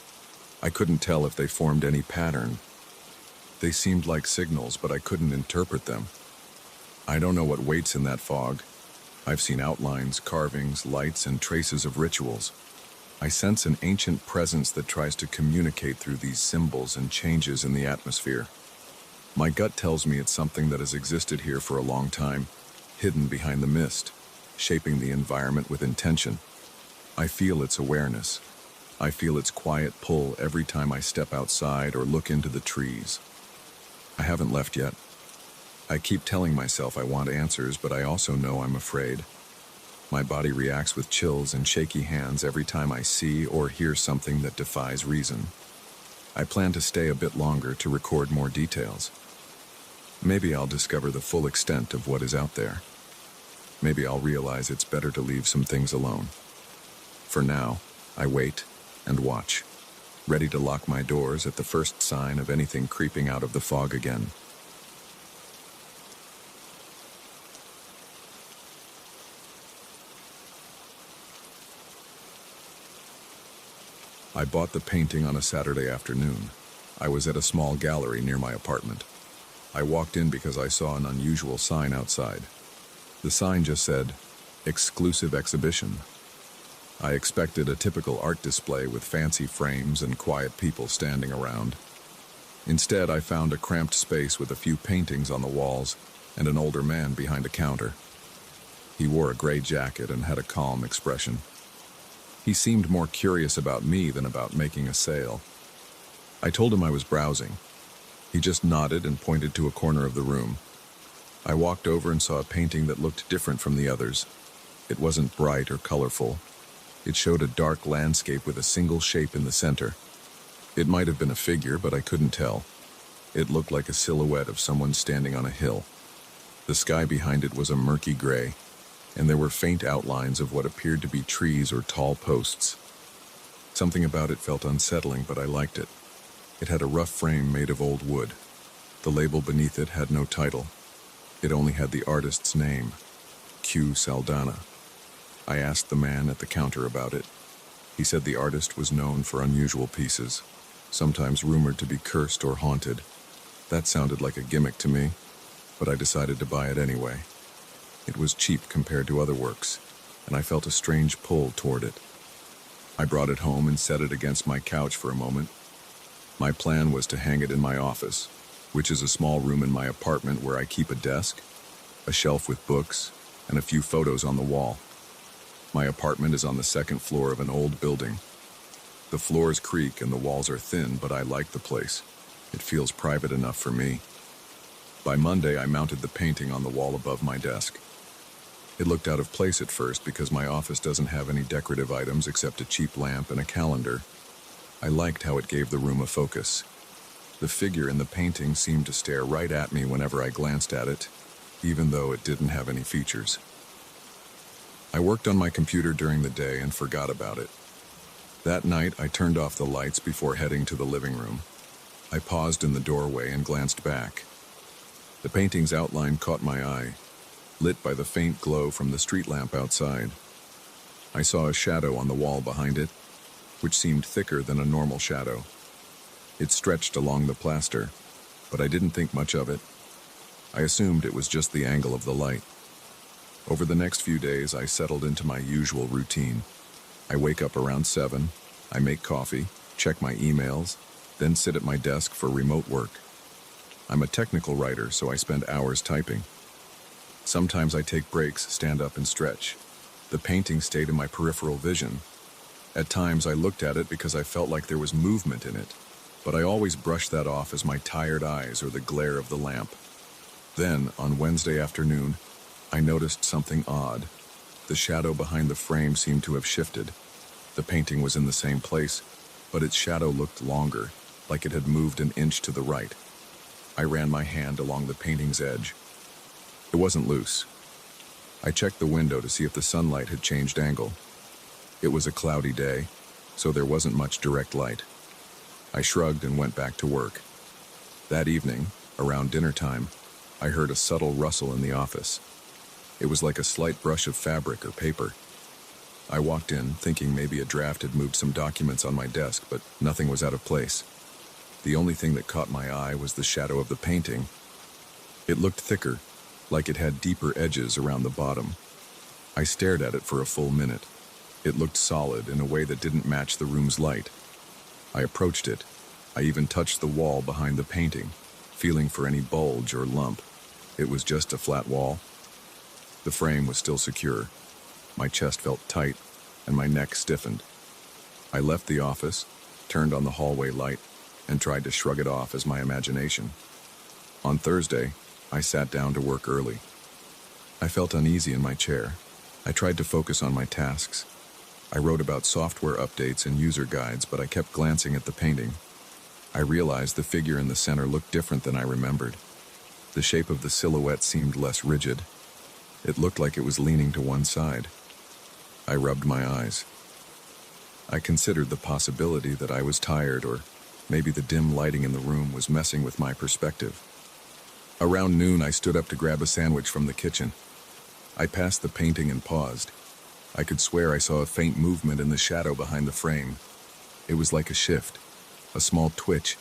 I couldn't tell if they formed any pattern. They seemed like signals, but I couldn't interpret them. I don't know what waits in that fog. I've seen outlines, carvings, lights, and traces of rituals. I sense an ancient presence that tries to communicate through these symbols and changes in the atmosphere. My gut tells me it's something that has existed here for a long time, hidden behind the mist, shaping the environment with intention. I feel its awareness. I feel its quiet pull every time I step outside or look into the trees. I haven't left yet. I keep telling myself I want answers, but I also know I'm afraid. My body reacts with chills and shaky hands every time I see or hear something that defies reason. I plan to stay a bit longer to record more details. Maybe I'll discover the full extent of what is out there. Maybe I'll realize it's better to leave some things alone. For now, I wait and watch, ready to lock my doors at the first sign of anything creeping out of the fog again. I bought the painting on a Saturday afternoon. I was at a small gallery near my apartment. I walked in because I saw an unusual sign outside. The sign just said, "Exclusive Exhibition." I expected a typical art display with fancy frames and quiet people standing around. Instead, I found a cramped space with a few paintings on the walls and an older man behind a counter. He wore a gray jacket and had a calm expression. He seemed more curious about me than about making a sale. I told him I was browsing. He just nodded and pointed to a corner of the room. I walked over and saw a painting that looked different from the others. It wasn't bright or colorful. It showed a dark landscape with a single shape in the center. It might have been a figure, but I couldn't tell. It looked like a silhouette of someone standing on a hill. The sky behind it was a murky gray, and there were faint outlines of what appeared to be trees or tall posts. Something about it felt unsettling, but I liked it. It had a rough frame made of old wood. The label beneath it had no title. It only had the artist's name, Q. Saldana. I asked the man at the counter about it. He said the artist was known for unusual pieces, sometimes rumored to be cursed or haunted. That sounded like a gimmick to me, but I decided to buy it anyway. It was cheap compared to other works, and I felt a strange pull toward it. I brought it home and set it against my couch for a moment. My plan was to hang it in my office, which is a small room in my apartment where I keep a desk, a shelf with books, and a few photos on the wall. My apartment is on the second floor of an old building. The floors creak and the walls are thin, but I like the place. It feels private enough for me. By Monday, I mounted the painting on the wall above my desk. It looked out of place at first because my office doesn't have any decorative items except a cheap lamp and a calendar. I liked how it gave the room a focus. The figure in the painting seemed to stare right at me whenever I glanced at it, even though it didn't have any features. I worked on my computer during the day and forgot about it. That night, I turned off the lights before heading to the living room. I paused in the doorway and glanced back. The painting's outline caught my eye, lit by the faint glow from the street lamp outside. I saw a shadow on the wall behind it, which seemed thicker than a normal shadow. It stretched along the plaster, but I didn't think much of it. I assumed it was just the angle of the light. Over the next few days, I settled into my usual routine. I wake up around 7, I make coffee, check my emails, then sit at my desk for remote work. I'm a technical writer, so I spend hours typing. Sometimes I take breaks, stand up, and stretch. The painting stayed in my peripheral vision. At times, I looked at it because I felt like there was movement in it, but I always brushed that off as my tired eyes or the glare of the lamp. Then, on Wednesday afternoon, I noticed something odd. The shadow behind the frame seemed to have shifted. The painting was in the same place, but its shadow looked longer, like it had moved an inch to the right. I ran my hand along the painting's edge. It wasn't loose. I checked the window to see if the sunlight had changed angle. It was a cloudy day, so there wasn't much direct light. I shrugged and went back to work. That evening, around dinner time, I heard a subtle rustle in the office. It was like a slight brush of fabric or paper. I walked in, thinking maybe a draft had moved some documents on my desk, but nothing was out of place. The only thing that caught my eye was the shadow of the painting. It looked thicker, like it had deeper edges around the bottom. I stared at it for a full minute. It looked solid in a way that didn't match the room's light. I approached it. I even touched the wall behind the painting, feeling for any bulge or lump. It was just a flat wall. The frame was still secure. My chest felt tight, and my neck stiffened. I left the office, turned on the hallway light, and tried to shrug it off as my imagination. On Thursday, I sat down to work early. I felt uneasy in my chair. I tried to focus on my tasks. I wrote about software updates and user guides, but I kept glancing at the painting. I realized the figure in the center looked different than I remembered. The shape of the silhouette seemed less rigid. It looked like it was leaning to one side. I rubbed my eyes. I considered the possibility that I was tired, or maybe the dim lighting in the room was messing with my perspective. Around noon, I stood up to grab a sandwich from the kitchen. I passed the painting and paused. I could swear I saw a faint movement in the shadow behind the frame. It was like a shift, a small twitch.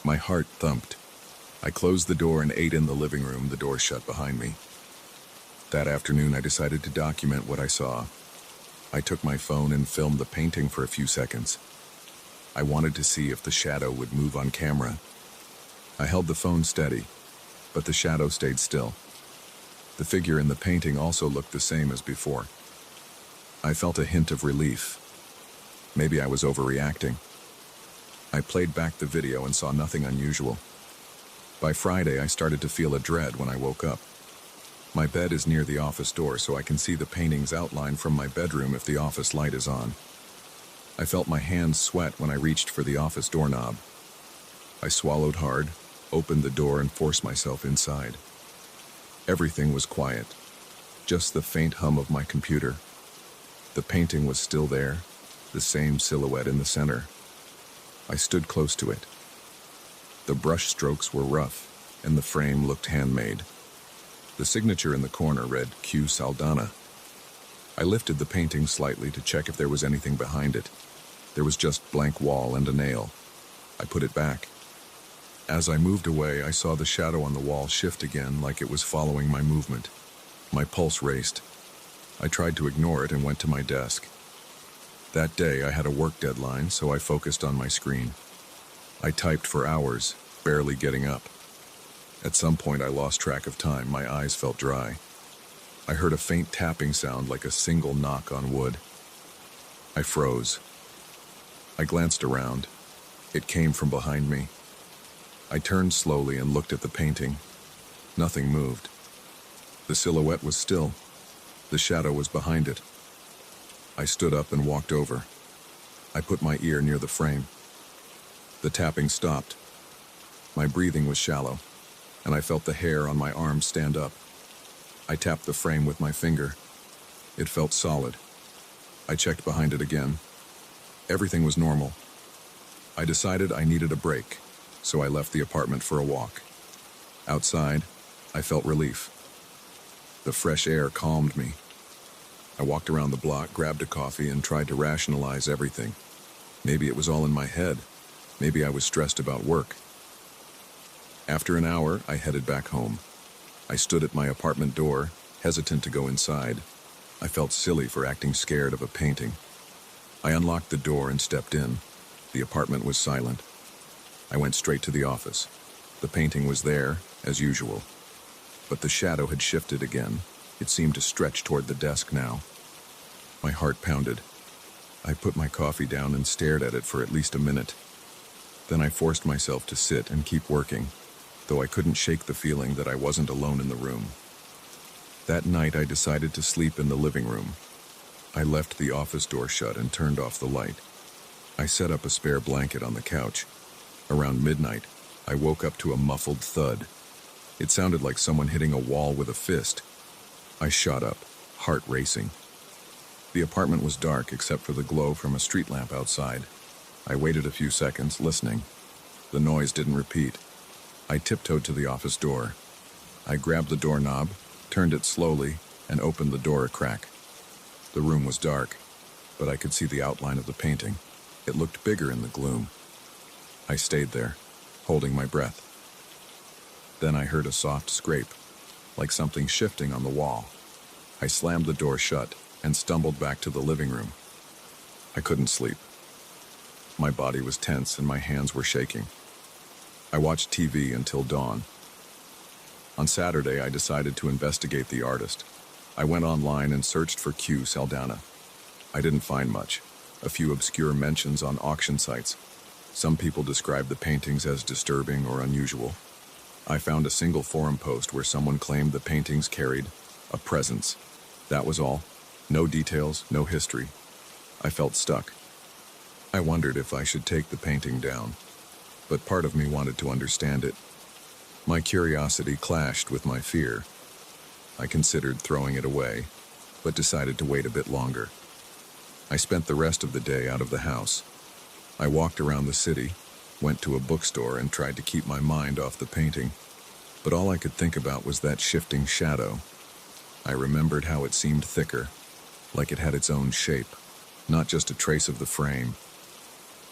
My heart thumped. I closed the door and ate in the living room, the door shut behind me. That afternoon, I decided to document what I saw. I took my phone and filmed the painting for a few seconds. I wanted to see if the shadow would move on camera. I held the phone steady, but the shadow stayed still. The figure in the painting also looked the same as before. I felt a hint of relief. Maybe I was overreacting. I played back the video and saw nothing unusual. By Friday, I started to feel a dread when I woke up. My bed is near the office door, so I can see the painting's outline from my bedroom if the office light is on. I felt my hands sweat when I reached for the office doorknob. I swallowed hard, opened the door, and forced myself inside. Everything was quiet, just the faint hum of my computer. The painting was still there, the same silhouette in the center. I stood close to it. The brush strokes were rough, and the frame looked handmade. The signature in the corner read Q Saldana. I lifted the painting slightly to check if there was anything behind it. There was just blank wall and a nail. I put it back. As I moved away, I saw the shadow on the wall shift again, like it was following my movement. My pulse raced. I tried to ignore it and went to my desk. That day, I had a work deadline, so I focused on my screen. I typed for hours, barely getting up. At some point, I lost track of time. My eyes felt dry. I heard a faint tapping sound like a single knock on wood. I froze. I glanced around. It came from behind me. I turned slowly and looked at the painting. Nothing moved. The silhouette was still. The shadow was behind it. I stood up and walked over. I put my ear near the frame. The tapping stopped. My breathing was shallow, and I felt the hair on my arms stand up. I tapped the frame with my finger. It felt solid. I checked behind it again. Everything was normal. I decided I needed a break, so I left the apartment for a walk. Outside, I felt relief. The fresh air calmed me. I walked around the block, grabbed a coffee, and tried to rationalize everything. Maybe it was all in my head. Maybe I was stressed about work. After an hour, I headed back home. I stood at my apartment door, hesitant to go inside. I felt silly for acting scared of a painting. I unlocked the door and stepped in. The apartment was silent. I went straight to the office. The painting was there, as usual. But the shadow had shifted again. It seemed to stretch toward the desk now. My heart pounded. I put my coffee down and stared at it for at least a minute. Then I forced myself to sit and keep working, though I couldn't shake the feeling that I wasn't alone in the room. That night, I decided to sleep in the living room. I left the office door shut and turned off the light. I set up a spare blanket on the couch. Around midnight, I woke up to a muffled thud. It sounded like someone hitting a wall with a fist. I shot up, heart racing. The apartment was dark except for the glow from a street lamp outside. I waited a few seconds, listening. The noise didn't repeat. I tiptoed to the office door. I grabbed the doorknob, turned it slowly, and opened the door a crack. The room was dark, but I could see the outline of the painting. It looked bigger in the gloom. I stayed there, holding my breath. Then I heard a soft scrape, like something shifting on the wall. I slammed the door shut and stumbled back to the living room. I couldn't sleep. My body was tense and my hands were shaking. I watched TV until dawn. On Saturday, I decided to investigate the artist. I went online and searched for Q Saldana. I didn't find much. A few obscure mentions on auction sites. Some people described the paintings as disturbing or unusual. I found a single forum post where someone claimed the paintings carried a presence. That was all. No details, no history. I felt stuck. I wondered if I should take the painting down, but part of me wanted to understand it. My curiosity clashed with my fear. I considered throwing it away, but decided to wait a bit longer. I spent the rest of the day out of the house. I walked around the city, went to a bookstore, and tried to keep my mind off the painting, but all I could think about was that shifting shadow. I remembered how it seemed thicker, like it had its own shape, not just a trace of the frame.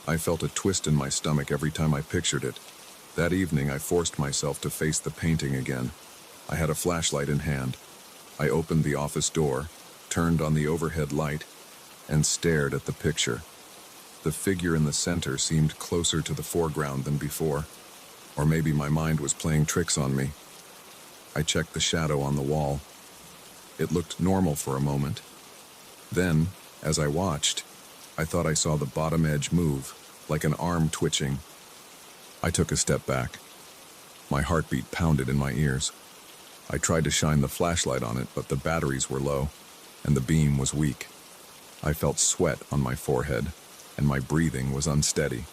I felt a twist in my stomach every time I pictured it. That evening, I forced myself to face the painting again. I had a flashlight in hand. I opened the office door, turned on the overhead light, and stared at the picture. The figure in the center seemed closer to the foreground than before, or maybe my mind was playing tricks on me. I checked the shadow on the wall. It looked normal for a moment. Then, as I watched, I thought I saw the bottom edge move, like an arm twitching. I took a step back. My heartbeat pounded in my ears. I tried to shine the flashlight on it, but the batteries were low, and the beam was weak. I felt sweat on my forehead, and my breathing was unsteady.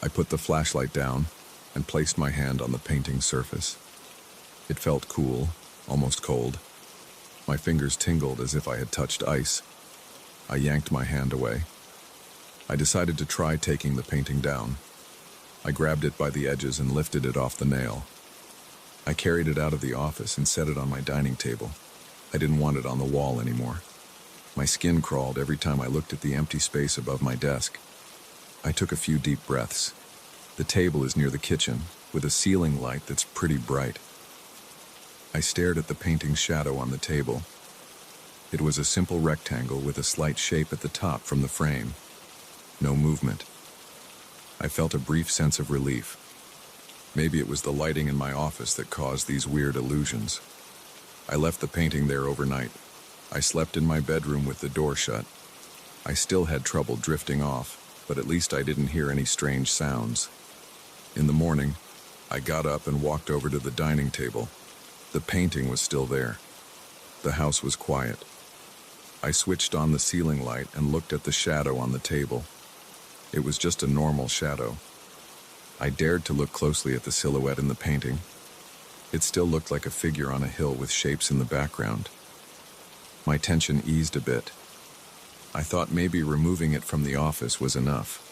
I put the flashlight down and placed my hand on the painting's surface. It felt cool, almost cold. My fingers tingled as if I had touched ice. I yanked my hand away. I decided to try taking the painting down. I grabbed it by the edges and lifted it off the nail. I carried it out of the office and set it on my dining table. I didn't want it on the wall anymore. My skin crawled every time I looked at the empty space above my desk. I took a few deep breaths. The table is near the kitchen, with a ceiling light that's pretty bright. I stared at the painting's shadow on the table. It was a simple rectangle with a slight shape at the top from the frame. No movement. I felt a brief sense of relief. Maybe it was the lighting in my office that caused these weird illusions. I left the painting there overnight. I slept in my bedroom with the door shut. I still had trouble drifting off, but at least I didn't hear any strange sounds. In the morning, I got up and walked over to the dining table. The painting was still there. The house was quiet. I switched on the ceiling light and looked at the shadow on the table. It was just a normal shadow. I dared to look closely at the silhouette in the painting. It still looked like a figure on a hill with shapes in the background. My tension eased a bit. I thought maybe removing it from the office was enough.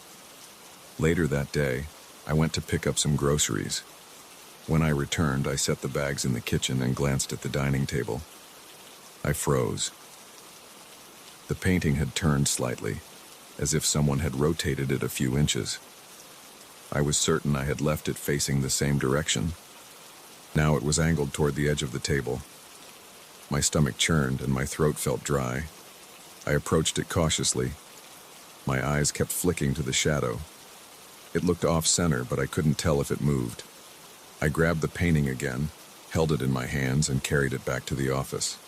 Later that day, I went to pick up some groceries. When I returned, I set the bags in the kitchen and glanced at the dining table. I froze. The painting had turned slightly, as if someone had rotated it a few inches. I was certain I had left it facing the same direction. Now it was angled toward the edge of the table. My stomach churned and my throat felt dry. I approached it cautiously. My eyes kept flicking to the shadow. It looked off-center, but I couldn't tell if it moved. I grabbed the painting again, held it in my hands, and carried it back to the office.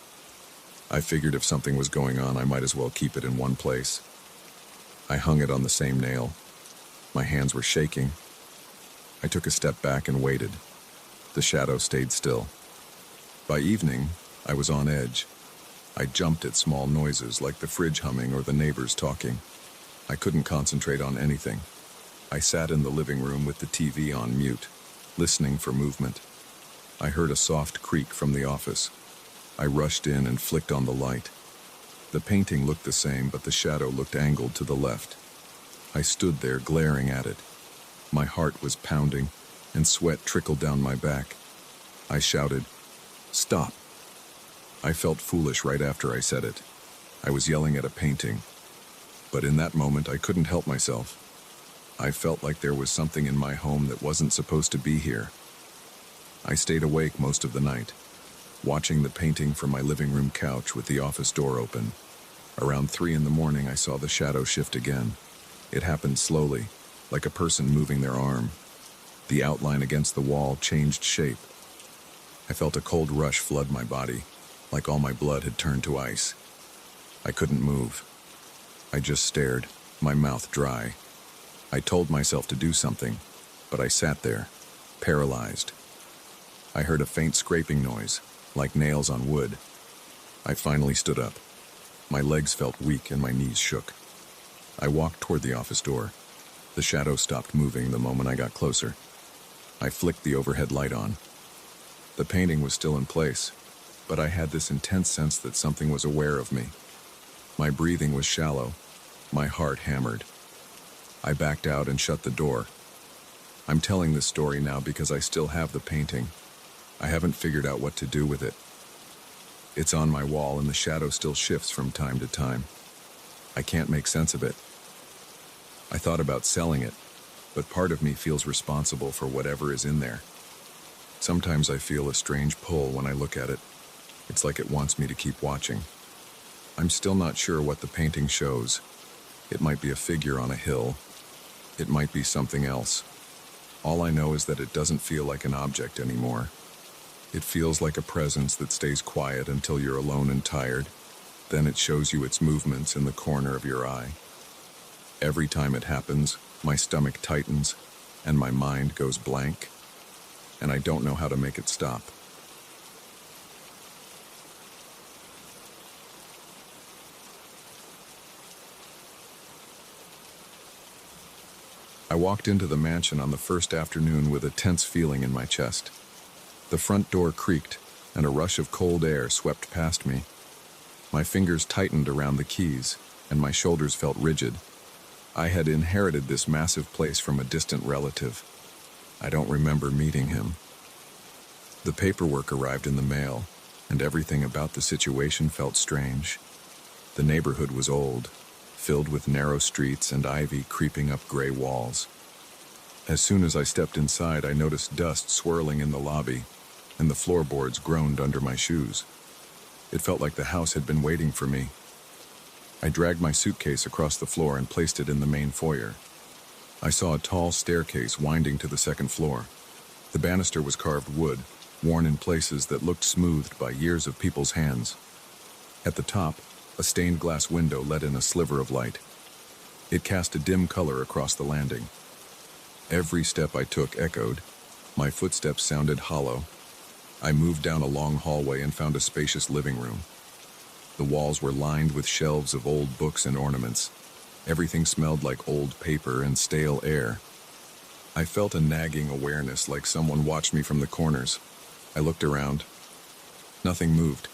I figured if something was going on, I might as well keep it in one place. I hung it on the same nail. My hands were shaking. I took a step back and waited. The shadow stayed still. By evening, I was on edge. I jumped at small noises like the fridge humming or the neighbors talking. I couldn't concentrate on anything. I sat in the living room with the TV on mute, listening for movement. I heard a soft creak from the office. I rushed in and flicked on the light. The painting looked the same, but the shadow looked angled to the left. I stood there glaring at it. My heart was pounding, and sweat trickled down my back. I shouted, "Stop!" I felt foolish right after I said it. I was yelling at a painting. But in that moment, I couldn't help myself. I felt like there was something in my home that wasn't supposed to be here. I stayed awake most of the night, watching the painting from my living room couch with the office door open. Around 3 in the morning, I saw the shadow shift again. It happened slowly, like a person moving their arm. The outline against the wall changed shape. I felt a cold rush flood my body, like all my blood had turned to ice. I couldn't move. I just stared, my mouth dry. I told myself to do something, but I sat there, paralyzed. I heard a faint scraping noise, like nails on wood. I finally stood up. My legs felt weak and my knees shook. I walked toward the office door. The shadow stopped moving the moment I got closer. I flicked the overhead light on. The painting was still in place, but I had this intense sense that something was aware of me. My breathing was shallow. My heart hammered. I backed out and shut the door. I'm telling this story now because I still have the painting. I haven't figured out what to do with it. It's on my wall and the shadow still shifts from time to time. I can't make sense of it. I thought about selling it, but part of me feels responsible for whatever is in there. Sometimes I feel a strange pull when I look at it. It's like it wants me to keep watching. I'm still not sure what the painting shows. It might be a figure on a hill. It might be something else. All I know is that it doesn't feel like an object anymore. It feels like a presence that stays quiet until you're alone and tired. Then it shows you its movements in the corner of your eye. Every time it happens, my stomach tightens and my mind goes blank, and I don't know how to make it stop. I walked into the mansion on the first afternoon with a tense feeling in my chest. The front door creaked, and a rush of cold air swept past me. My fingers tightened around the keys, and my shoulders felt rigid. I had inherited this massive place from a distant relative. I don't remember meeting him. The paperwork arrived in the mail, and everything about the situation felt strange. The neighborhood was old, filled with narrow streets and ivy creeping up gray walls. As soon as I stepped inside, I noticed dust swirling in the lobby, and the floorboards groaned under my shoes. It felt like the house had been waiting for me. I dragged my suitcase across the floor and placed it in the main foyer. I saw a tall staircase winding to the second floor. The banister was carved wood, worn in places that looked smoothed by years of people's hands. At the top, a stained glass window let in a sliver of light. It cast a dim color across the landing. Every step I took echoed. My footsteps sounded hollow. I moved down a long hallway and found a spacious living room. The walls were lined with shelves of old books and ornaments. Everything smelled like old paper and stale air. I felt a nagging awareness, like someone watched me from the corners. I looked around. Nothing moved.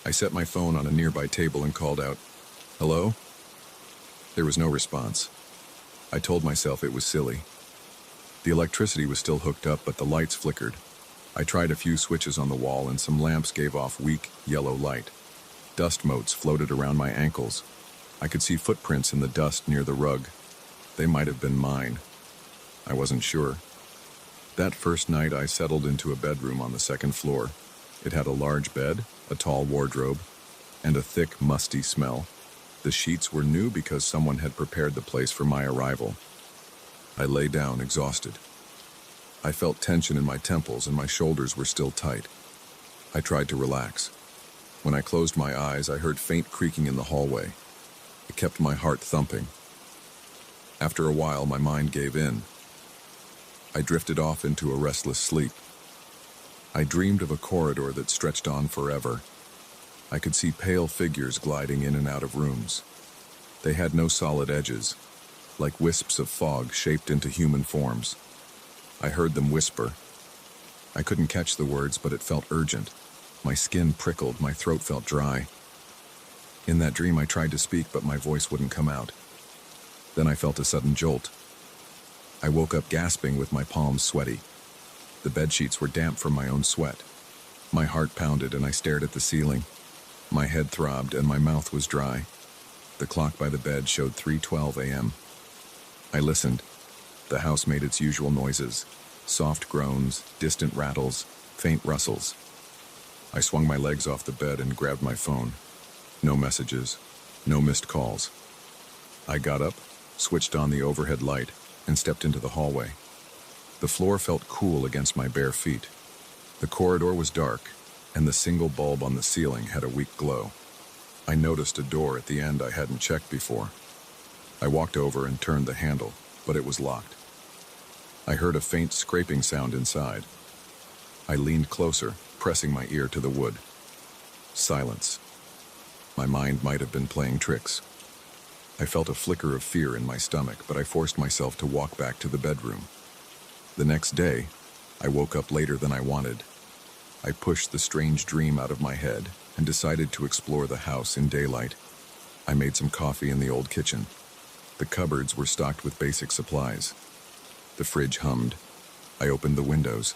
I set my phone on a nearby table and called out, "Hello?" There was no response. I told myself it was silly. The electricity was still hooked up, but the lights flickered. I tried a few switches on the wall, and some lamps gave off weak, yellow light. Dust motes floated around my ankles. I could see footprints in the dust near the rug. They might have been mine. I wasn't sure. That first night, I settled into a bedroom on the second floor. It had a large bed, a tall wardrobe, and a thick, musty smell. The sheets were new because someone had prepared the place for my arrival. I lay down, exhausted. I felt tension in my temples and my shoulders were still tight. I tried to relax. When I closed my eyes, I heard faint creaking in the hallway. It kept my heart thumping. After a while, my mind gave in. I drifted off into a restless sleep. I dreamed of a corridor that stretched on forever. I could see pale figures gliding in and out of rooms. They had no solid edges, like wisps of fog shaped into human forms. I heard them whisper. I couldn't catch the words, but it felt urgent. My skin prickled, my throat felt dry. In that dream, I tried to speak, but my voice wouldn't come out. Then I felt a sudden jolt. I woke up gasping with my palms sweaty. The bedsheets were damp from my own sweat. My heart pounded and I stared at the ceiling. My head throbbed and my mouth was dry. The clock by the bed showed 3:12 a.m. I listened. The house made its usual noises. Soft groans, distant rattles, faint rustles. I swung my legs off the bed and grabbed my phone. No messages, no missed calls. I got up, switched on the overhead light, and stepped into the hallway. The floor felt cool against my bare feet. The corridor was dark, and the single bulb on the ceiling had a weak glow. I noticed a door at the end I hadn't checked before. I walked over and turned the handle, but it was locked. I heard a faint scraping sound inside. I leaned closer, pressing my ear to the wood. Silence. My mind might have been playing tricks. I felt a flicker of fear in my stomach, but I forced myself to walk back to the bedroom. The next day, I woke up later than I wanted. I pushed the strange dream out of my head and decided to explore the house in daylight. I made some coffee in the old kitchen. The cupboards were stocked with basic supplies. The fridge hummed. I opened the windows.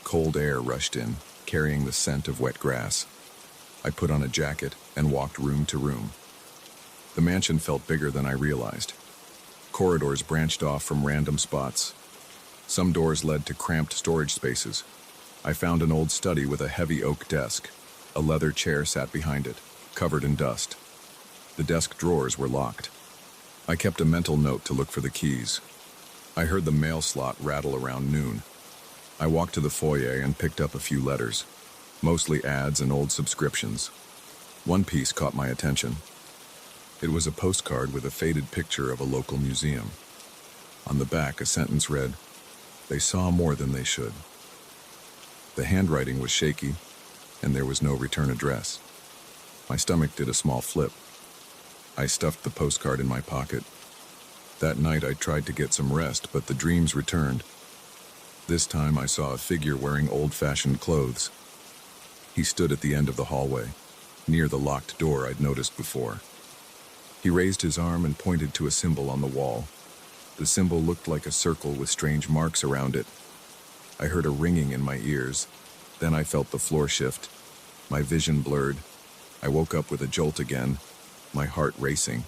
Cold air rushed in, carrying the scent of wet grass. I put on a jacket and walked room to room. The mansion felt bigger than I realized. Corridors branched off from random spots. Some doors led to cramped storage spaces. I found an old study with a heavy oak desk. A leather chair sat behind it, covered in dust. The desk drawers were locked. I kept a mental note to look for the keys. I heard the mail slot rattle around noon. I walked to the foyer and picked up a few letters, mostly ads and old subscriptions. One piece caught my attention. It was a postcard with a faded picture of a local museum. On the back, a sentence read, "They saw more than they should." The handwriting was shaky, and there was no return address. My stomach did a small flip. I stuffed the postcard in my pocket. That night I tried to get some rest, but the dreams returned. This time I saw a figure wearing old-fashioned clothes. He stood at the end of the hallway, near the locked door I'd noticed before. He raised his arm and pointed to a symbol on the wall. The symbol looked like a circle with strange marks around it. I heard a ringing in my ears. Then I felt the floor shift. My vision blurred. I woke up with a jolt again, my heart racing.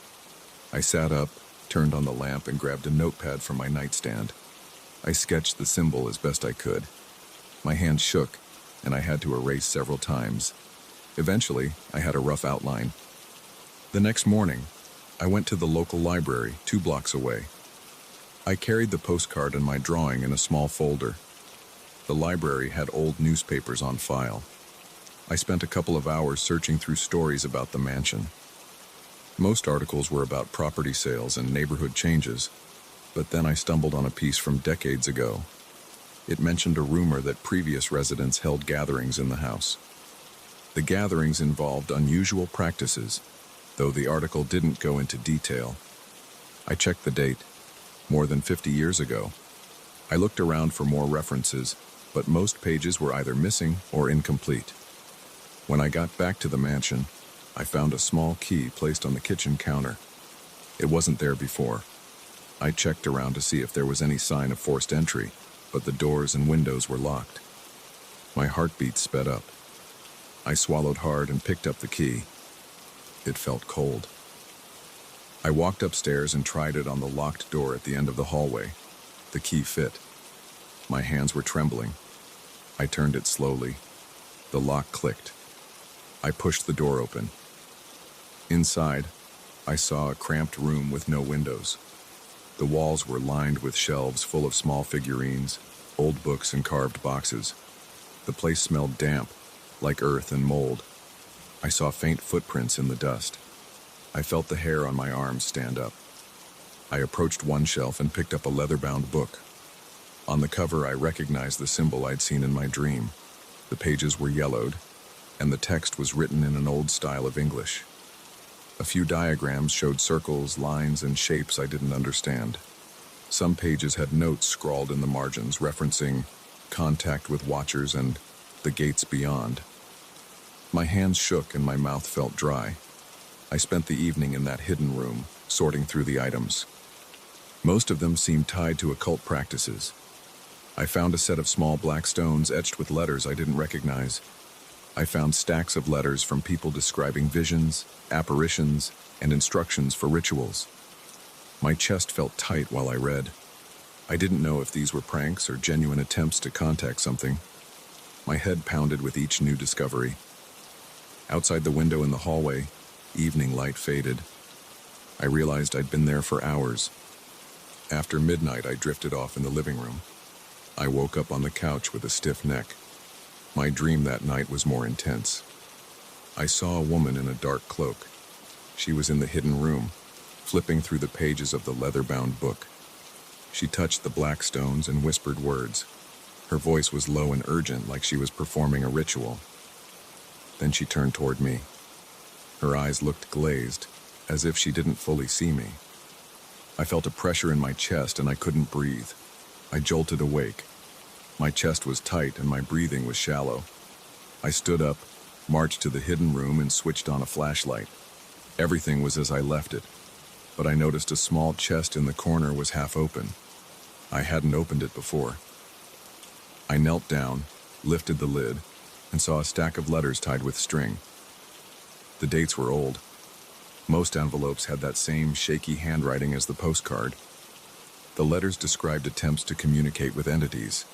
I sat up, turned on the lamp, and grabbed a notepad from my nightstand. I sketched the symbol as best I could. My hand shook, and I had to erase several times. Eventually, I had a rough outline. The next morning, I went to the local library, 2 blocks away. I carried the postcard and my drawing in a small folder. The library had old newspapers on file. I spent a couple of hours searching through stories about the mansion. Most articles were about property sales and neighborhood changes, but then I stumbled on a piece from decades ago. It mentioned a rumor that previous residents held gatherings in the house. The gatherings involved unusual practices, though the article didn't go into detail. I checked the date, more than 50 years ago. I looked around for more references, but most pages were either missing or incomplete. When I got back to the mansion, I found a small key placed on the kitchen counter. It wasn't there before. I checked around to see if there was any sign of forced entry, but the doors and windows were locked. My heartbeat sped up. I swallowed hard and picked up the key. It felt cold. I walked upstairs and tried it on the locked door at the end of the hallway. The key fit. My hands were trembling. I turned it slowly. The lock clicked. I pushed the door open. Inside, I saw a cramped room with no windows. The walls were lined with shelves full of small figurines, old books, and carved boxes. The place smelled damp, like earth and mold. I saw faint footprints in the dust. I felt the hair on my arms stand up. I approached one shelf and picked up a leather-bound book. On the cover, I recognized the symbol I'd seen in my dream. The pages were yellowed, and the text was written in an old style of English. A few diagrams showed circles, lines, and shapes I didn't understand. Some pages had notes scrawled in the margins referencing contact with watchers and the gates beyond. My hands shook and my mouth felt dry. I spent the evening in that hidden room, sorting through the items. Most of them seemed tied to occult practices. I found a set of small black stones etched with letters I didn't recognize. I found stacks of letters from people describing visions, apparitions, and instructions for rituals. My chest felt tight while I read. I didn't know if these were pranks or genuine attempts to contact something. My head pounded with each new discovery. Outside the window in the hallway, evening light faded. I realized I'd been there for hours. After midnight, I drifted off in the living room. I woke up on the couch with a stiff neck. My dream that night was more intense. I saw a woman in a dark cloak. She was in the hidden room, flipping through the pages of the leather-bound book. She touched the black stones and whispered words. Her voice was low and urgent, like she was performing a ritual. Then she turned toward me. Her eyes looked glazed, as if she didn't fully see me. I felt a pressure in my chest and I couldn't breathe. I jolted awake. My chest was tight and my breathing was shallow. I stood up, marched to the hidden room, and switched on a flashlight. Everything was as I left it, but I noticed a small chest in the corner was half open. I hadn't opened it before. I knelt down, lifted the lid, and saw a stack of letters tied with string. The dates were old. Most envelopes had that same shaky handwriting as the postcard. The letters described attempts to communicate with entities.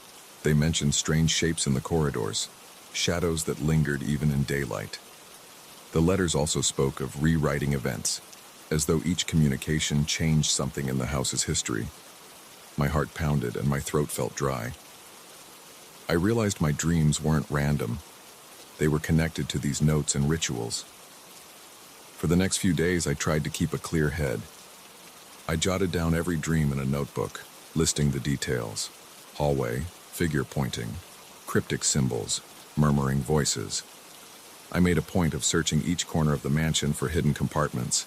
They mentioned strange shapes in the corridors, shadows that lingered even in daylight. The letters also spoke of rewriting events, as though each communication changed something in the house's history. My heart pounded and my throat felt dry. I realized my dreams weren't random. They were connected to these notes and rituals. For the next few days, I tried to keep a clear head. I jotted down every dream in a notebook, listing the details: hallway, figure pointing, cryptic symbols, murmuring voices. I made a point of searching each corner of the mansion for hidden compartments.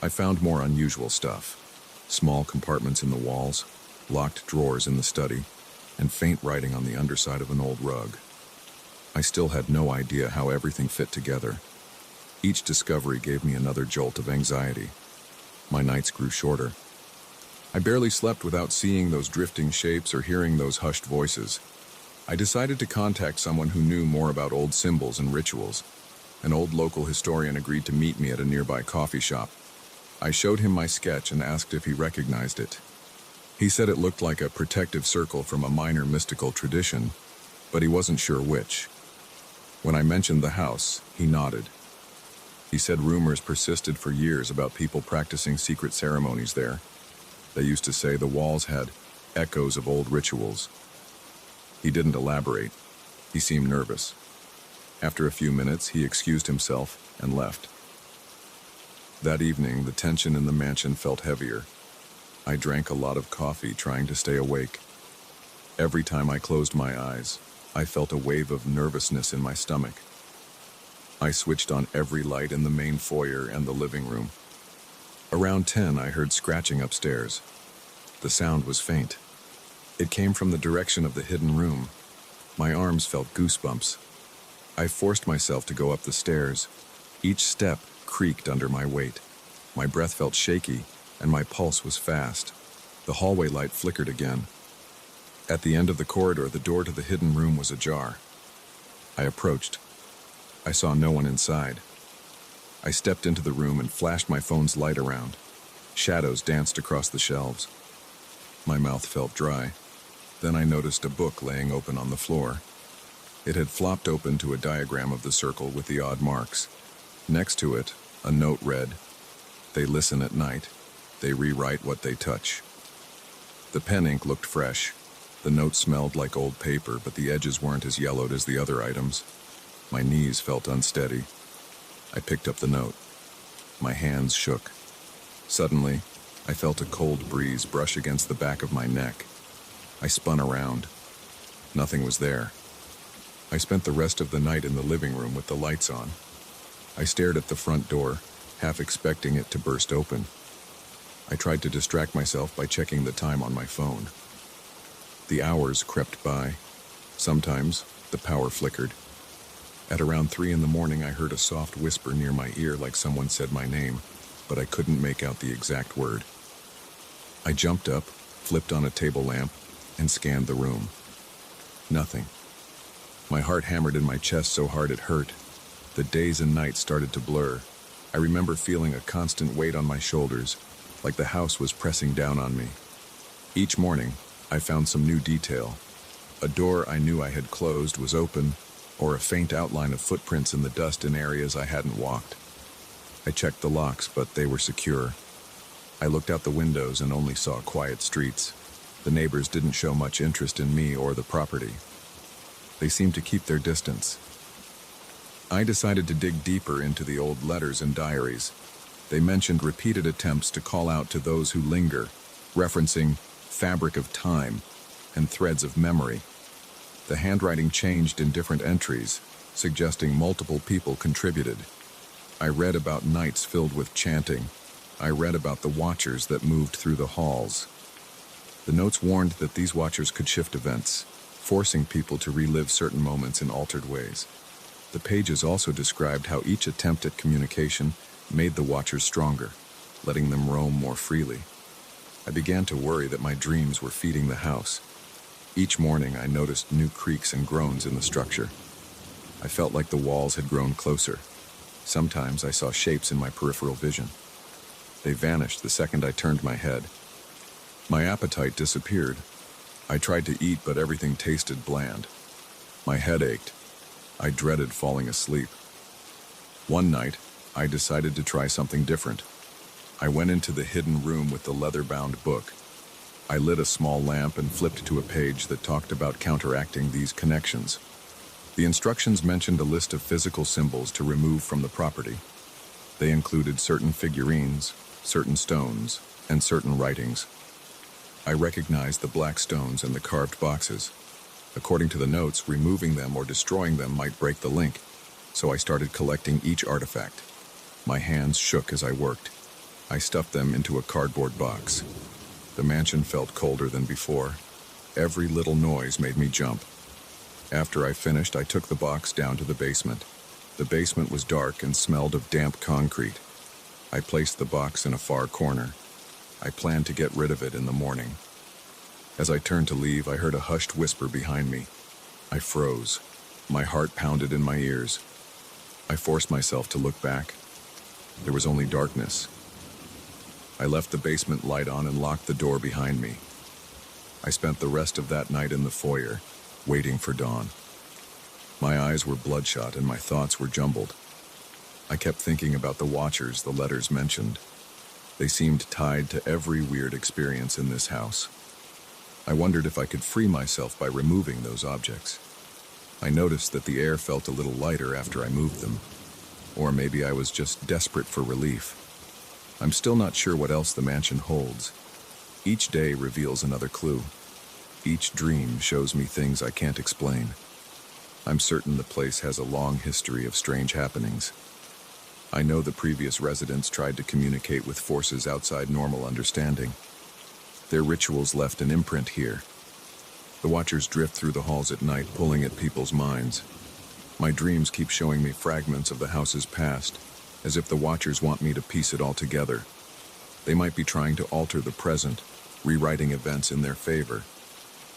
I found more unusual stuff: small compartments in the walls, locked drawers in the study, and faint writing on the underside of an old rug. I still had no idea how everything fit together. Each discovery gave me another jolt of anxiety. My nights grew shorter. I barely slept without seeing those drifting shapes or hearing those hushed voices. I decided to contact someone who knew more about old symbols and rituals. An old local historian agreed to meet me at a nearby coffee shop. I showed him my sketch and asked if he recognized it. He said it looked like a protective circle from a minor mystical tradition, but he wasn't sure which. When I mentioned the house, he nodded. He said rumors persisted for years about people practicing secret ceremonies there. They used to say the walls had echoes of old rituals. He didn't elaborate. He seemed nervous. After a few minutes, he excused himself and left. That evening, the tension in the mansion felt heavier. I drank a lot of coffee, trying to stay awake. Every time I closed my eyes, I felt a wave of nervousness in my stomach. I switched on every light in the main foyer and the living room. Around 10, I heard scratching upstairs. The sound was faint. It came from the direction of the hidden room. My arms felt goosebumps. I forced myself to go up the stairs. Each step creaked under my weight. My breath felt shaky, and my pulse was fast. The hallway light flickered again. At the end of the corridor, the door to the hidden room was ajar. I approached. I saw no one inside. I stepped into the room and flashed my phone's light around. Shadows danced across the shelves. My mouth felt dry. Then I noticed a book laying open on the floor. It had flopped open to a diagram of the circle with the odd marks. Next to it, a note read, "They listen at night. They rewrite what they touch." The pen ink looked fresh. The note smelled like old paper, but the edges weren't as yellowed as the other items. My knees felt unsteady. I picked up the note. My hands shook. Suddenly, I felt a cold breeze brush against the back of my neck. I spun around. Nothing was there. I spent the rest of the night in the living room with the lights on. I stared at the front door, half expecting it to burst open. I tried to distract myself by checking the time on my phone. The hours crept by. Sometimes, the power flickered. At around 3 in the morning, I heard a soft whisper near my ear like someone said my name, but I couldn't make out the exact word. I jumped up, flipped on a table lamp, and scanned the room. Nothing. My heart hammered in my chest so hard it hurt. The days and nights started to blur. I remember feeling a constant weight on my shoulders, like the house was pressing down on me. Each morning, I found some new detail. A door I knew I had closed was open, or a faint outline of footprints in the dust in areas I hadn't walked. I checked the locks, but they were secure. I looked out the windows and only saw quiet streets. The neighbors didn't show much interest in me or the property. They seemed to keep their distance. I decided to dig deeper into the old letters and diaries. They mentioned repeated attempts to call out to those who linger, referencing fabric of time and threads of memory. The handwriting changed in different entries, suggesting multiple people contributed. I read about nights filled with chanting. I read about the watchers that moved through the halls. The notes warned that these watchers could shift events, forcing people to relive certain moments in altered ways. The pages also described how each attempt at communication made the watchers stronger, letting them roam more freely. I began to worry that my dreams were feeding the house. Each morning, I noticed new creaks and groans in the structure. I felt like the walls had grown closer. Sometimes I saw shapes in my peripheral vision. They vanished the second I turned my head. My appetite disappeared. I tried to eat, but everything tasted bland. My head ached. I dreaded falling asleep. One night, I decided to try something different. I went into the hidden room with the leather-bound book. I lit a small lamp and flipped to a page that talked about counteracting these connections. The instructions mentioned a list of physical symbols to remove from the property. They included certain figurines, certain stones, and certain writings. I recognized the black stones and the carved boxes. According to the notes, removing them or destroying them might break the link, so I started collecting each artifact. My hands shook as I worked. I stuffed them into a cardboard box. The mansion felt colder than before. Every little noise made me jump. After I finished, I took the box down to the basement. The basement was dark and smelled of damp concrete. I placed the box in a far corner. I planned to get rid of it in the morning. As I turned to leave, I heard a hushed whisper behind me. I froze. My heart pounded in my ears. I forced myself to look back. There was only darkness. I left the basement light on and locked the door behind me. I spent the rest of that night in the foyer, waiting for dawn. My eyes were bloodshot and my thoughts were jumbled. I kept thinking about the watchers the letters mentioned. They seemed tied to every weird experience in this house. I wondered if I could free myself by removing those objects. I noticed that the air felt a little lighter after I moved them. Or maybe I was just desperate for relief. I'm still not sure what else the mansion holds. Each day reveals another clue. Each dream shows me things I can't explain. I'm certain the place has a long history of strange happenings. I know the previous residents tried to communicate with forces outside normal understanding. Their rituals left an imprint here. The watchers drift through the halls at night, pulling at people's minds. My dreams keep showing me fragments of the house's past, as if the watchers want me to piece it all together. They might be trying to alter the present, rewriting events in their favor.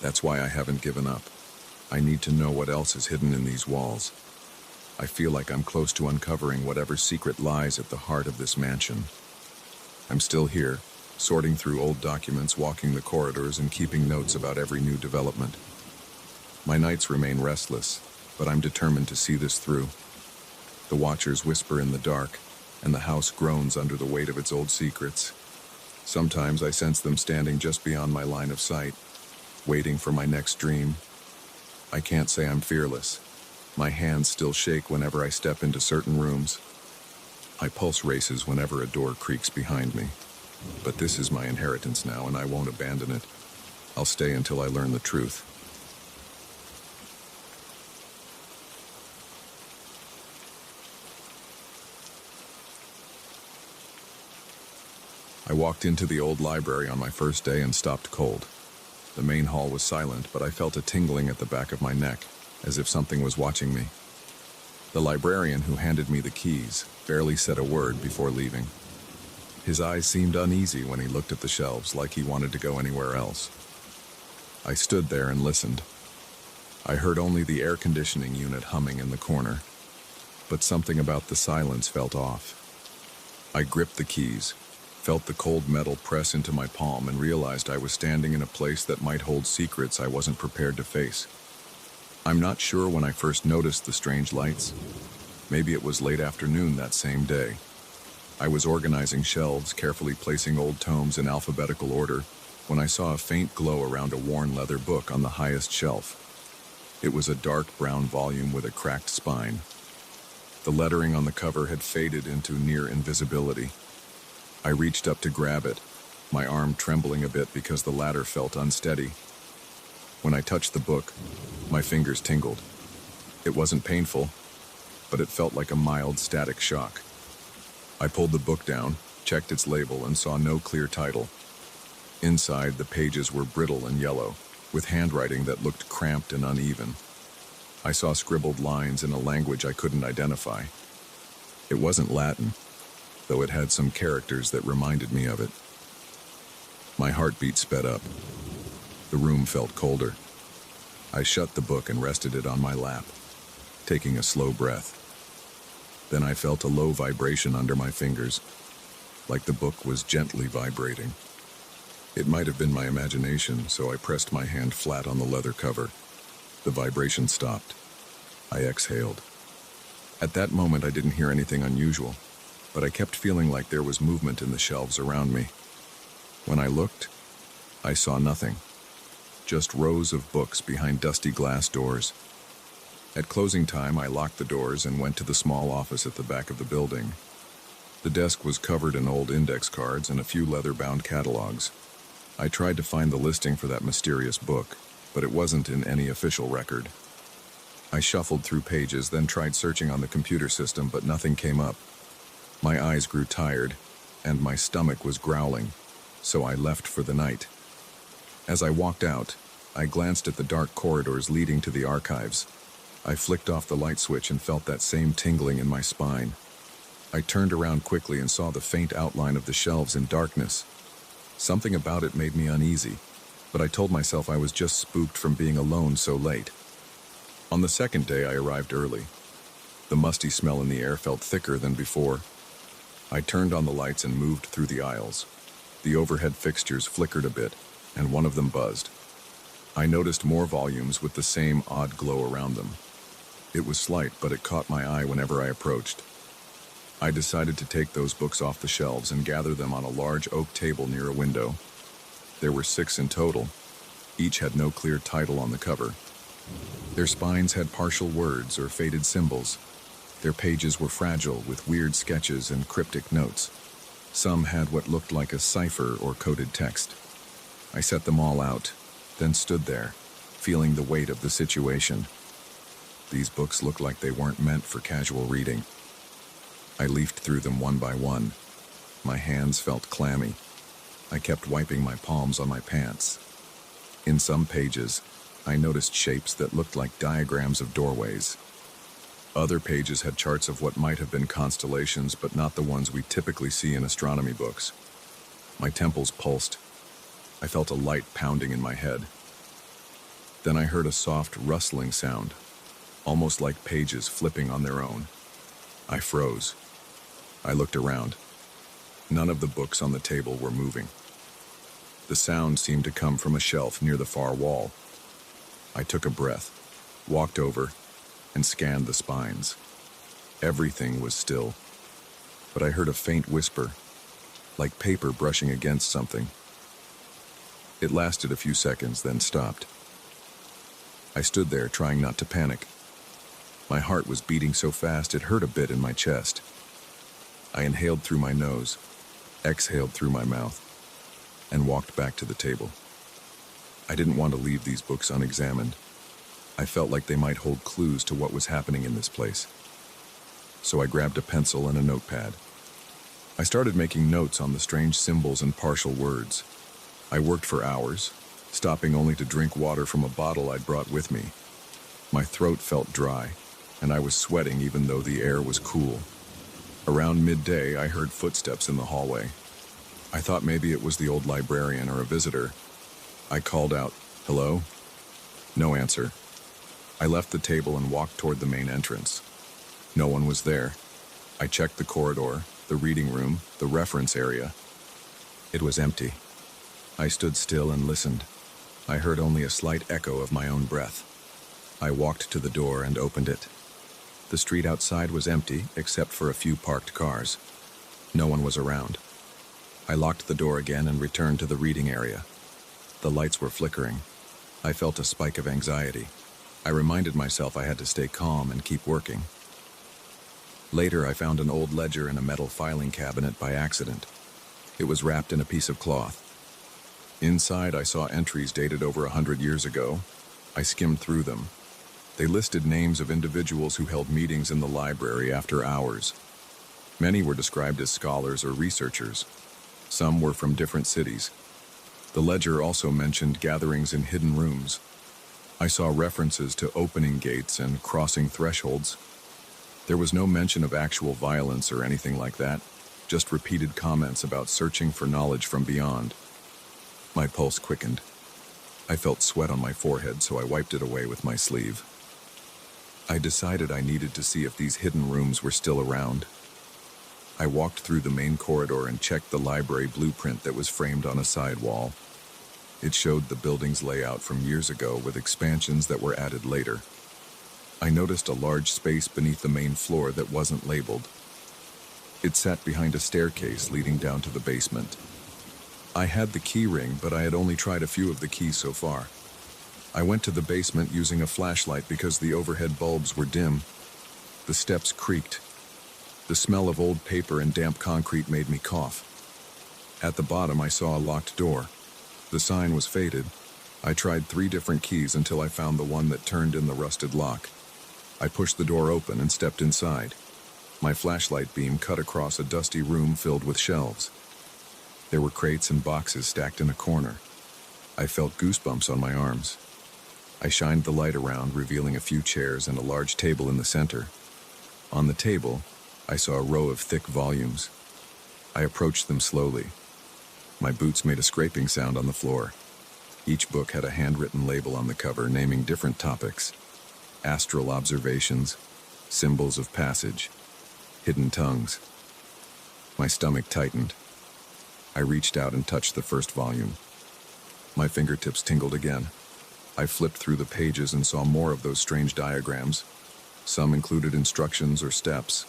That's why I haven't given up. I need to know what else is hidden in these walls. I feel like I'm close to uncovering whatever secret lies at the heart of this mansion. I'm still here, sorting through old documents, walking the corridors, and keeping notes about every new development. My nights remain restless, but I'm determined to see this through. The watchers whisper in the dark, and the house groans under the weight of its old secrets. Sometimes I sense them standing just beyond my line of sight, waiting for my next dream. I can't say I'm fearless. My hands still shake whenever I step into certain rooms. My pulse races whenever a door creaks behind me. But this is my inheritance now, and I won't abandon it. I'll stay until I learn the truth. I walked into the old library on my first day and stopped cold. The main hall was silent, but I felt a tingling at the back of my neck, as if something was watching me. The librarian who handed me the keys barely said a word before leaving. His eyes seemed uneasy when he looked at the shelves, like he wanted to go anywhere else. I stood there and listened. I heard only the air conditioning unit humming in the corner, but something about the silence felt off. I gripped the keys, felt the cold metal press into my palm, and realized I was standing in a place that might hold secrets I wasn't prepared to face. I'm not sure when I first noticed the strange lights. Maybe it was late afternoon that same day. I was organizing shelves, carefully placing old tomes in alphabetical order, when I saw a faint glow around a worn leather book on the highest shelf. It was a dark brown volume with a cracked spine. The lettering on the cover had faded into near invisibility. I reached up to grab it, my arm trembling a bit because the ladder felt unsteady. When I touched the book, my fingers tingled. It wasn't painful, but it felt like a mild static shock. I pulled the book down, checked its label, and saw no clear title. Inside, the pages were brittle and yellow, with handwriting that looked cramped and uneven. I saw scribbled lines in a language I couldn't identify. It wasn't Latin, though it had some characters that reminded me of it. My heartbeat sped up. The room felt colder. I shut the book and rested it on my lap, taking a slow breath. Then I felt a low vibration under my fingers, like the book was gently vibrating. It might have been my imagination, so I pressed my hand flat on the leather cover. The vibration stopped. I exhaled. At that moment, I didn't hear anything unusual, but I kept feeling like there was movement in the shelves around me. When I looked, I saw nothing. Just rows of books behind dusty glass doors. At closing time, I locked the doors and went to the small office at the back of the building. The desk was covered in old index cards and a few leather-bound catalogs. I tried to find the listing for that mysterious book, but it wasn't in any official record. I shuffled through pages, then tried searching on the computer system, but nothing came up. My eyes grew tired, and my stomach was growling, so I left for the night. As I walked out, I glanced at the dark corridors leading to the archives. I flicked off the light switch and felt that same tingling in my spine. I turned around quickly and saw the faint outline of the shelves in darkness. Something about it made me uneasy, but I told myself I was just spooked from being alone so late. On the second day, I arrived early. The musty smell in the air felt thicker than before. I turned on the lights and moved through the aisles. The overhead fixtures flickered a bit, and one of them buzzed. I noticed more volumes with the same odd glow around them. It was slight, but it caught my eye whenever I approached. I decided to take those books off the shelves and gather them on a large oak table near a window. There were 6 in total. Each had no clear title on the cover. Their spines had partial words or faded symbols. Their pages were fragile with weird sketches and cryptic notes. Some had what looked like a cipher or coded text. I set them all out, then stood there, feeling the weight of the situation. These books looked like they weren't meant for casual reading. I leafed through them one by one. My hands felt clammy. I kept wiping my palms on my pants. In some pages, I noticed shapes that looked like diagrams of doorways. Other pages had charts of what might have been constellations, but not the ones we typically see in astronomy books. My temples pulsed. I felt a light pounding in my head. Then I heard a soft rustling sound, almost like pages flipping on their own. I froze. I looked around. None of the books on the table were moving. The sound seemed to come from a shelf near the far wall. I took a breath, walked over, and scanned the spines. Everything was still, but I heard a faint whisper, like paper brushing against something. It lasted a few seconds, then stopped. I stood there, trying not to panic. My heart was beating so fast it hurt a bit in my chest. I inhaled through my nose, exhaled through my mouth, and walked back to the table. I didn't want to leave these books unexamined. I felt like they might hold clues to what was happening in this place. So I grabbed a pencil and a notepad. I started making notes on the strange symbols and partial words. I worked for hours, stopping only to drink water from a bottle I'd brought with me. My throat felt dry, and I was sweating even though the air was cool. Around midday, I heard footsteps in the hallway. I thought maybe it was the old librarian or a visitor. I called out, "Hello?" No answer. I left the table and walked toward the main entrance. No one was there. I checked the corridor, the reading room, the reference area. It was empty. I stood still and listened. I heard only a slight echo of my own breath. I walked to the door and opened it. The street outside was empty, except for a few parked cars. No one was around. I locked the door again and returned to the reading area. The lights were flickering. I felt a spike of anxiety. I reminded myself I had to stay calm and keep working. Later, I found an old ledger in a metal filing cabinet by accident. It was wrapped in a piece of cloth. Inside, I saw entries dated over 100 years ago. I skimmed through them. They listed names of individuals who held meetings in the library after hours. Many were described as scholars or researchers. Some were from different cities. The ledger also mentioned gatherings in hidden rooms. I saw references to opening gates and crossing thresholds. There was no mention of actual violence or anything like that, just repeated comments about searching for knowledge from beyond. My pulse quickened. I felt sweat on my forehead, so I wiped it away with my sleeve. I decided I needed to see if these hidden rooms were still around. I walked through the main corridor and checked the library blueprint that was framed on a side wall. It showed the building's layout from years ago with expansions that were added later. I noticed a large space beneath the main floor that wasn't labeled. It sat behind a staircase leading down to the basement. I had the key ring, but I had only tried a few of the keys so far. I went to the basement using a flashlight because the overhead bulbs were dim. The steps creaked. The smell of old paper and damp concrete made me cough. At the bottom, I saw a locked door. The sign was faded. I tried 3 different keys until I found the one that turned in the rusted lock. I pushed the door open and stepped inside. My flashlight beam cut across a dusty room filled with shelves. There were crates and boxes stacked in a corner. I felt goosebumps on my arms. I shined the light around, revealing a few chairs and a large table in the center. On the table, I saw a row of thick volumes. I approached them slowly. My boots made a scraping sound on the floor. Each book had a handwritten label on the cover naming different topics: astral observations, symbols of passage, hidden tongues. My stomach tightened. I reached out and touched the first volume. My fingertips tingled again. I flipped through the pages and saw more of those strange diagrams. Some included instructions or steps,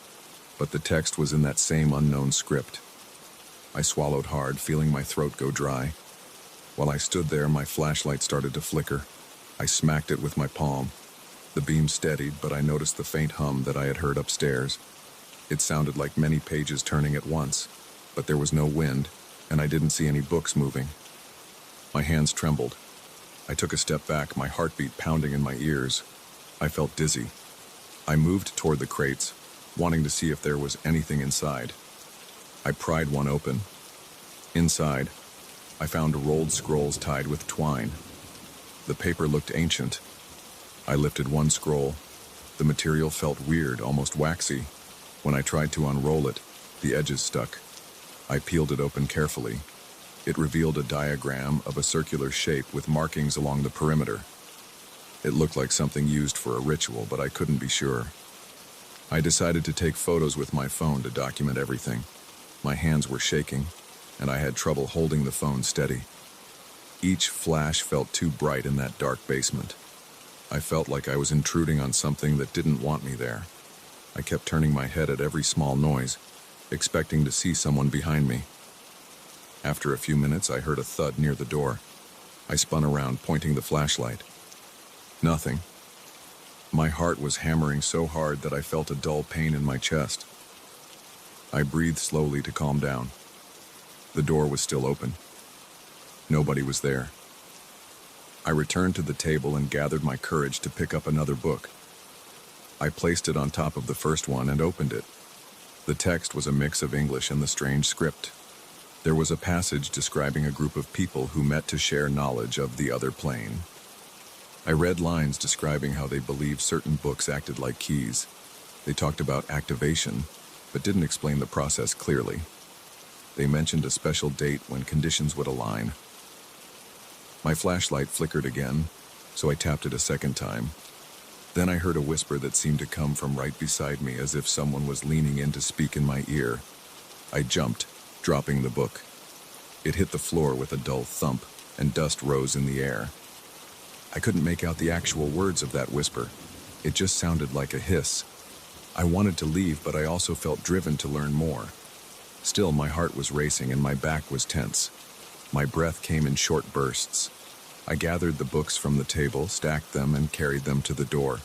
but the text was in that same unknown script. I swallowed hard, feeling my throat go dry. While I stood there, my flashlight started to flicker. I smacked it with my palm. The beam steadied, but I noticed the faint hum that I had heard upstairs. It sounded like many pages turning at once, but there was no wind, and I didn't see any books moving. My hands trembled. I took a step back, my heartbeat pounding in my ears. I felt dizzy. I moved toward the crates, wanting to see if there was anything inside. I pried one open. Inside, I found rolled scrolls tied with twine. The paper looked ancient. I lifted one scroll. The material felt weird, almost waxy. When I tried to unroll it, the edges stuck. I peeled it open carefully. It revealed a diagram of a circular shape with markings along the perimeter. It looked like something used for a ritual, but I couldn't be sure. I decided to take photos with my phone to document everything. My hands were shaking, and I had trouble holding the phone steady. Each flash felt too bright in that dark basement. I felt like I was intruding on something that didn't want me there. I kept turning my head at every small noise, expecting to see someone behind me. After a few minutes, I heard a thud near the door. I spun around, pointing the flashlight. Nothing. My heart was hammering so hard that I felt a dull pain in my chest. I breathed slowly to calm down. The door was still open. Nobody was there. I returned to the table and gathered my courage to pick up another book. I placed it on top of the first one and opened it. The text was a mix of English and the strange script. There was a passage describing a group of people who met to share knowledge of the other plane. I read lines describing how they believed certain books acted like keys. They talked about activation, but didn't explain the process clearly. They mentioned a special date when conditions would align. My flashlight flickered again, so I tapped it a second time. Then I heard a whisper that seemed to come from right beside me, as if someone was leaning in to speak in my ear. I jumped, dropping the book. It hit the floor with a dull thump, and dust rose in the air. I couldn't make out the actual words of that whisper. It just sounded like a hiss. I wanted to leave, but I also felt driven to learn more. Still, my heart was racing and my back was tense. My breath came in short bursts. I gathered the books from the table, stacked them, and carried them to the door.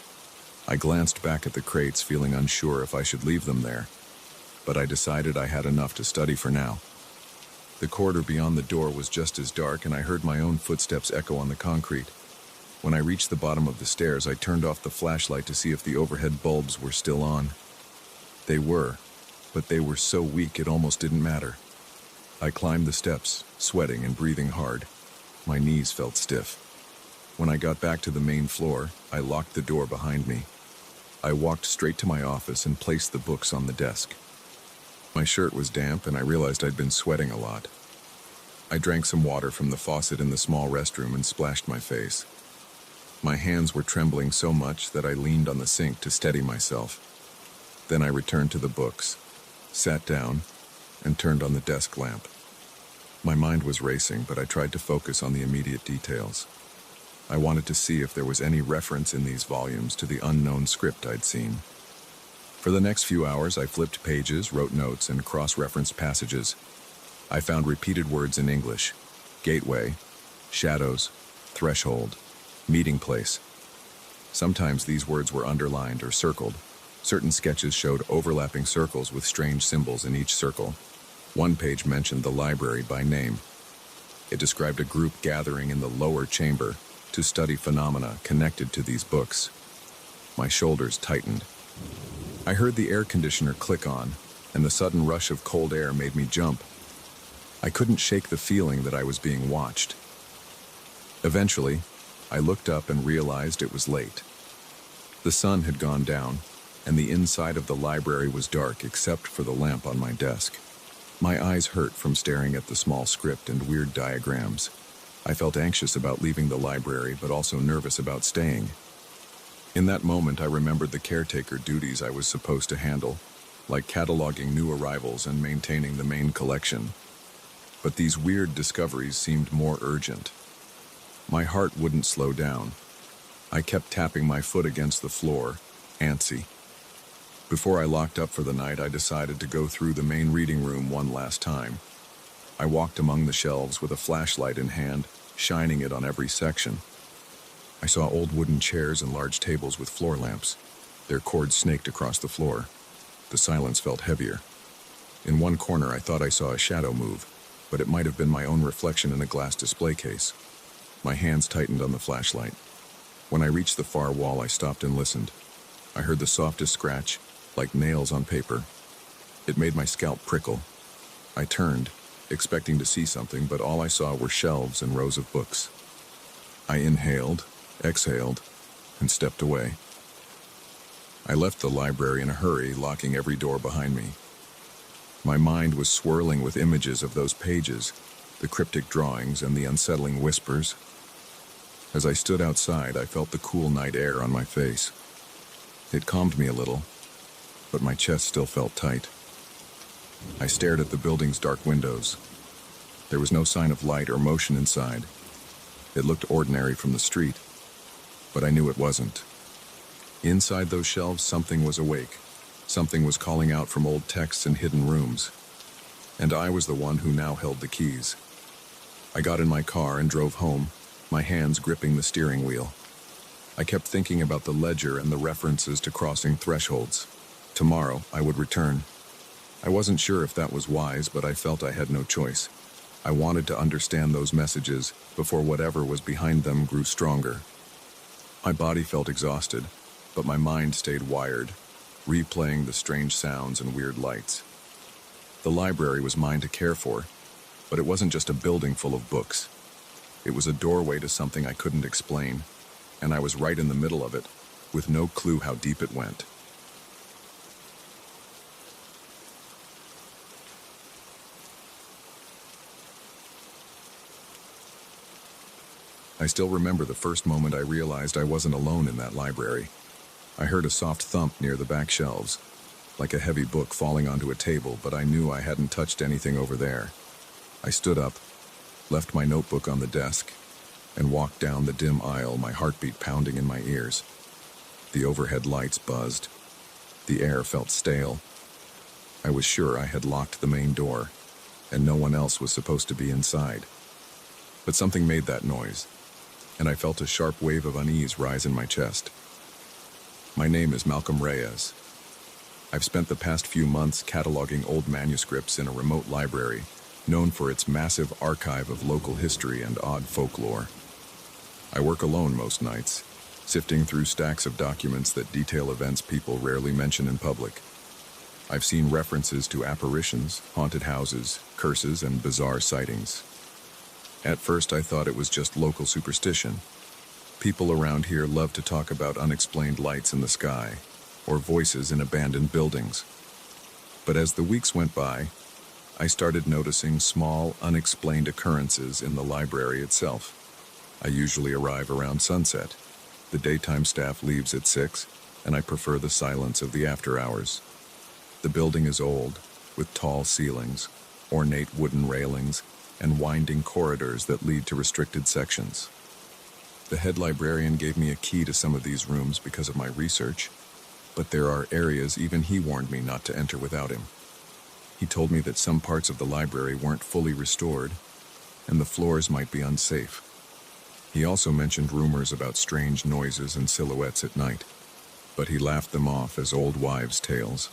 I glanced back at the crates, feeling unsure if I should leave them there. But I decided I had enough to study for now. The corridor beyond the door was just as dark, and I heard my own footsteps echo on the concrete. When I reached the bottom of the stairs, I turned off the flashlight to see if the overhead bulbs were still on. They were, but they were so weak it almost didn't matter. I climbed the steps, sweating and breathing hard. My knees felt stiff. When I got back to the main floor, I locked the door behind me. I walked straight to my office and placed the books on the desk. My shirt was damp, and I realized I'd been sweating a lot. I drank some water from the faucet in the small restroom and splashed my face. My hands were trembling so much that I leaned on the sink to steady myself. Then I returned to the books, sat down, and turned on the desk lamp. My mind was racing, but I tried to focus on the immediate details. I wanted to see if there was any reference in these volumes to the unknown script I'd seen. For the next few hours, I flipped pages, wrote notes, and cross-referenced passages. I found repeated words in English: gateway, shadows, threshold, meeting place. Sometimes these words were underlined or circled, Certain sketches showed overlapping circles with strange symbols in each circle. One page mentioned the library by name. It described a group gathering in the lower chamber to study phenomena connected to these books. My shoulders tightened. I heard the air conditioner click on, and the sudden rush of cold air made me jump. I couldn't shake the feeling that I was being watched. Eventually, I looked up and realized it was late. The sun had gone down, and the inside of the library was dark except for the lamp on my desk. My eyes hurt from staring at the small script and weird diagrams. I felt anxious about leaving the library, but also nervous about staying. In that moment, I remembered the caretaker duties I was supposed to handle, like cataloging new arrivals and maintaining the main collection. But these weird discoveries seemed more urgent. My heart wouldn't slow down. I kept tapping my foot against the floor, antsy. Before I locked up for the night, I decided to go through the main reading room one last time. I walked among the shelves with a flashlight in hand, shining it on every section. I saw old wooden chairs and large tables with floor lamps. Their cords snaked across the floor. The silence felt heavier. In one corner, I thought I saw a shadow move, but it might have been my own reflection in a glass display case. My hands tightened on the flashlight. When I reached the far wall, I stopped and listened. I heard the softest scratch, like nails on paper. It made my scalp prickle. I turned, expecting to see something, but all I saw were shelves and rows of books. I inhaled, exhaled, and stepped away. I left the library in a hurry, locking every door behind me. My mind was swirling with images of those pages, the cryptic drawings and the unsettling whispers. As I stood outside, I felt the cool night air on my face. It calmed me a little, but my chest still felt tight. I stared at the building's dark windows. There was no sign of light or motion inside. It looked ordinary from the street, but I knew it wasn't. Inside those shelves, something was awake. Something was calling out from old texts and hidden rooms. And I was the one who now held the keys. I got in my car and drove home, my hands gripping the steering wheel. I kept thinking about the ledger and the references to crossing thresholds. Tomorrow, I would return. I wasn't sure if that was wise, but I felt I had no choice. I wanted to understand those messages before whatever was behind them grew stronger. My body felt exhausted, but my mind stayed wired, replaying the strange sounds and weird lights. The library was mine to care for, but it wasn't just a building full of books. It was a doorway to something I couldn't explain, and I was right in the middle of it, with no clue how deep it went. I still remember the first moment I realized I wasn't alone in that library. I heard a soft thump near the back shelves, like a heavy book falling onto a table, but I knew I hadn't touched anything over there. I stood up, left my notebook on the desk, and walked down the dim aisle, my heartbeat pounding in my ears. The overhead lights buzzed. The air felt stale. I was sure I had locked the main door, and no one else was supposed to be inside. But something made that noise, and I felt a sharp wave of unease rise in my chest. My name is Malcolm Reyes. I've spent the past few months cataloging old manuscripts in a remote library, known for its massive archive of local history and odd folklore. I work alone most nights, sifting through stacks of documents that detail events people rarely mention in public. I've seen references to apparitions, haunted houses, curses, and bizarre sightings. At first, I thought it was just local superstition. People around here love to talk about unexplained lights in the sky, or voices in abandoned buildings. But as the weeks went by, I started noticing small, unexplained occurrences in the library itself. I usually arrive around sunset. The daytime staff leaves at 6, and I prefer the silence of the after hours. The building is old, with tall ceilings, ornate wooden railings, and winding corridors that lead to restricted sections. The head librarian gave me a key to some of these rooms because of my research, but there are areas even he warned me not to enter without him. He told me that some parts of the library weren't fully restored, and the floors might be unsafe. He also mentioned rumors about strange noises and silhouettes at night. but he laughed them off as old wives' tales.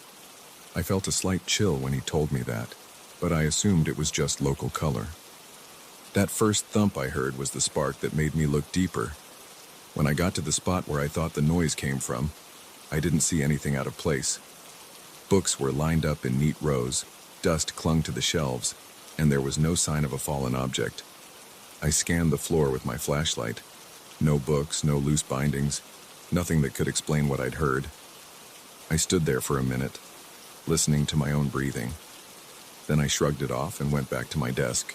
I felt a slight chill when he told me that, but I assumed it was just local color. That first thump I heard was the spark that made me look deeper. When I got to the spot where I thought the noise came from, I didn't see anything out of place. Books were lined up in neat rows, dust clung to the shelves, and there was no sign of a fallen object. I scanned the floor with my flashlight. No books, no loose bindings, nothing that could explain what I'd heard. I stood there for a minute, listening to my own breathing. Then I shrugged it off and went back to my desk.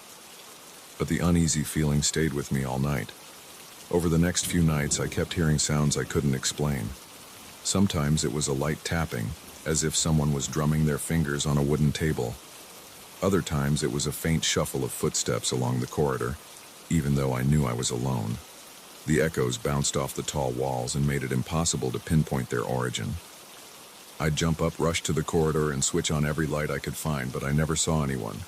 But the uneasy feeling stayed with me all night. Over the next few nights, I kept hearing sounds I couldn't explain. Sometimes it was a light tapping, as if someone was drumming their fingers on a wooden table. Other times it was a faint shuffle of footsteps along the corridor, even though I knew I was alone. The echoes bounced off the tall walls and made it impossible to pinpoint their origin. I'd jump up, rush to the corridor, and switch on every light I could find, but I never saw anyone.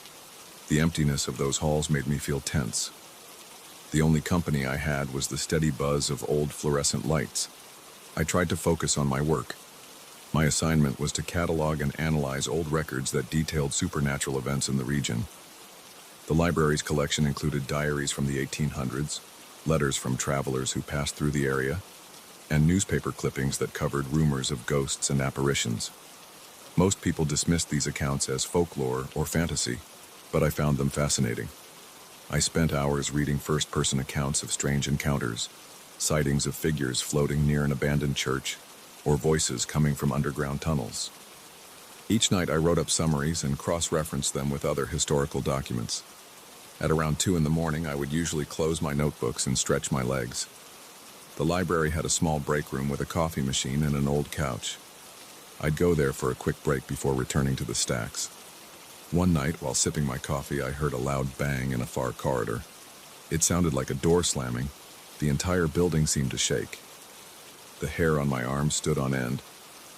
The emptiness of those halls made me feel tense. The only company I had was the steady buzz of old fluorescent lights. I tried to focus on my work. My assignment was to catalog and analyze old records that detailed supernatural events in the region. The library's collection included diaries from the 1800s, letters from travelers who passed through the area, and newspaper clippings that covered rumors of ghosts and apparitions. Most people dismissed these accounts as folklore or fantasy, but I found them fascinating. I spent hours reading first-person accounts of strange encounters, sightings of figures floating near an abandoned church, or voices coming from underground tunnels. Each night I wrote up summaries and cross-referenced them with other historical documents. At around 2 a.m, I would usually close my notebooks and stretch my legs. The library had a small break room with a coffee machine and an old couch. I'd go there for a quick break before returning to the stacks. One night, while sipping my coffee, I heard a loud bang in a far corridor. It sounded like a door slamming. The entire building seemed to shake. The hair on my arm stood on end.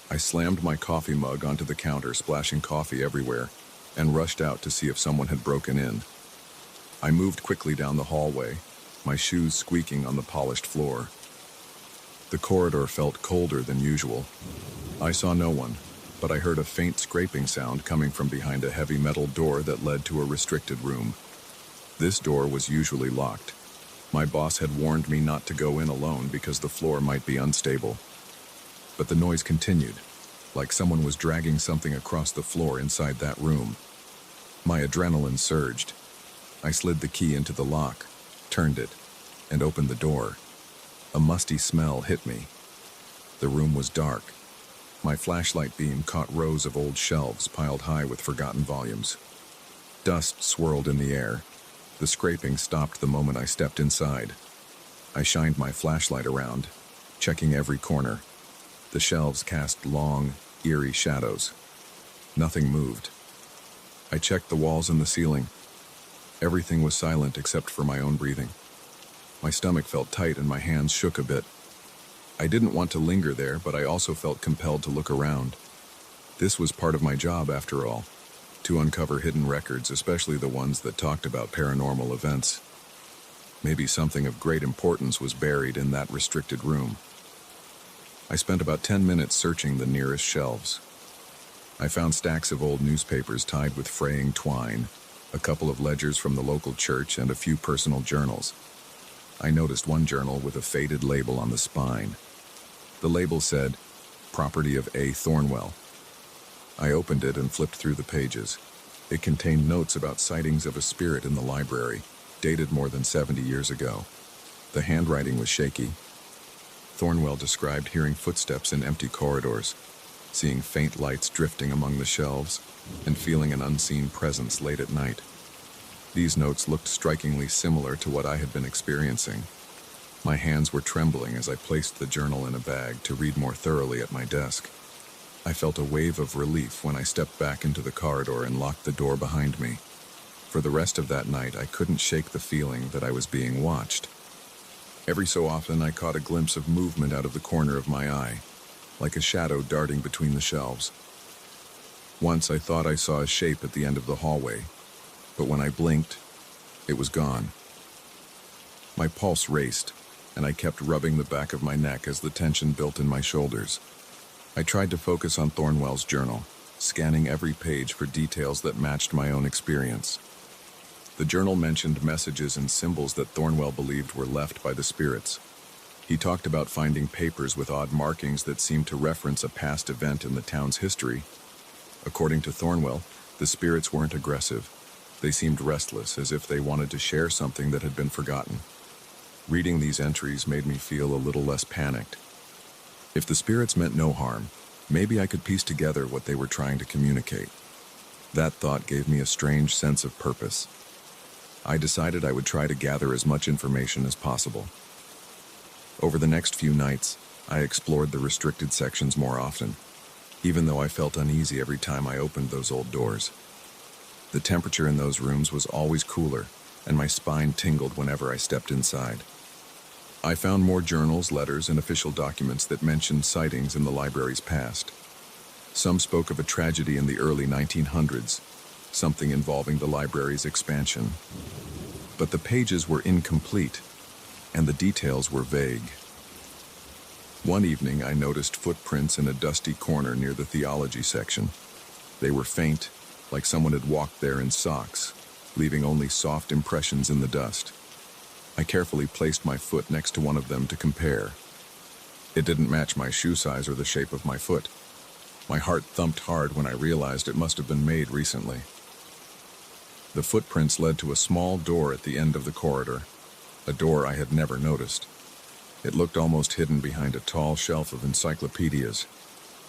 I slammed my coffee mug onto the counter, splashing coffee everywhere, and rushed out to see if someone had broken in. I moved quickly down the hallway, my shoes squeaking on the polished floor. The corridor felt colder than usual. I saw no one, but I heard a faint scraping sound coming from behind a heavy metal door that led to a restricted room. This door was usually locked. My boss had warned me not to go in alone because the floor might be unstable. But the noise continued, like someone was dragging something across the floor inside that room. My adrenaline surged. I slid the key into the lock, turned it, and opened the door. A musty smell hit me. The room was dark. My flashlight beam caught rows of old shelves piled high with forgotten volumes. Dust swirled in the air. The scraping stopped the moment I stepped inside. I shined my flashlight around, checking every corner. The shelves cast long, eerie shadows. Nothing moved. I checked the walls and the ceiling. Everything was silent except for my own breathing. My stomach felt tight and my hands shook a bit. I didn't want to linger there, but I also felt compelled to look around. This was part of my job, after all, to uncover hidden records, especially the ones that talked about paranormal events. Maybe something of great importance was buried in that restricted room. I spent about 10 minutes searching the nearest shelves. I found stacks of old newspapers tied with fraying twine, a couple of ledgers from the local church, and a few personal journals. I noticed one journal with a faded label on the spine. The label said, "Property of A. Thornwell." I opened it and flipped through the pages. It contained notes about sightings of a spirit in the library, dated more than 70 years ago. The handwriting was shaky. Thornwell described hearing footsteps in empty corridors, seeing faint lights drifting among the shelves, and feeling an unseen presence late at night. These notes looked strikingly similar to what I had been experiencing. My hands were trembling as I placed the journal in a bag to read more thoroughly at my desk. I felt a wave of relief when I stepped back into the corridor and locked the door behind me. For the rest of that night, I couldn't shake the feeling that I was being watched. Every so often, I caught a glimpse of movement out of the corner of my eye, like a shadow darting between the shelves. Once I thought I saw a shape at the end of the hallway, but when I blinked, it was gone. My pulse raced, and I kept rubbing the back of my neck as the tension built in my shoulders. I tried to focus on Thornwell's journal, scanning every page for details that matched my own experience. The journal mentioned messages and symbols that Thornwell believed were left by the spirits. He talked about finding papers with odd markings that seemed to reference a past event in the town's history. According to Thornwell, the spirits weren't aggressive. They seemed restless, as if they wanted to share something that had been forgotten. Reading these entries made me feel a little less panicked. If the spirits meant no harm, maybe I could piece together what they were trying to communicate. That thought gave me a strange sense of purpose. I decided I would try to gather as much information as possible. Over the next few nights, I explored the restricted sections more often, even though I felt uneasy every time I opened those old doors. The temperature in those rooms was always cooler, and my spine tingled whenever I stepped inside. I found more journals, letters, and official documents that mentioned sightings in the library's past. Some spoke of a tragedy in the early 1900s, something involving the library's expansion. But the pages were incomplete, and the details were vague. One evening, I noticed footprints in a dusty corner near the theology section. They were faint, like someone had walked there in socks, leaving only soft impressions in the dust. I carefully placed my foot next to one of them to compare. It didn't match my shoe size or the shape of my foot. My heart thumped hard when I realized it must have been made recently. The footprints led to a small door at the end of the corridor, a door I had never noticed. It looked almost hidden behind a tall shelf of encyclopedias.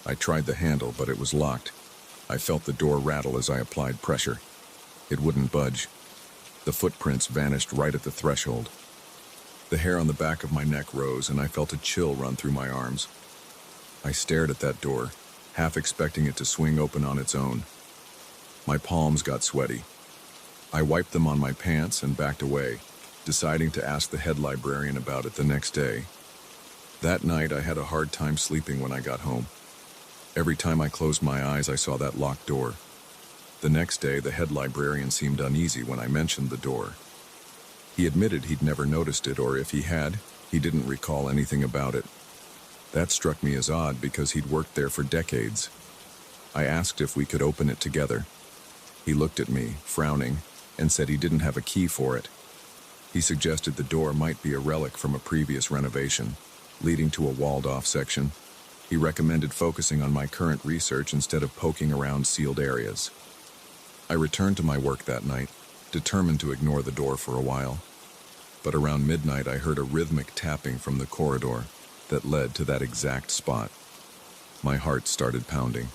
I tried the handle, but it was locked. I felt the door rattle as I applied pressure. It wouldn't budge. The footprints vanished right at the threshold. The hair on the back of my neck rose, and I felt a chill run through my arms. I stared at that door, half expecting it to swing open on its own. My palms got sweaty. I wiped them on my pants and backed away, deciding to ask the head librarian about it the next day. That night, I had a hard time sleeping when I got home. Every time I closed my eyes, I saw that locked door. The next day, the head librarian seemed uneasy when I mentioned the door. He admitted he'd never noticed it, or if he had, he didn't recall anything about it. That struck me as odd because he'd worked there for decades. I asked if we could open it together. He looked at me, frowning, and said he didn't have a key for it. He suggested the door might be a relic from a previous renovation, leading to a walled-off section. He recommended focusing on my current research instead of poking around sealed areas. I returned to my work that night, determined to ignore the door for a while. But around midnight, I heard a rhythmic tapping from the corridor that led to that exact spot. My heart started pounding.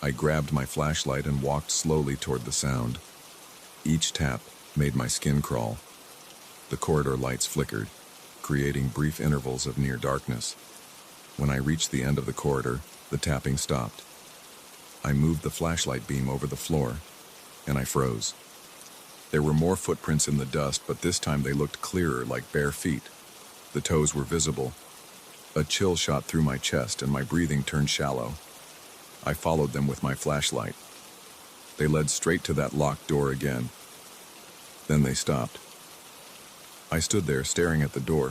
I grabbed my flashlight and walked slowly toward the sound. Each tap made my skin crawl. The corridor lights flickered, creating brief intervals of near darkness. When I reached the end of the corridor, the tapping stopped. I moved the flashlight beam over the floor, and I froze. There were more footprints in the dust, but this time they looked clearer, like bare feet. The toes were visible. A chill shot through my chest, and my breathing turned shallow. I followed them with my flashlight. They led straight to that locked door again. Then they stopped. I stood there staring at the door,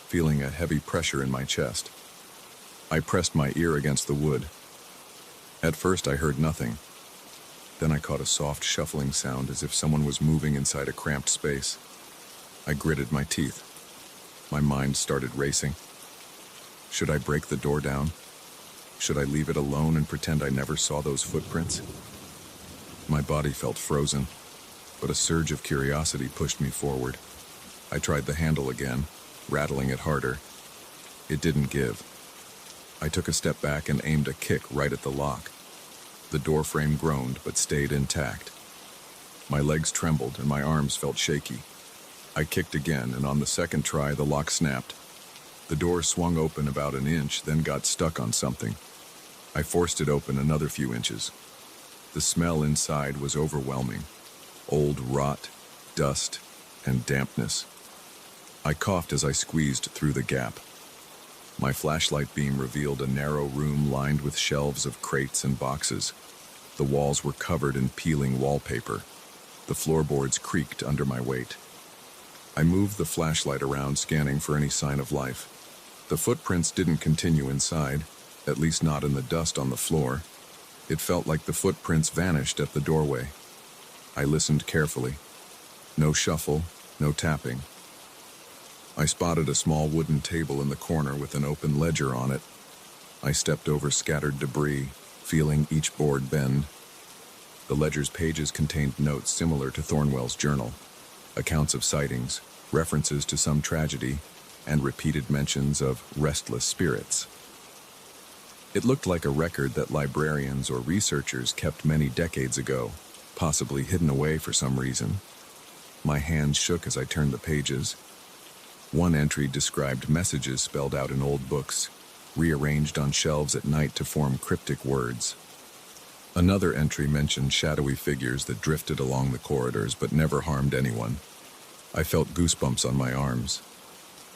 feeling a heavy pressure in my chest. I pressed my ear against the wood. At first I heard nothing. Then I caught a soft shuffling sound as if someone was moving inside a cramped space. I gritted my teeth. My mind started racing. Should I break the door down? Should I leave it alone and pretend I never saw those footprints? My body felt frozen, but a surge of curiosity pushed me forward. I tried the handle again, rattling it harder. It didn't give. I took a step back and aimed a kick right at the lock. The door frame groaned but stayed intact. My legs trembled and my arms felt shaky. I kicked again, and on the second try, the lock snapped. The door swung open about an inch, then got stuck on something. I forced it open another few inches. The smell inside was overwhelming. Old rot, dust, and dampness. I coughed as I squeezed through the gap. My flashlight beam revealed a narrow room lined with shelves of crates and boxes. The walls were covered in peeling wallpaper. The floorboards creaked under my weight. I moved the flashlight around, scanning for any sign of life. The footprints didn't continue inside. at least not in the dust on the floor. It felt like the footprints vanished at the doorway. I listened carefully. No shuffle, no tapping. I spotted a small wooden table in the corner with an open ledger on it. I stepped over scattered debris, feeling each board bend. The ledger's pages contained notes similar to Thornwell's journal, accounts of sightings, references to some tragedy, and repeated mentions of restless spirits. It looked like a record that librarians or researchers kept many decades ago, possibly hidden away for some reason. My hands shook as I turned the pages. One entry described messages spelled out in old books, rearranged on shelves at night to form cryptic words. Another entry mentioned shadowy figures that drifted along the corridors but never harmed anyone. I felt goosebumps on my arms.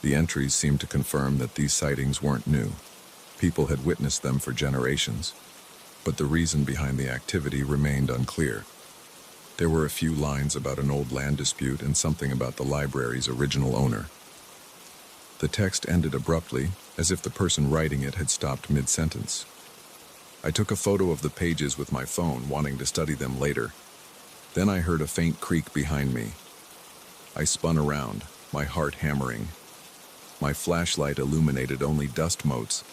The entries seemed to confirm that these sightings weren't new. People had witnessed them for generations, but the reason behind the activity remained unclear. There were a few lines about an old land dispute and something about the library's original owner. The text ended abruptly, as if the person writing it had stopped mid-sentence. I took a photo of the pages with my phone, wanting to study them later. Then I heard a faint creak behind me. I spun around, my heart hammering. My flashlight illuminated only dust motes.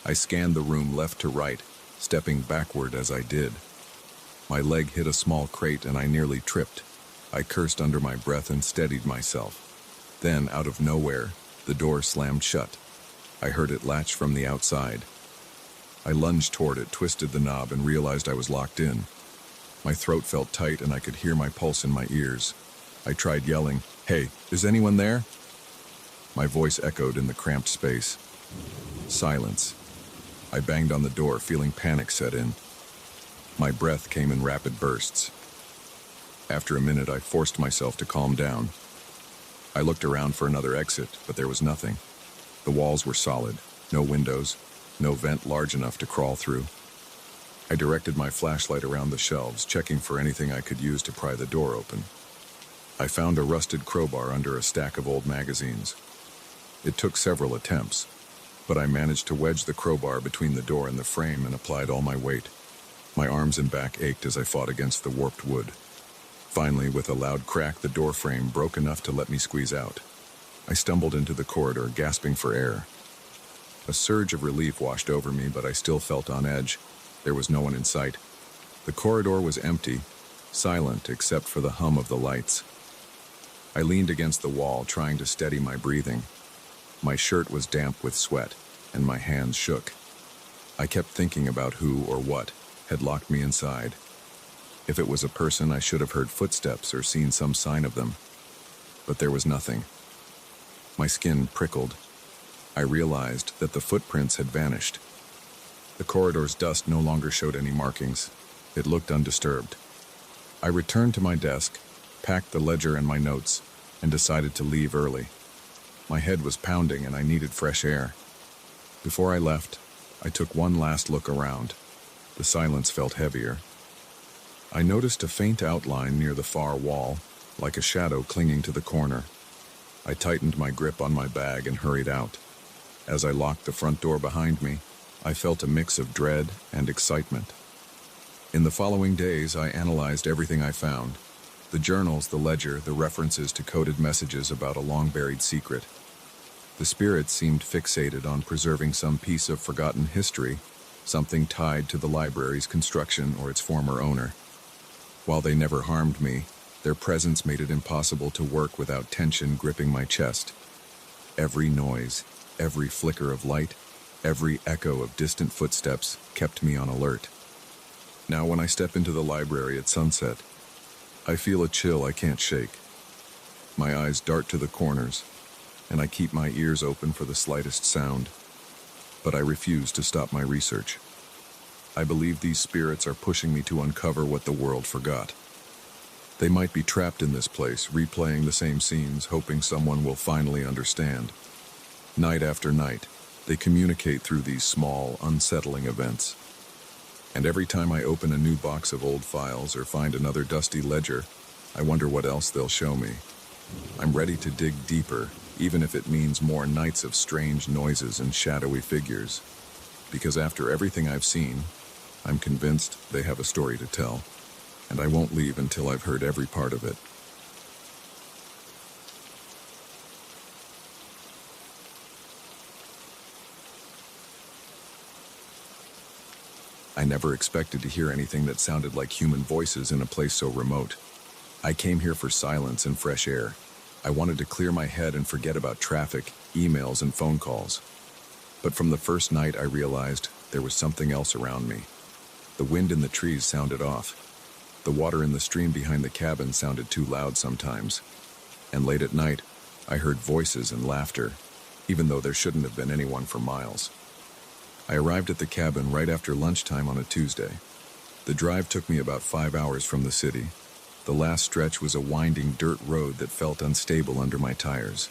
I scanned the room left to right, stepping backward as I did. My leg hit a small crate and I nearly tripped. I cursed under my breath and steadied myself. Then, out of nowhere, the door slammed shut. I heard it latch from the outside. I lunged toward it, twisted the knob, and realized I was locked in. My throat felt tight and I could hear my pulse in my ears. I tried yelling, "Hey, is anyone there?" My voice echoed in the cramped space. Silence. I banged on the door, feeling panic set in. My breath came in rapid bursts. After a minute, I forced myself to calm down. I looked around for another exit, but there was nothing. The walls were solid, no windows, no vent large enough to crawl through. I directed my flashlight around the shelves, checking for anything I could use to pry the door open. I found a rusted crowbar under a stack of old magazines. It took several attempts, but I managed to wedge the crowbar between the door and the frame and applied all my weight. My arms and back ached as I fought against the warped wood. Finally, with a loud crack, the door frame broke enough to let me squeeze out. I stumbled into the corridor, gasping for air. A surge of relief washed over me, but I still felt on edge. There was no one in sight. The corridor was empty, silent except for the hum of the lights. I leaned against the wall, trying to steady my breathing. My shirt was damp with sweat, and my hands shook. I kept thinking about who or what had locked me inside. If it was a person, I should have heard footsteps or seen some sign of them. But there was nothing. My skin prickled. I realized that the footprints had vanished. The corridor's dust no longer showed any markings. It looked undisturbed. I returned to my desk, packed the ledger and my notes, and decided to leave early. My head was pounding and I needed fresh air. Before I left, I took one last look around. The silence felt heavier. I noticed a faint outline near the far wall, like a shadow clinging to the corner. I tightened my grip on my bag and hurried out. As I locked the front door behind me, I felt a mix of dread and excitement. In the following days, I analyzed everything I found. The journals, the ledger, the references to coded messages about a long-buried secret. The spirits seemed fixated on preserving some piece of forgotten history, something tied to the library's construction or its former owner. While they never harmed me, their presence made it impossible to work without tension gripping my chest. Every noise, every flicker of light, every echo of distant footsteps kept me on alert. Now when I step into the library at sunset, I feel a chill I can't shake. My eyes dart to the corners, and I keep my ears open for the slightest sound. But I refuse to stop my research. I believe these spirits are pushing me to uncover what the world forgot. They might be trapped in this place, replaying the same scenes, hoping someone will finally understand. Night after night, they communicate through these small, unsettling events. And every time I open a new box of old files or find another dusty ledger, I wonder what else they'll show me. I'm ready to dig deeper, even if it means more nights of strange noises and shadowy figures. because after everything I've seen, I'm convinced they have a story to tell, and I won't leave until I've heard every part of it. I never expected to hear anything that sounded like human voices in a place so remote. I came here for silence and fresh air. I wanted to clear my head and forget about traffic, emails, and phone calls. But from the first night, I realized there was something else around me. The wind in the trees sounded off. The water in the stream behind the cabin sounded too loud sometimes. And late at night, I heard voices and laughter, even though there shouldn't have been anyone for miles. I arrived at the cabin right after lunchtime on a Tuesday. The drive took me about 5 hours from the city. The last stretch was a winding dirt road that felt unstable under my tires.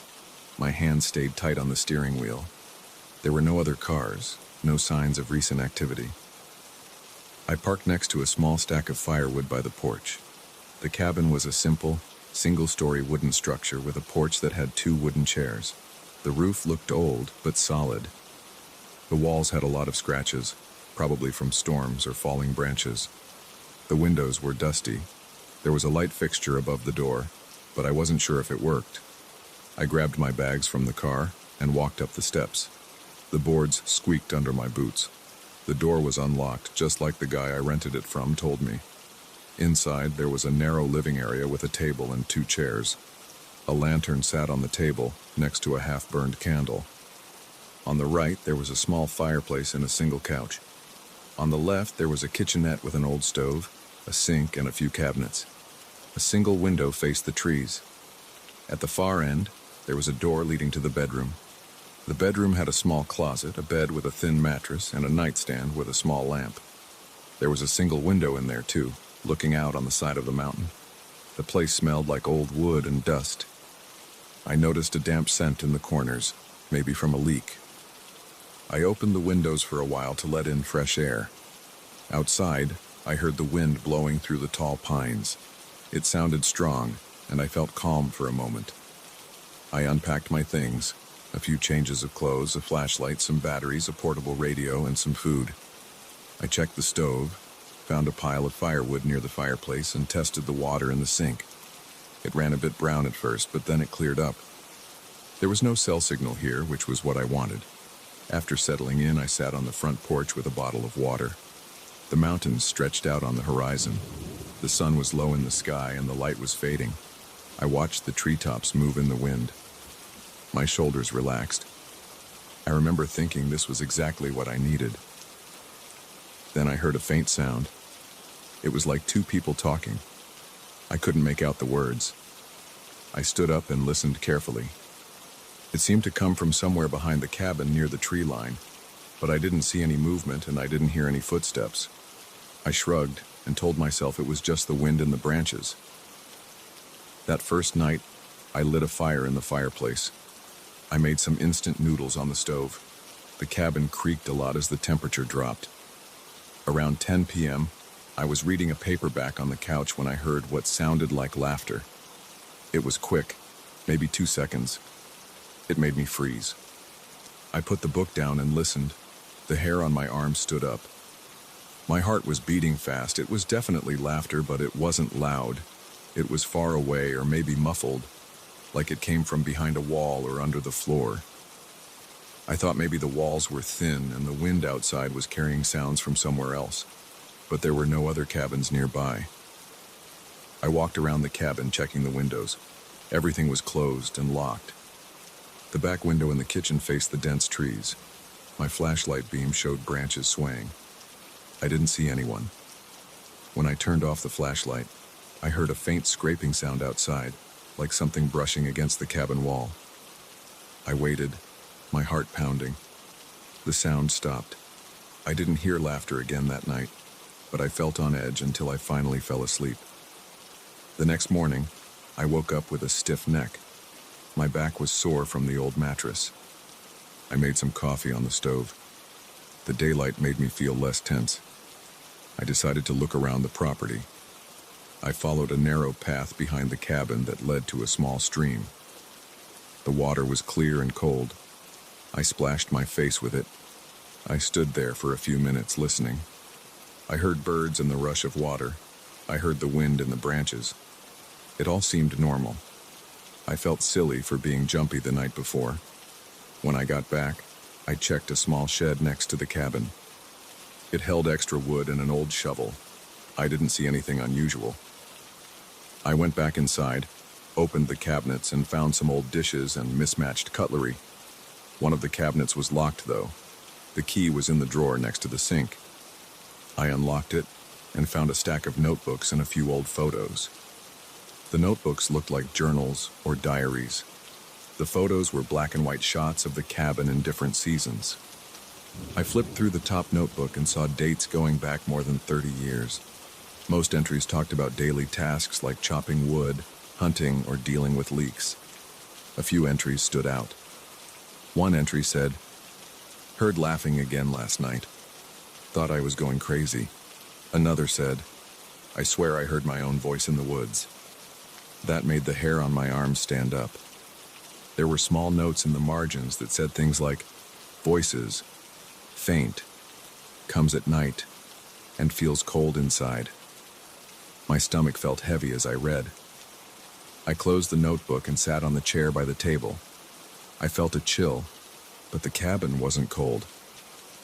My hands stayed tight on the steering wheel. There were no other cars, no signs of recent activity. I parked next to a small stack of firewood by the porch. The cabin was a simple, single-story wooden structure with a porch that had 2 wooden chairs. The roof looked old, but solid. The walls had a lot of scratches, probably from storms or falling branches. The windows were dusty. There was a light fixture above the door, but I wasn't sure if it worked. I grabbed my bags from the car and walked up the steps. The boards squeaked under my boots. The door was unlocked, just like the guy I rented it from told me. Inside, there was a narrow living area with a table and 2 chairs. A lantern sat on the table, next to a half-burned candle. On the right, there was a small fireplace and a single couch. On the left, there was a kitchenette with an old stove, a sink, and a few cabinets. A single window faced the trees. At the far end, there was a door leading to the bedroom. The bedroom had a small closet, a bed with a thin mattress, and a nightstand with a small lamp. There was a single window in there, too, looking out on the side of the mountain. The place smelled like old wood and dust. I noticed a damp scent in the corners, maybe from a leak. I opened the windows for a while to let in fresh air. Outside, I heard the wind blowing through the tall pines. It sounded strong, and I felt calm for a moment. I unpacked my things, a few changes of clothes, a flashlight, some batteries, a portable radio, and some food. I checked the stove, found a pile of firewood near the fireplace, and tested the water in the sink. It ran a bit brown at first, but then it cleared up. There was no cell signal here, which was what I wanted. After settling in, I sat on the front porch with a bottle of water. The mountains stretched out on the horizon. The sun was low in the sky and the light was fading. I watched the treetops move in the wind. My shoulders relaxed. I remember thinking this was exactly what I needed. Then I heard a faint sound. It was like 2 people talking. I couldn't make out the words. I stood up and listened carefully. It seemed to come from somewhere behind the cabin near the tree line, but I didn't see any movement and I didn't hear any footsteps. I shrugged and told myself it was just the wind in the branches. That first night, I lit a fire in the fireplace. I made some instant noodles on the stove. The cabin creaked a lot as the temperature dropped. Around 10 p.m., I was reading a paperback on the couch when I heard what sounded like laughter. It was quick, maybe 2 seconds. It made me freeze. I put the book down and listened. The hair on my arm stood up. My heart was beating fast. It was definitely laughter, but it wasn't loud. It was far away or maybe muffled, like it came from behind a wall or under the floor. I thought maybe the walls were thin and the wind outside was carrying sounds from somewhere else, but there were no other cabins nearby. I walked around the cabin, checking the windows. Everything was closed and locked. The back window in the kitchen faced the dense trees. My flashlight beam showed branches swaying. I didn't see anyone. When I turned off the flashlight, I heard a faint scraping sound outside, like something brushing against the cabin wall. I waited, my heart pounding. The sound stopped. I didn't hear laughter again that night, but I felt on edge until I finally fell asleep. The next morning, I woke up with a stiff neck. My back was sore from the old mattress. I made some coffee on the stove. The daylight made me feel less tense. I decided to look around the property. I followed a narrow path behind the cabin that led to a small stream. The water was clear and cold. I splashed my face with it. I stood there for a few minutes listening. I heard birds and the rush of water. I heard the wind in the branches. It all seemed normal. I felt silly for being jumpy the night before. When I got back, I checked a small shed next to the cabin. It held extra wood and an old shovel. I didn't see anything unusual. I went back inside, opened the cabinets, and found some old dishes and mismatched cutlery. One of the cabinets was locked, though. The key was in the drawer next to the sink. I unlocked it and found a stack of notebooks and a few old photos. The notebooks looked like journals or diaries. The photos were black and white shots of the cabin in different seasons. I flipped through the top notebook and saw dates going back more than 30 years. Most entries talked about daily tasks like chopping wood, hunting, or dealing with leaks. A few entries stood out. One entry said, "Heard laughing again last night. Thought I was going crazy." Another said, "I swear I heard my own voice in the woods." That made the hair on my arms stand up. There were small notes in the margins that said things like, "Voices, faint, comes at night, and feels cold inside." My stomach felt heavy as I read. I closed the notebook and sat on the chair by the table. I felt a chill, but the cabin wasn't cold.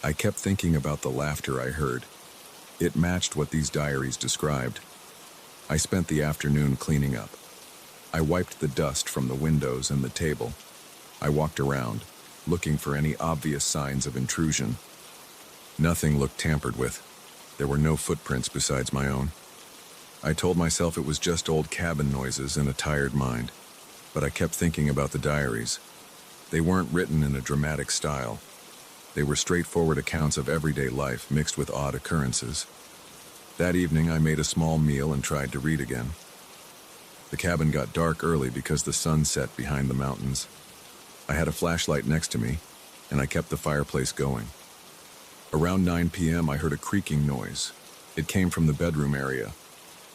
I kept thinking about the laughter I heard. It matched what these diaries described. I spent the afternoon cleaning up. I wiped the dust from the windows and the table. I walked around, looking for any obvious signs of intrusion. Nothing looked tampered with. There were no footprints besides my own. I told myself it was just old cabin noises and a tired mind, but I kept thinking about the diaries. They weren't written in a dramatic style. They were straightforward accounts of everyday life mixed with odd occurrences. That evening, I made a small meal and tried to read again. The cabin got dark early because the sun set behind the mountains. I had a flashlight next to me, and I kept the fireplace going. Around 9 p.m., I heard a creaking noise. It came from the bedroom area.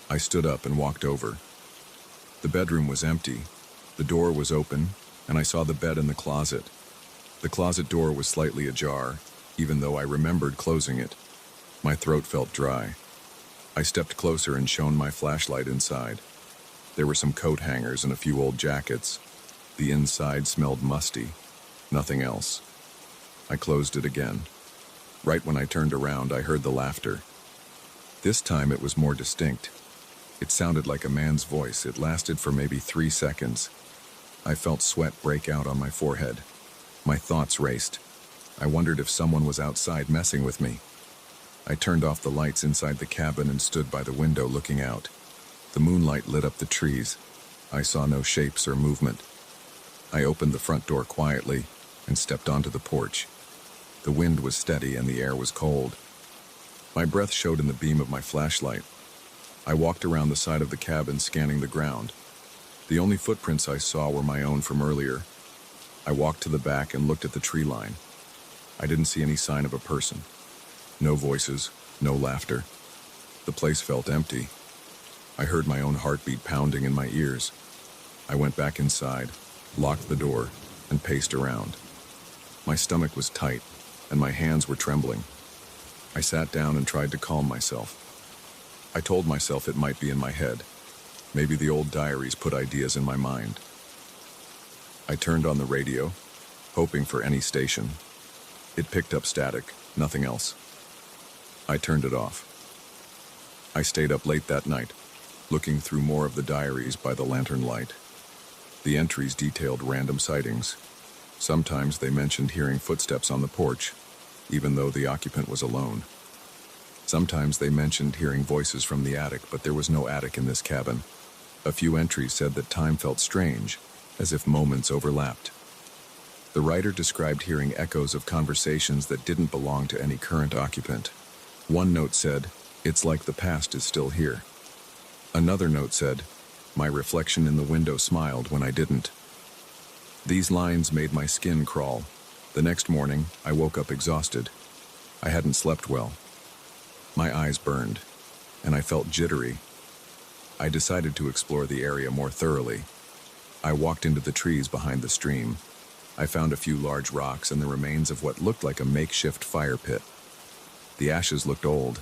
I stood up and walked over. The bedroom was empty. The door was open, and I saw the bed in the closet. The closet door was slightly ajar, even though I remembered closing it. My throat felt dry. I stepped closer and shone my flashlight inside. There were some coat hangers and a few old jackets. The inside smelled musty. Nothing else. I closed it again. Right when I turned around, I heard the laughter. This time it was more distinct. It sounded like a man's voice. It lasted for maybe 3 seconds. I felt sweat break out on my forehead. My thoughts raced. I wondered if someone was outside messing with me. I turned off the lights inside the cabin and stood by the window looking out. The moonlight lit up the trees. I saw no shapes or movement. I opened the front door quietly and stepped onto the porch. The wind was steady and the air was cold. My breath showed in the beam of my flashlight. I walked around the side of the cabin, scanning the ground. The only footprints I saw were my own from earlier. I walked to the back and looked at the tree line. I didn't see any sign of a person. No voices, no laughter. The place felt empty. I heard my own heartbeat pounding in my ears. I went back inside, locked the door, and paced around. My stomach was tight, and my hands were trembling. I sat down and tried to calm myself. I told myself it might be in my head. Maybe the old diaries put ideas in my mind. I turned on the radio, hoping for any station. It picked up static, nothing else. I turned it off. I stayed up late that night, looking through more of the diaries by the lantern light. The entries detailed random sightings. Sometimes they mentioned hearing footsteps on the porch, even though the occupant was alone. Sometimes they mentioned hearing voices from the attic, but there was no attic in this cabin. A few entries said that time felt strange, as if moments overlapped. The writer described hearing echoes of conversations that didn't belong to any current occupant. One note said, "It's like the past is still here." Another note said, "My reflection in the window smiled when I didn't." These lines made my skin crawl. The next morning, I woke up exhausted. I hadn't slept well. My eyes burned, and I felt jittery. I decided to explore the area more thoroughly. I walked into the trees behind the stream. I found a few large rocks and the remains of what looked like a makeshift fire pit. The ashes looked old.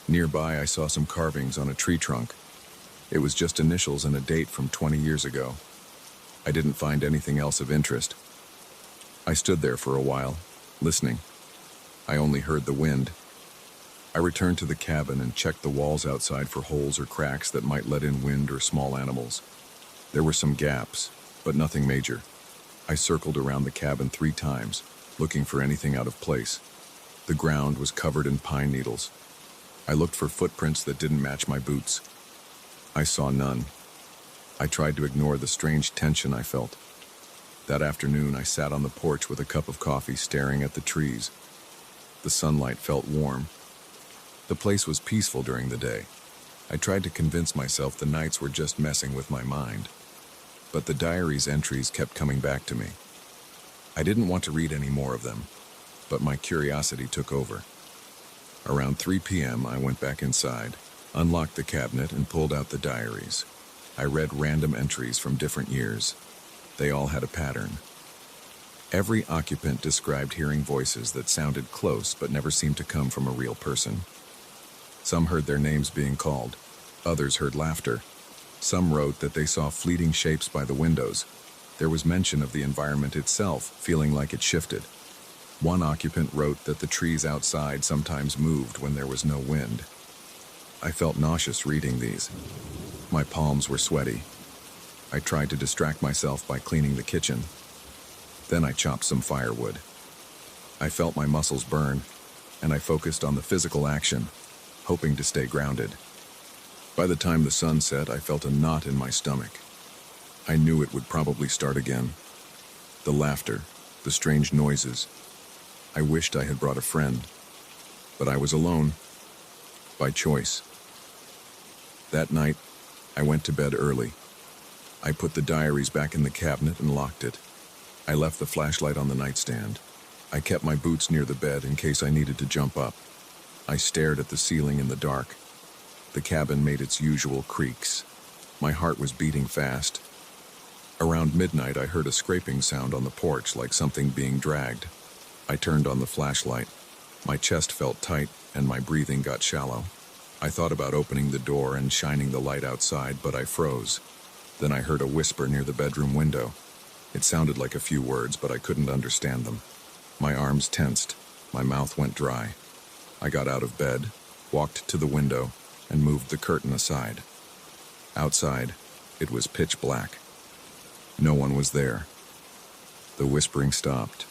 Nearby, I saw some carvings on a tree trunk. It was just initials and a date from 20 years ago. I didn't find anything else of interest. I stood there for a while, listening. I only heard the wind. I returned to the cabin and checked the walls outside for holes or cracks that might let in wind or small animals. There were some gaps, but nothing major. I circled around the cabin 3 times, looking for anything out of place. The ground was covered in pine needles. I looked for footprints that didn't match my boots. I saw none. I tried to ignore the strange tension I felt. That afternoon, I sat on the porch with a cup of coffee staring at the trees. The sunlight felt warm. The place was peaceful during the day. I tried to convince myself the nights were just messing with my mind. But the diary's entries kept coming back to me. I didn't want to read any more of them, but my curiosity took over. Around 3 p.m., I went back inside, unlocked the cabinet, and pulled out the diaries. I read random entries from different years. They all had a pattern. Every occupant described hearing voices that sounded close but never seemed to come from a real person. Some heard their names being called. Others heard laughter. Some wrote that they saw fleeting shapes by the windows. There was mention of the environment itself, feeling like it shifted. One occupant wrote that the trees outside sometimes moved when there was no wind. I felt nauseous reading these. My palms were sweaty. I tried to distract myself by cleaning the kitchen. Then I chopped some firewood. I felt my muscles burn, and I focused on the physical action, hoping to stay grounded. By the time the sun set, I felt a knot in my stomach. I knew it would probably start again. The laughter, the strange noises. I wished I had brought a friend, but I was alone, by choice. That night, I went to bed early. I put the diaries back in the cabinet and locked it. I left the flashlight on the nightstand. I kept my boots near the bed in case I needed to jump up. I stared at the ceiling in the dark. The cabin made its usual creaks. My heart was beating fast. Around midnight, I heard a scraping sound on the porch, like something being dragged. I turned on the flashlight. My chest felt tight, and my breathing got shallow. I thought about opening the door and shining the light outside, but I froze. Then I heard a whisper near the bedroom window. It sounded like a few words, but I couldn't understand them. My arms tensed. My mouth went dry. I got out of bed, walked to the window, and moved the curtain aside. Outside, it was pitch black. No one was there. The whispering stopped.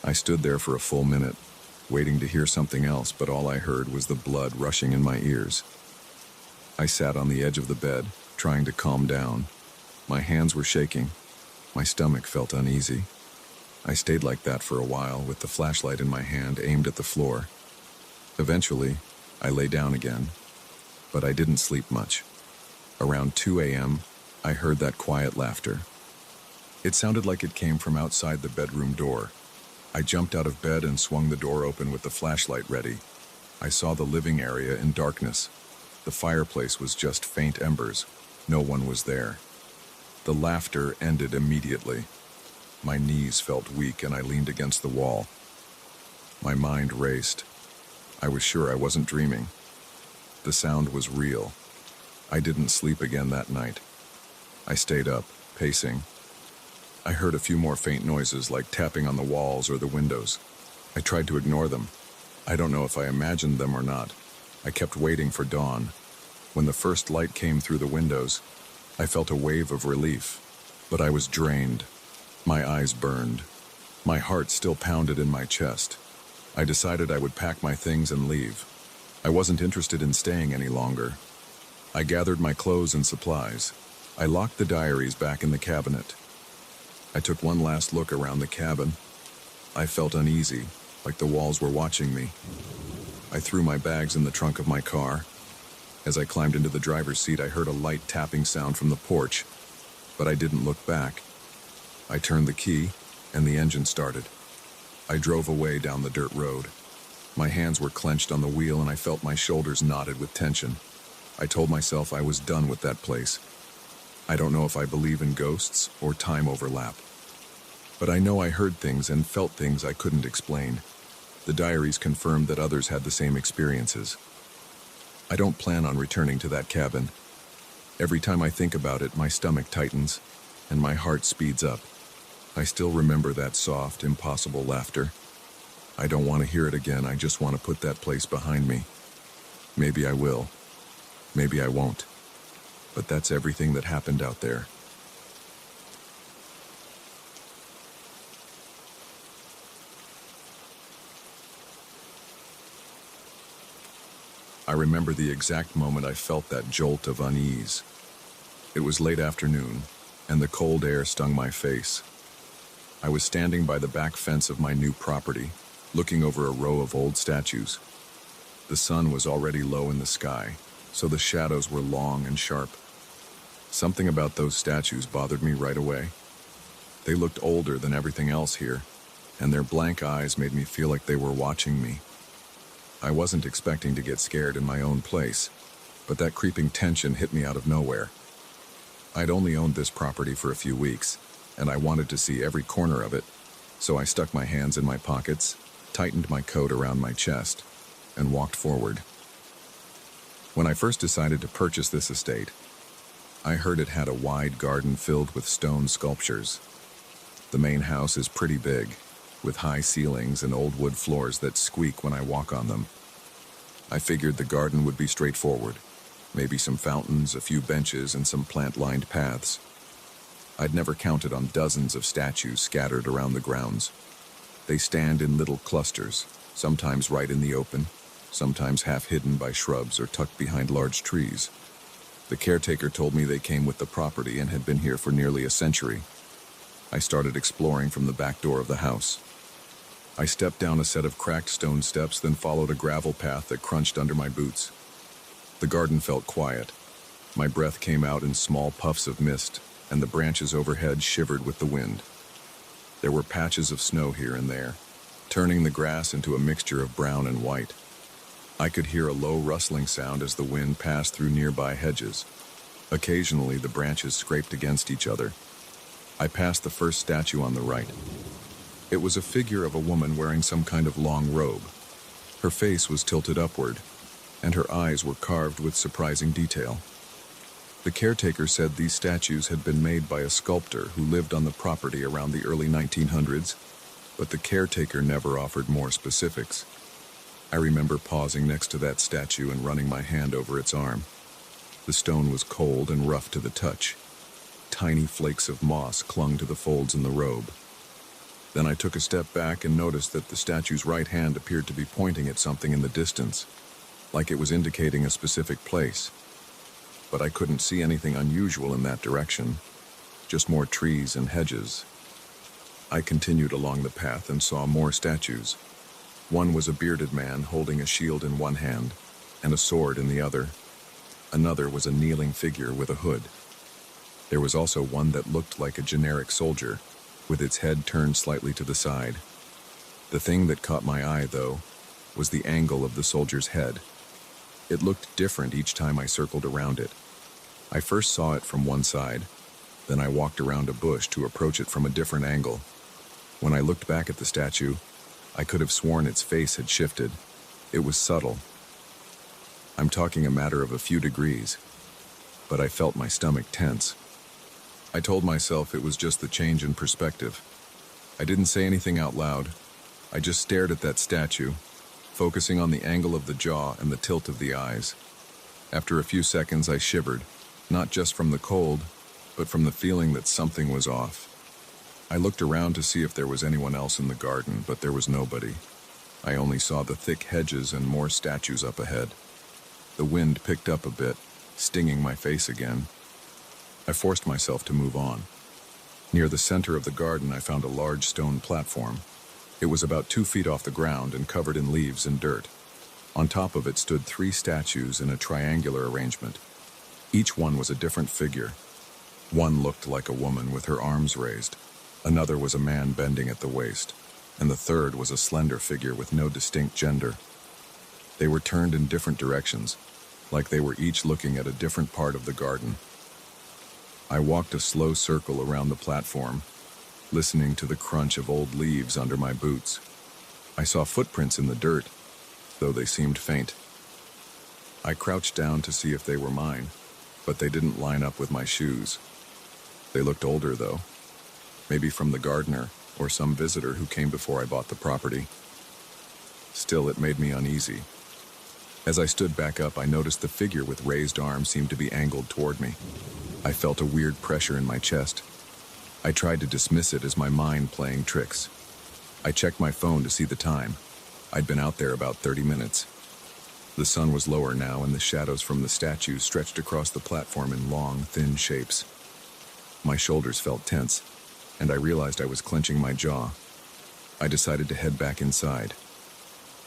I stood there for a full minute, waiting to hear something else, but all I heard was the blood rushing in my ears. I sat on the edge of the bed, trying to calm down. My hands were shaking. My stomach felt uneasy. I stayed like that for a while, with the flashlight in my hand aimed at the floor. Eventually, I lay down again, but I didn't sleep much. Around 2 a.m., I heard that quiet laughter. It sounded like it came from outside the bedroom door. I jumped out of bed and swung the door open with the flashlight ready. I saw the living area in darkness. The fireplace was just faint embers. No one was there. The laughter ended immediately. My knees felt weak and I leaned against the wall. My mind raced. I was sure I wasn't dreaming. The sound was real. I didn't sleep again that night. I stayed up, pacing. I heard a few more faint noises like tapping on the walls or the windows. I tried to ignore them. I don't know if I imagined them or not. I kept waiting for dawn. When the first light came through the windows, I felt a wave of relief, but I was drained. My eyes burned. My heart still pounded in my chest. I decided I would pack my things and leave. I wasn't interested in staying any longer. I gathered my clothes and supplies. I locked the diaries back in the cabinet. I took one last look around the cabin. I felt uneasy, like the walls were watching me. I threw my bags in the trunk of my car. As I climbed into the driver's seat, I heard a light tapping sound from the porch, but I didn't look back. I turned the key, and the engine started. I drove away down the dirt road. My hands were clenched on the wheel, and I felt my shoulders knotted with tension. I told myself I was done with that place. I don't know if I believe in ghosts or time overlap. But I know I heard things and felt things I couldn't explain. The diaries confirmed that others had the same experiences. I don't plan on returning to that cabin. Every time I think about it, my stomach tightens and my heart speeds up. I still remember that soft, impossible laughter. I don't want to hear it again. I just want to put that place behind me. Maybe I will. Maybe I won't. But that's everything that happened out there. I remember the exact moment I felt that jolt of unease. It was late afternoon, and the cold air stung my face. I was standing by the back fence of my new property, looking over a row of old statues. The sun was already low in the sky, so the shadows were long and sharp. Something about those statues bothered me right away. They looked older than everything else here, and their blank eyes made me feel like they were watching me. I wasn't expecting to get scared in my own place, but that creeping tension hit me out of nowhere. I'd only owned this property for a few weeks, and I wanted to see every corner of it, so I stuck my hands in my pockets, tightened my coat around my chest, and walked forward. When I first decided to purchase this estate, I heard it had a wide garden filled with stone sculptures. The main house is pretty big, with high ceilings and old wood floors that squeak when I walk on them. I figured the garden would be straightforward, maybe some fountains, a few benches, and some plant-lined paths. I'd never counted on dozens of statues scattered around the grounds. They stand in little clusters, sometimes right in the open, sometimes half hidden by shrubs or tucked behind large trees. The caretaker told me they came with the property and had been here for nearly a century. I started exploring from the back door of the house. I stepped down a set of cracked stone steps, then followed a gravel path that crunched under my boots. The garden felt quiet. My breath came out in small puffs of mist, and the branches overhead shivered with the wind. There were patches of snow here and there, turning the grass into a mixture of brown and white. I could hear a low rustling sound as the wind passed through nearby hedges. Occasionally, the branches scraped against each other. I passed the first statue on the right. It was a figure of a woman wearing some kind of long robe. Her face was tilted upward, and her eyes were carved with surprising detail. The caretaker said these statues had been made by a sculptor who lived on the property around the early 1900s, but the caretaker never offered more specifics. I remember pausing next to that statue and running my hand over its arm. The stone was cold and rough to the touch. Tiny flakes of moss clung to the folds in the robe. Then I took a step back and noticed that the statue's right hand appeared to be pointing at something in the distance, like it was indicating a specific place. But I couldn't see anything unusual in that direction, just more trees and hedges. I continued along the path and saw more statues. One was a bearded man holding a shield in one hand and a sword in the other. Another was a kneeling figure with a hood. There was also one that looked like a generic soldier, with its head turned slightly to the side. The thing that caught my eye, though, was the angle of the soldier's head. It looked different each time I circled around it. I first saw it from one side, then I walked around a bush to approach it from a different angle. When I looked back at the statue, I could have sworn its face had shifted. It was subtle. I'm talking a matter of a few degrees, but I felt my stomach tense. I told myself it was just the change in perspective. I didn't say anything out loud. I just stared at that statue, focusing on the angle of the jaw and the tilt of the eyes. After a few seconds, I shivered, not just from the cold, but from the feeling that something was off. I looked around to see if there was anyone else in the garden, but there was nobody. I only saw the thick hedges and more statues up ahead. The wind picked up a bit, stinging my face again. I forced myself to move on. Near the center of the garden, I found a large stone platform. It was about 2 feet off the ground and covered in leaves and dirt. On top of it stood 3 statues in a triangular arrangement. Each one was a different figure. One looked like a woman with her arms raised. Another was a man bending at the waist. And the third was a slender figure with no distinct gender. They were turned in different directions, like they were each looking at a different part of the garden. I walked a slow circle around the platform, listening to the crunch of old leaves under my boots. I saw footprints in the dirt, though they seemed faint. I crouched down to see if they were mine, but they didn't line up with my shoes. They looked older, though. Maybe from the gardener or some visitor who came before I bought the property. Still, it made me uneasy. As I stood back up, I noticed the figure with raised arms seemed to be angled toward me. I felt a weird pressure in my chest. I tried to dismiss it as my mind playing tricks. I checked my phone to see the time. I'd been out there about 30 minutes. The sun was lower now, and the shadows from the statues stretched across the platform in long, thin shapes. My shoulders felt tense, and I realized I was clenching my jaw. I decided to head back inside.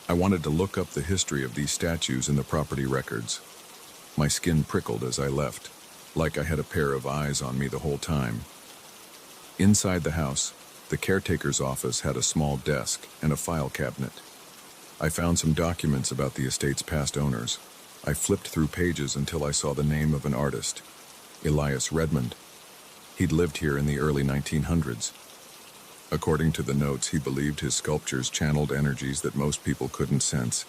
I wanted to look up the history of these statues in the property records. My skin prickled as I left, like I had a pair of eyes on me the whole time. Inside the house, the caretaker's office had a small desk and a file cabinet. I found some documents about the estate's past owners. I flipped through pages until I saw the name of an artist, Elias Redmond. He'd lived here in the early 1900s. According to the notes, he believed his sculptures channeled energies that most people couldn't sense.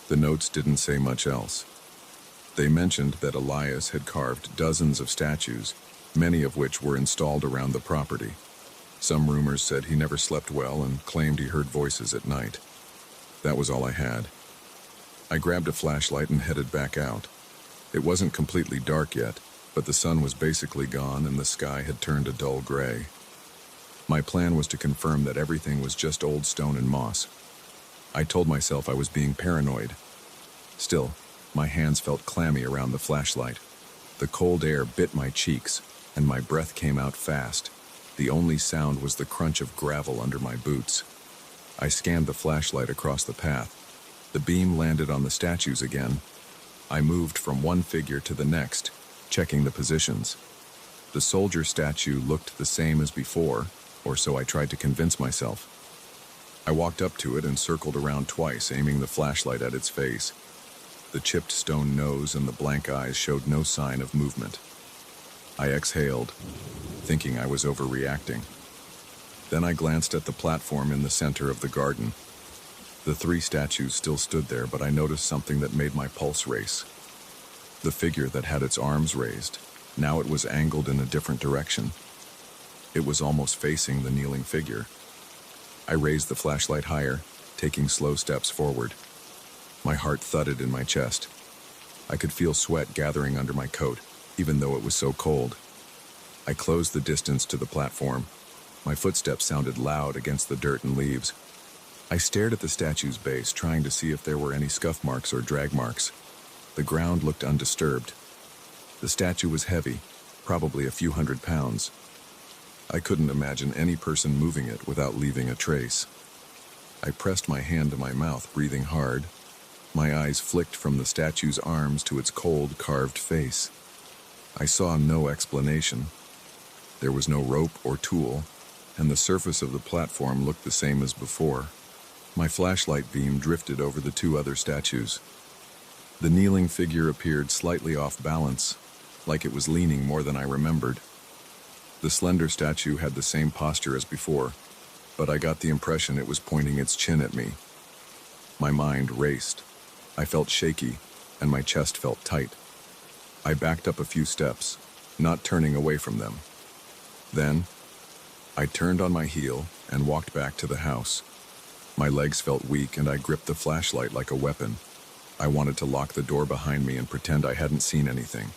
The notes didn't say much else. They mentioned that Elias had carved dozens of statues, many of which were installed around the property. Some rumors said he never slept well and claimed he heard voices at night. That was all I had. I grabbed a flashlight and headed back out. It wasn't completely dark yet, but the sun was basically gone and the sky had turned a dull gray. My plan was to confirm that everything was just old stone and moss. I told myself I was being paranoid. Still, my hands felt clammy around the flashlight. The cold air bit my cheeks, and my breath came out fast. The only sound was the crunch of gravel under my boots. I scanned the flashlight across the path. The beam landed on the statues again. I moved from one figure to the next, checking the positions. The soldier statue looked the same as before, or so I tried to convince myself. I walked up to it and circled around twice, aiming the flashlight at its face. The chipped stone nose and the blank eyes showed no sign of movement. I exhaled, thinking I was overreacting. Then I glanced at the platform in the center of the garden. The three statues still stood there, but I noticed something that made my pulse race. The figure that had its arms raised, now it was angled in a different direction. It was almost facing the kneeling figure. I raised the flashlight higher, taking slow steps forward. My heart thudded in my chest. I could feel sweat gathering under my coat, even though it was so cold. I closed the distance to the platform. My footsteps sounded loud against the dirt and leaves. I stared at the statue's base, trying to see if there were any scuff marks or drag marks. The ground looked undisturbed. The statue was heavy, probably a few 100 pounds. I couldn't imagine any person moving it without leaving a trace. I pressed my hand to my mouth, breathing hard. My eyes flicked from the statue's arms to its cold, carved face. I saw no explanation. There was no rope or tool, and the surface of the platform looked the same as before. My flashlight beam drifted over the two other statues. The kneeling figure appeared slightly off balance, like it was leaning more than I remembered. The slender statue had the same posture as before, but I got the impression it was pointing its chin at me. My mind raced. I felt shaky, and my chest felt tight. I backed up a few steps, not turning away from them. Then, I turned on my heel and walked back to the house. My legs felt weak, and I gripped the flashlight like a weapon. I wanted to lock the door behind me and pretend I hadn't seen anything.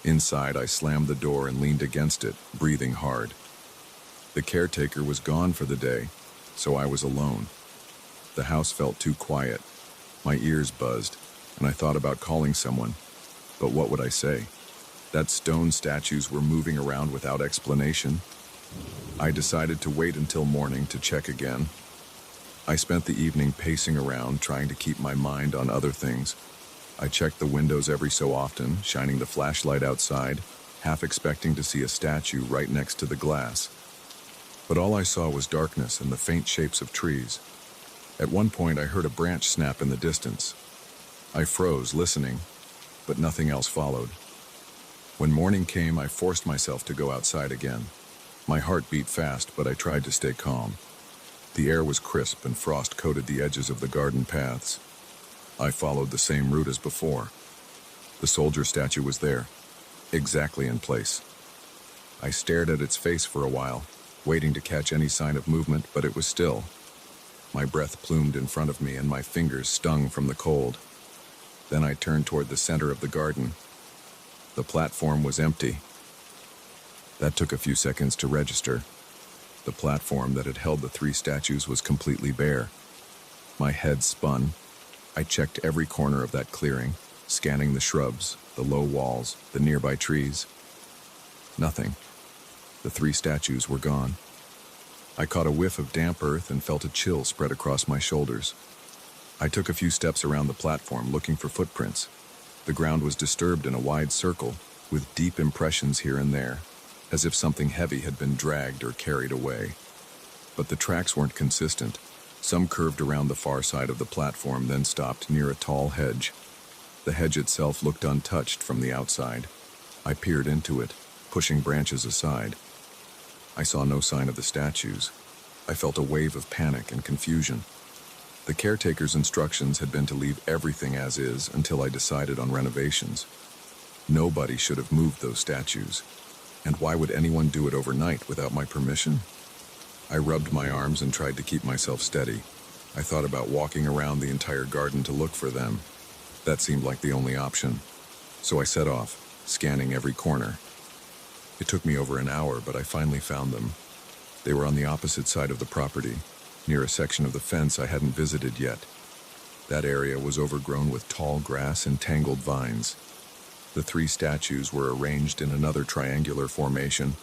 Inside, I slammed the door and leaned against it, breathing hard. The caretaker was gone for the day, so I was alone. The house felt too quiet. My ears buzzed, and I thought about calling someone. But what would I say? That stone statues were moving around without explanation. I decided to wait until morning to check again. I spent the evening pacing around, trying to keep my mind on other things. I checked the windows every so often, shining the flashlight outside, half expecting to see a statue right next to the glass. But all I saw was darkness and the faint shapes of trees. At one point, I heard a branch snap in the distance. I froze, listening, but nothing else followed. When morning came, I forced myself to go outside again. My heart beat fast, but I tried to stay calm. The air was crisp and frost coated the edges of the garden paths. I followed the same route as before. The soldier statue was there, exactly in place. I stared at its face for a while, waiting to catch any sign of movement, but it was still. My breath plumed in front of me and my fingers stung from the cold. Then I turned toward the center of the garden. The platform was empty. That took a few seconds to register. The platform that had held the three statues was completely bare. My head spun. I checked every corner of that clearing, scanning the shrubs, the low walls, the nearby trees. Nothing. The three statues were gone. I caught a whiff of damp earth and felt a chill spread across my shoulders. I took a few steps around the platform looking for footprints. The ground was disturbed in a wide circle, with deep impressions here and there, as if something heavy had been dragged or carried away. But the tracks weren't consistent. Some curved around the far side of the platform, then stopped near a tall hedge. The hedge itself looked untouched from the outside. I peered into it, pushing branches aside. I saw no sign of the statues. I felt a wave of panic and confusion. The caretaker's instructions had been to leave everything as is until I decided on renovations. Nobody should have moved those statues. And why would anyone do it overnight without my permission? I rubbed my arms and tried to keep myself steady. I thought about walking around the entire garden to look for them. That seemed like the only option. So I set off, scanning every corner. It took me over an hour, but I finally found them. They were on the opposite side of the property, near a section of the fence I hadn't visited yet. That area was overgrown with tall grass and tangled vines. The three statues were arranged in another triangular formation,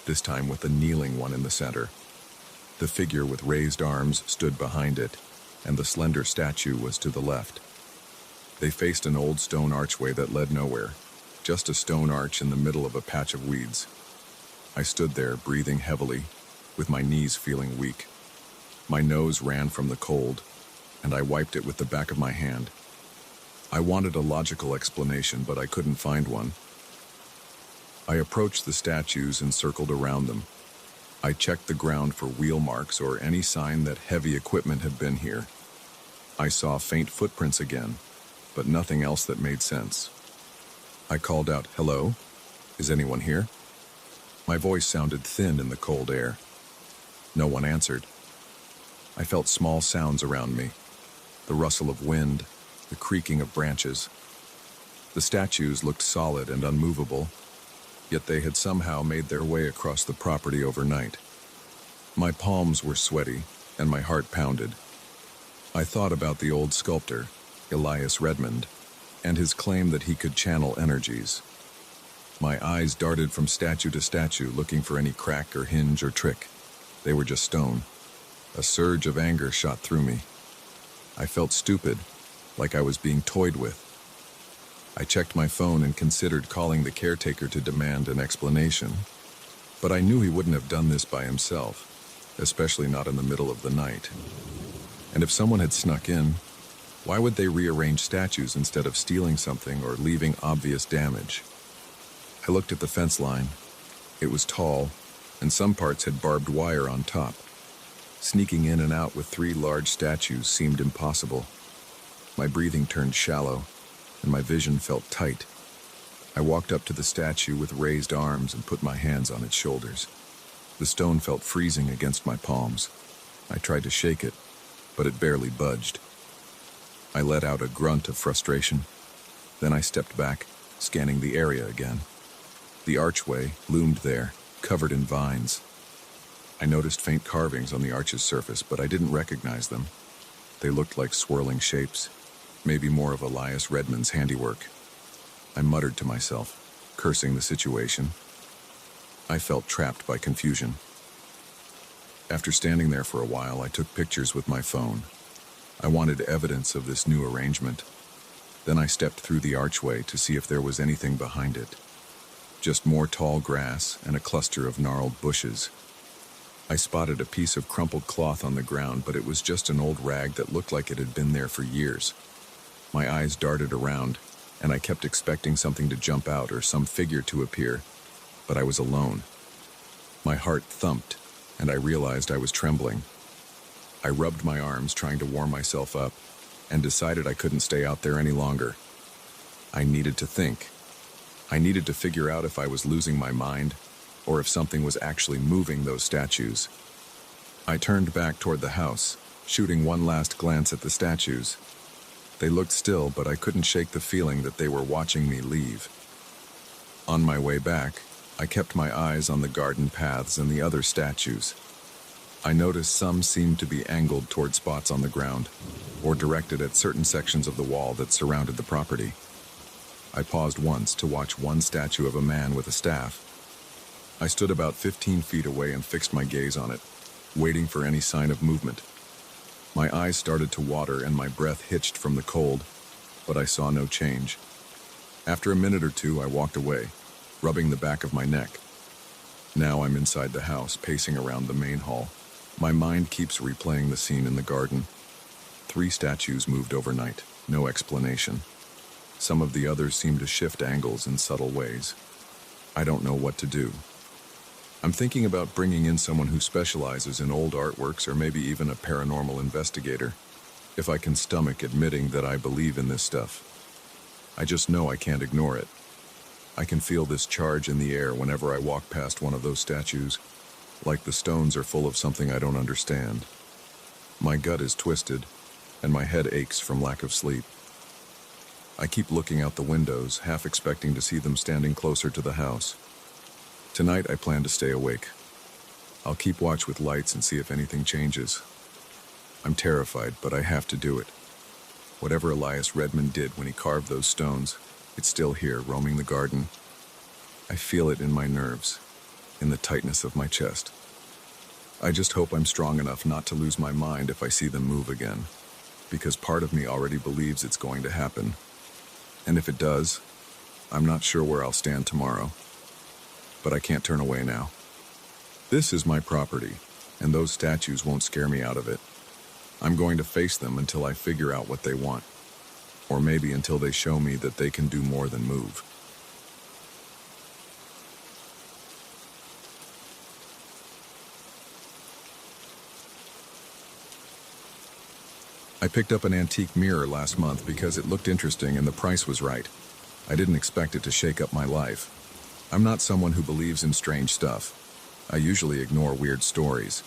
this time with a kneeling one in the center. The figure with raised arms stood behind it, and the slender statue was to the left. They faced an old stone archway that led nowhere, just a stone arch in the middle of a patch of weeds. I stood there, breathing heavily, with my knees feeling weak. My nose ran from the cold, and I wiped it with the back of my hand. I wanted a logical explanation, but I couldn't find one. I approached the statues and circled around them. I checked the ground for wheel marks or any sign that heavy equipment had been here. I saw faint footprints again, but nothing else that made sense. I called out, "Hello? Is anyone here?" My voice sounded thin in the cold air. No one answered. I felt small sounds around me, the rustle of wind, the creaking of branches. The statues looked solid and unmovable, yet they had somehow made their way across the property overnight. My palms were sweaty, and my heart pounded. I thought about the old sculptor, Elias Redmond, and his claim that he could channel energies. My eyes darted from statue to statue, looking for any crack or hinge or trick. They were just stone. A surge of anger shot through me. I felt stupid, like I was being toyed with. I checked my phone and considered calling the caretaker to demand an explanation. But I knew he wouldn't have done this by himself, especially not in the middle of the night. And if someone had snuck in, why would they rearrange statues instead of stealing something or leaving obvious damage? I looked at the fence line. It was tall, and some parts had barbed wire on top. Sneaking in and out with three large statues seemed impossible. My breathing turned shallow, and my vision felt tight. I walked up to the statue with raised arms and put my hands on its shoulders. The stone felt freezing against my palms. I tried to shake it, but it barely budged. I let out a grunt of frustration. Then I stepped back, scanning the area again. The archway loomed there, covered in vines. I noticed faint carvings on the arch's surface, but I didn't recognize them. They looked like swirling shapes, maybe more of Elias Redmond's handiwork. I muttered to myself, cursing the situation. I felt trapped by confusion. After standing there for a while, I took pictures with my phone. I wanted evidence of this new arrangement. Then I stepped through the archway to see if there was anything behind it. Just more tall grass and a cluster of gnarled bushes. I spotted a piece of crumpled cloth on the ground, but it was just an old rag that looked like it had been there for years. My eyes darted around, and I kept expecting something to jump out or some figure to appear, but I was alone. My heart thumped, and I realized I was trembling. I rubbed my arms, trying to warm myself up, and decided I couldn't stay out there any longer. I needed to think. I needed to figure out if I was losing my mind, or if something was actually moving those statues. I turned back toward the house, shooting one last glance at the statues. They looked still, but I couldn't shake the feeling that they were watching me leave. On my way back, I kept my eyes on the garden paths and the other statues. I noticed some seemed to be angled toward spots on the ground, or directed at certain sections of the wall that surrounded the property. I paused once to watch one statue of a man with a staff. I stood about 15 feet away and fixed my gaze on it, waiting for any sign of movement. My eyes started to water and my breath hitched from the cold, but I saw no change. After a minute or two, I walked away, rubbing the back of my neck. Now I'm inside the house, pacing around the main hall. My mind keeps replaying the scene in the garden. 3 statues moved overnight, no explanation. Some of the others seem to shift angles in subtle ways. I don't know what to do. I'm thinking about bringing in someone who specializes in old artworks or maybe even a paranormal investigator, if I can stomach admitting that I believe in this stuff. I just know I can't ignore it. I can feel this charge in the air whenever I walk past one of those statues, like the stones are full of something I don't understand. My gut is twisted, and my head aches from lack of sleep. I keep looking out the windows, half expecting to see them standing closer to the house. Tonight I plan to stay awake. I'll keep watch with lights and see if anything changes. I'm terrified, but I have to do it. Whatever Elias Redmond did when he carved those stones, it's still here, roaming the garden. I feel it in my nerves, in the tightness of my chest. I just hope I'm strong enough not to lose my mind if I see them move again, because part of me already believes it's going to happen. And if it does, I'm not sure where I'll stand tomorrow. But I can't turn away now. This is my property, and those statues won't scare me out of it. I'm going to face them until I figure out what they want. Or maybe until they show me that they can do more than move. I picked up an antique mirror last month because it looked interesting and the price was right. I didn't expect it to shake up my life. I'm not someone who believes in strange stuff. I usually ignore weird stories.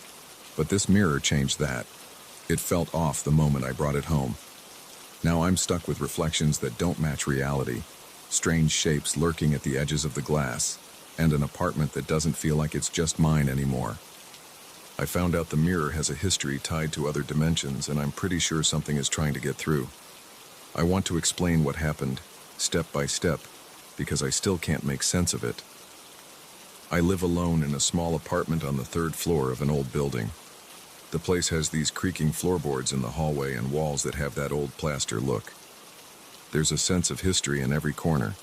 But this mirror changed that. It felt off the moment I brought it home. Now I'm stuck with reflections that don't match reality, strange shapes lurking at the edges of the glass, and an apartment that doesn't feel like it's just mine anymore. I found out the mirror has a history tied to other dimensions, and I'm pretty sure something is trying to get through. I want to explain what happened, step by step, because I still can't make sense of it. I live alone in a small apartment on the 3rd floor of an old building. The place has these creaking floorboards in the hallway and walls that have that old plaster look. There's a sense of history in every corner.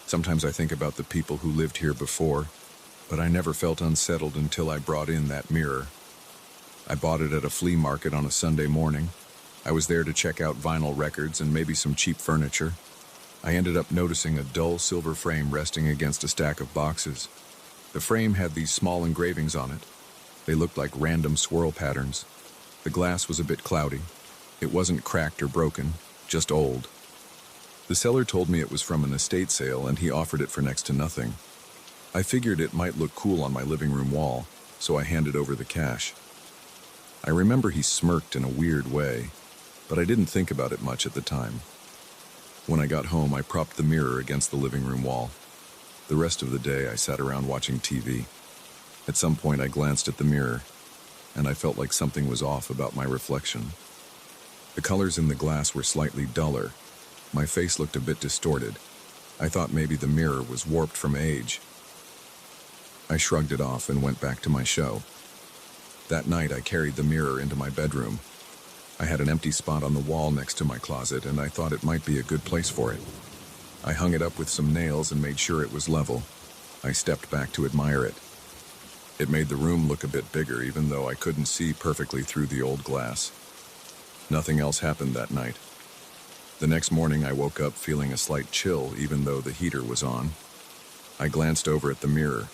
Sometimes I think about the people who lived here before, but I never felt unsettled until I brought in that mirror. I bought it at a flea market on a Sunday morning. I was there to check out vinyl records and maybe some cheap furniture. I ended up noticing a dull silver frame resting against a stack of boxes. The frame had these small engravings on it. They looked like random swirl patterns. The glass was a bit cloudy. It wasn't cracked or broken, just old. The seller told me it was from an estate sale and he offered it for next to nothing. I figured it might look cool on my living room wall, so I handed over the cash. I remember he smirked in a weird way, but I didn't think about it much at the time. When I got home, I propped the mirror against the living room wall. The rest of the day, I sat around watching TV. At some point, I glanced at the mirror, and I felt like something was off about my reflection. The colors in the glass were slightly duller. My face looked a bit distorted. I thought maybe the mirror was warped from age. I shrugged it off and went back to my show. That night, I carried the mirror into my bedroom. I had an empty spot on the wall next to my closet, and I thought it might be a good place for it. I hung it up with some nails and made sure it was level. I stepped back to admire it. It made the room look a bit bigger, even though I couldn't see perfectly through the old glass. Nothing else happened that night. The next morning, I woke up feeling a slight chill, even though the heater was on. I glanced over at the mirror.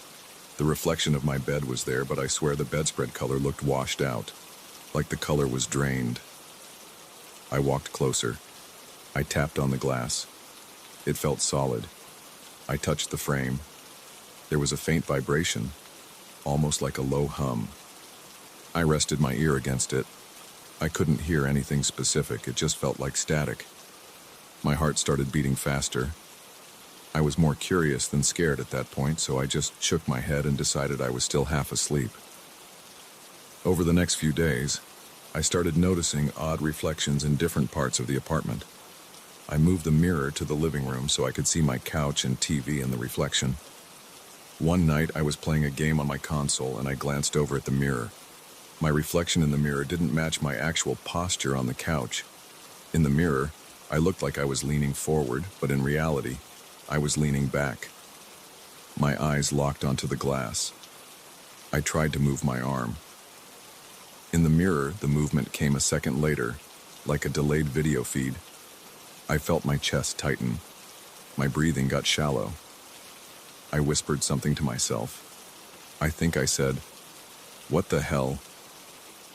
The reflection of my bed was there, but I swear the bedspread color looked washed out, like the color was drained. I walked closer. I tapped on the glass. It felt solid. I touched the frame. There was a faint vibration, almost like a low hum. I rested my ear against it. I couldn't hear anything specific, it just felt like static. My heart started beating faster. I was more curious than scared at that point, so I just shook my head and decided I was still half asleep. Over the next few days, I started noticing odd reflections in different parts of the apartment. I moved the mirror to the living room so I could see my couch and TV in the reflection. One night, I was playing a game on my console and I glanced over at the mirror. My reflection in the mirror didn't match my actual posture on the couch. In the mirror, I looked like I was leaning forward, but in reality, I was leaning back. My eyes locked onto the glass. I tried to move my arm. In the mirror, the movement came a second later, like a delayed video feed. I felt my chest tighten. My breathing got shallow. I whispered something to myself. I think I said, "What the hell?"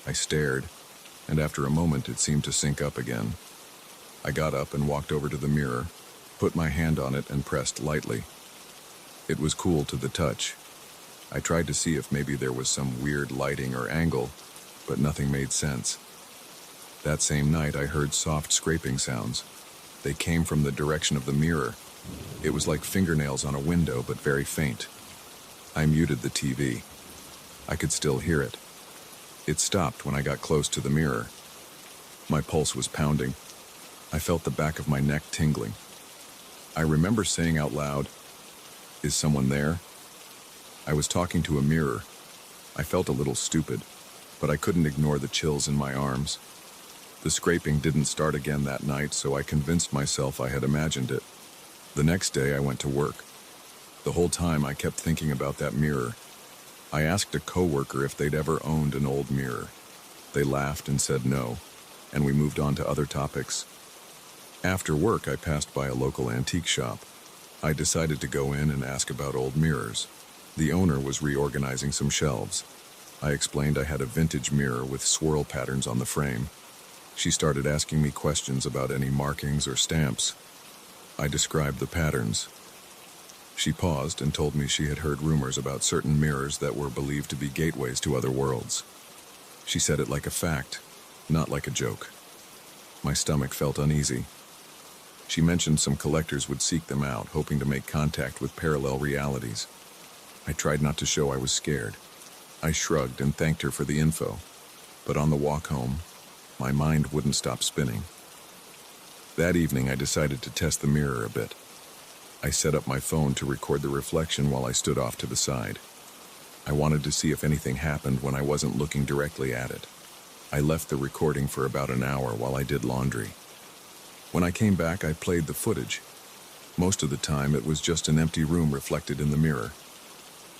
I stared, and after a moment it seemed to sync up again. I got up and walked over to the mirror, put my hand on it and pressed lightly. It was cool to the touch. I tried to see if maybe there was some weird lighting or angle, but nothing made sense. That same night I heard soft scraping sounds. They came from the direction of the mirror. It was like fingernails on a window, but very faint. I muted the TV. I could still hear it. It stopped when I got close to the mirror. My pulse was pounding. I felt the back of my neck tingling. I remember saying out loud, "Is someone there?" I was talking to a mirror. I felt a little stupid, but I couldn't ignore the chills in my arms. The scraping didn't start again that night, so I convinced myself I had imagined it. The next day I went to work. The whole time I kept thinking about that mirror. I asked a coworker if they'd ever owned an old mirror. They laughed and said no, and we moved on to other topics. After work, I passed by a local antique shop. I decided to go in and ask about old mirrors. The owner was reorganizing some shelves. I explained I had a vintage mirror with swirl patterns on the frame. She started asking me questions about any markings or stamps. I described the patterns. She paused and told me she had heard rumors about certain mirrors that were believed to be gateways to other worlds. She said it like a fact, not like a joke. My stomach felt uneasy. She mentioned some collectors would seek them out, hoping to make contact with parallel realities. I tried not to show I was scared. I shrugged and thanked her for the info. But on the walk home, my mind wouldn't stop spinning. That evening, I decided to test the mirror a bit. I set up my phone to record the reflection while I stood off to the side. I wanted to see if anything happened when I wasn't looking directly at it. I left the recording for about an hour while I did laundry. When I came back, I played the footage. Most of the time, it was just an empty room reflected in the mirror.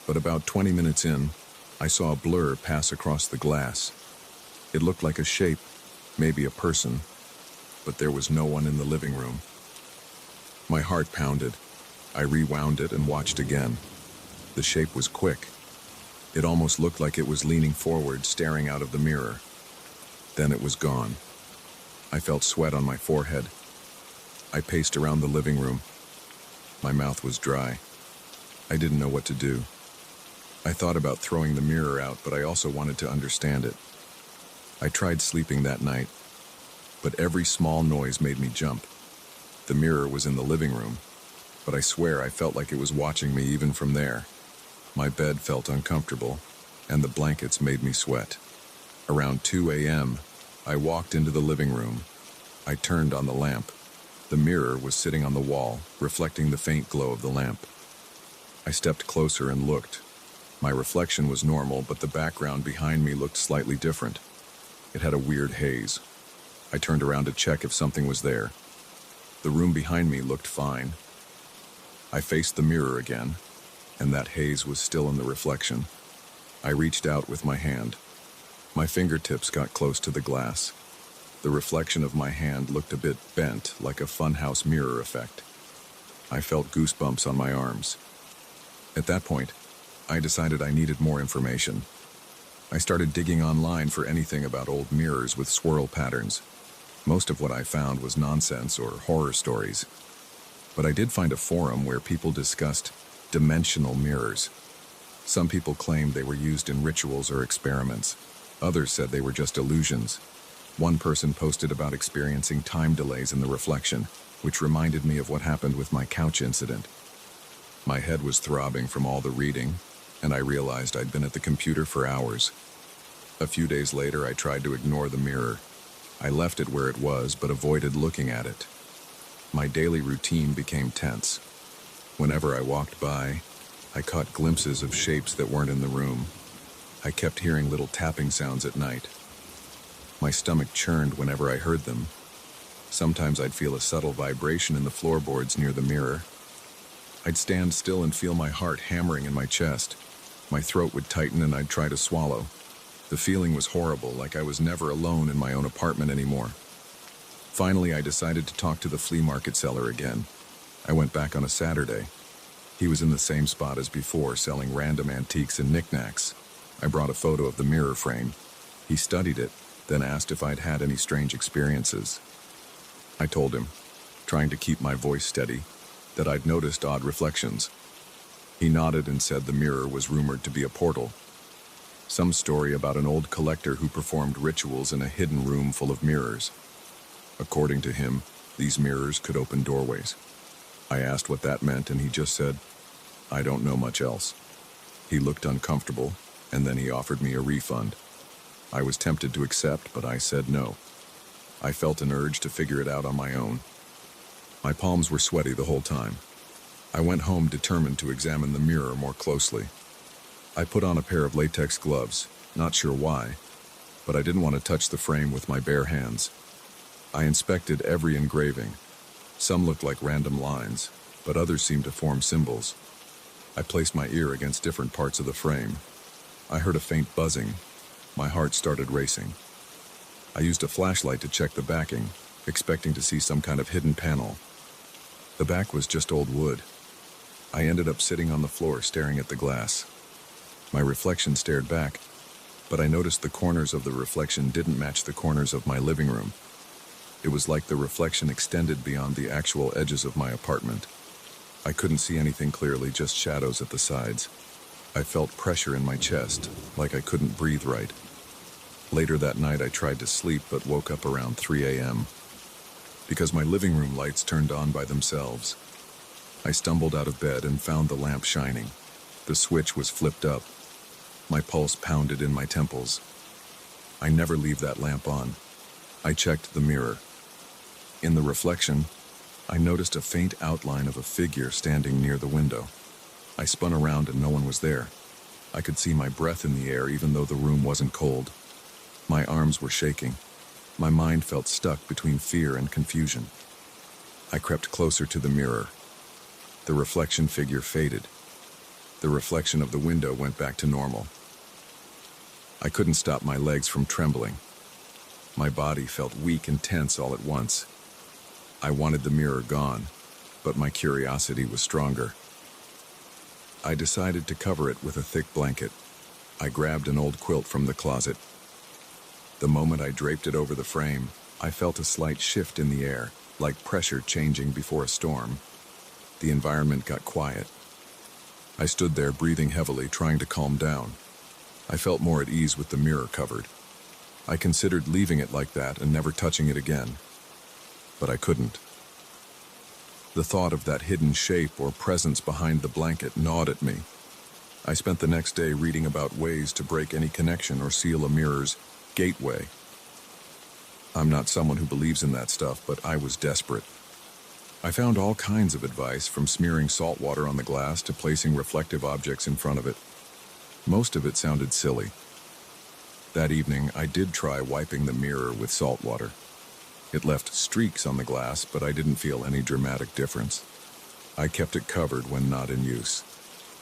But about 20 minutes in, I saw a blur pass across the glass. It looked like a shape, maybe a person, but there was no one in the living room. My heart pounded. I rewound it and watched again. The shape was quick. It almost looked like it was leaning forward, staring out of the mirror. Then it was gone. I felt sweat on my forehead. I paced around the living room. My mouth was dry. I didn't know what to do. I thought about throwing the mirror out, but I also wanted to understand it. I tried sleeping that night, but every small noise made me jump. The mirror was in the living room, but I swear I felt like it was watching me even from there. My bed felt uncomfortable, and the blankets made me sweat. Around 2 a.m., I walked into the living room. I turned on the lamp. The mirror was sitting on the wall, reflecting the faint glow of the lamp. I stepped closer and looked. My reflection was normal, but the background behind me looked slightly different. It had a weird haze. I turned around to check if something was there. The room behind me looked fine. I faced the mirror again, and that haze was still in the reflection. I reached out with my hand. My fingertips got close to the glass. The reflection of my hand looked a bit bent, like a funhouse mirror effect. I felt goosebumps on my arms. At that point, I decided I needed more information. I started digging online for anything about old mirrors with swirl patterns. Most of what I found was nonsense or horror stories. But I did find a forum where people discussed dimensional mirrors. Some people claimed they were used in rituals or experiments. Others said they were just illusions. One person posted about experiencing time delays in the reflection, which reminded me of what happened with my couch incident. My head was throbbing from all the reading, and I realized I'd been at the computer for hours. A few days later, I tried to ignore the mirror. I left it where it was, but avoided looking at it. My daily routine became tense. Whenever I walked by, I caught glimpses of shapes that weren't in the room. I kept hearing little tapping sounds at night. My stomach churned whenever I heard them. Sometimes I'd feel a subtle vibration in the floorboards near the mirror. I'd stand still and feel my heart hammering in my chest. My throat would tighten and I'd try to swallow. The feeling was horrible, like I was never alone in my own apartment anymore. Finally, I decided to talk to the flea market seller again. I went back on a Saturday. He was in the same spot as before, selling random antiques and knickknacks. I brought a photo of the mirror frame. He studied it, then asked if I'd had any strange experiences. I told him, trying to keep my voice steady, that I'd noticed odd reflections. He nodded and said the mirror was rumored to be a portal. Some story about an old collector who performed rituals in a hidden room full of mirrors. According to him, these mirrors could open doorways. I asked what that meant, and he just said, "I don't know much else." He looked uncomfortable, and then he offered me a refund. I was tempted to accept, but I said no. I felt an urge to figure it out on my own. My palms were sweaty the whole time. I went home determined to examine the mirror more closely. I put on a pair of latex gloves, not sure why, but I didn't want to touch the frame with my bare hands. I inspected every engraving. Some looked like random lines, but others seemed to form symbols. I placed my ear against different parts of the frame. I heard a faint buzzing. My heart started racing. I used a flashlight to check the backing, expecting to see some kind of hidden panel. The back was just old wood. I ended up sitting on the floor staring at the glass. My reflection stared back, but I noticed the corners of the reflection didn't match the corners of my living room. It was like the reflection extended beyond the actual edges of my apartment. I couldn't see anything clearly, just shadows at the sides. I felt pressure in my chest, like I couldn't breathe right. Later that night, I tried to sleep but woke up around 3 a.m. because my living room lights turned on by themselves. I stumbled out of bed and found the lamp shining. The switch was flipped up. My pulse pounded in my temples. I never leave that lamp on. I checked the mirror. In the reflection, I noticed a faint outline of a figure standing near the window. I spun around and no one was there. I could see my breath in the air even though the room wasn't cold. My arms were shaking. My mind felt stuck between fear and confusion. I crept closer to the mirror. The reflection figure faded. The reflection of the window went back to normal. I couldn't stop my legs from trembling. My body felt weak and tense all at once. I wanted the mirror gone, but my curiosity was stronger. I decided to cover it with a thick blanket. I grabbed an old quilt from the closet. The moment I draped it over the frame, I felt a slight shift in the air, like pressure changing before a storm. The environment got quiet. I stood there breathing heavily, trying to calm down. I felt more at ease with the mirror covered. I considered leaving it like that and never touching it again. But I couldn't. The thought of that hidden shape or presence behind the blanket gnawed at me. I spent the next day reading about ways to break any connection or seal a mirror's gateway. I'm not someone who believes in that stuff, but I was desperate. I found all kinds of advice, from smearing salt water on the glass to placing reflective objects in front of it. Most of it sounded silly. That evening, I did try wiping the mirror with salt water. It left streaks on the glass, but I didn't feel any dramatic difference. I kept it covered when not in use.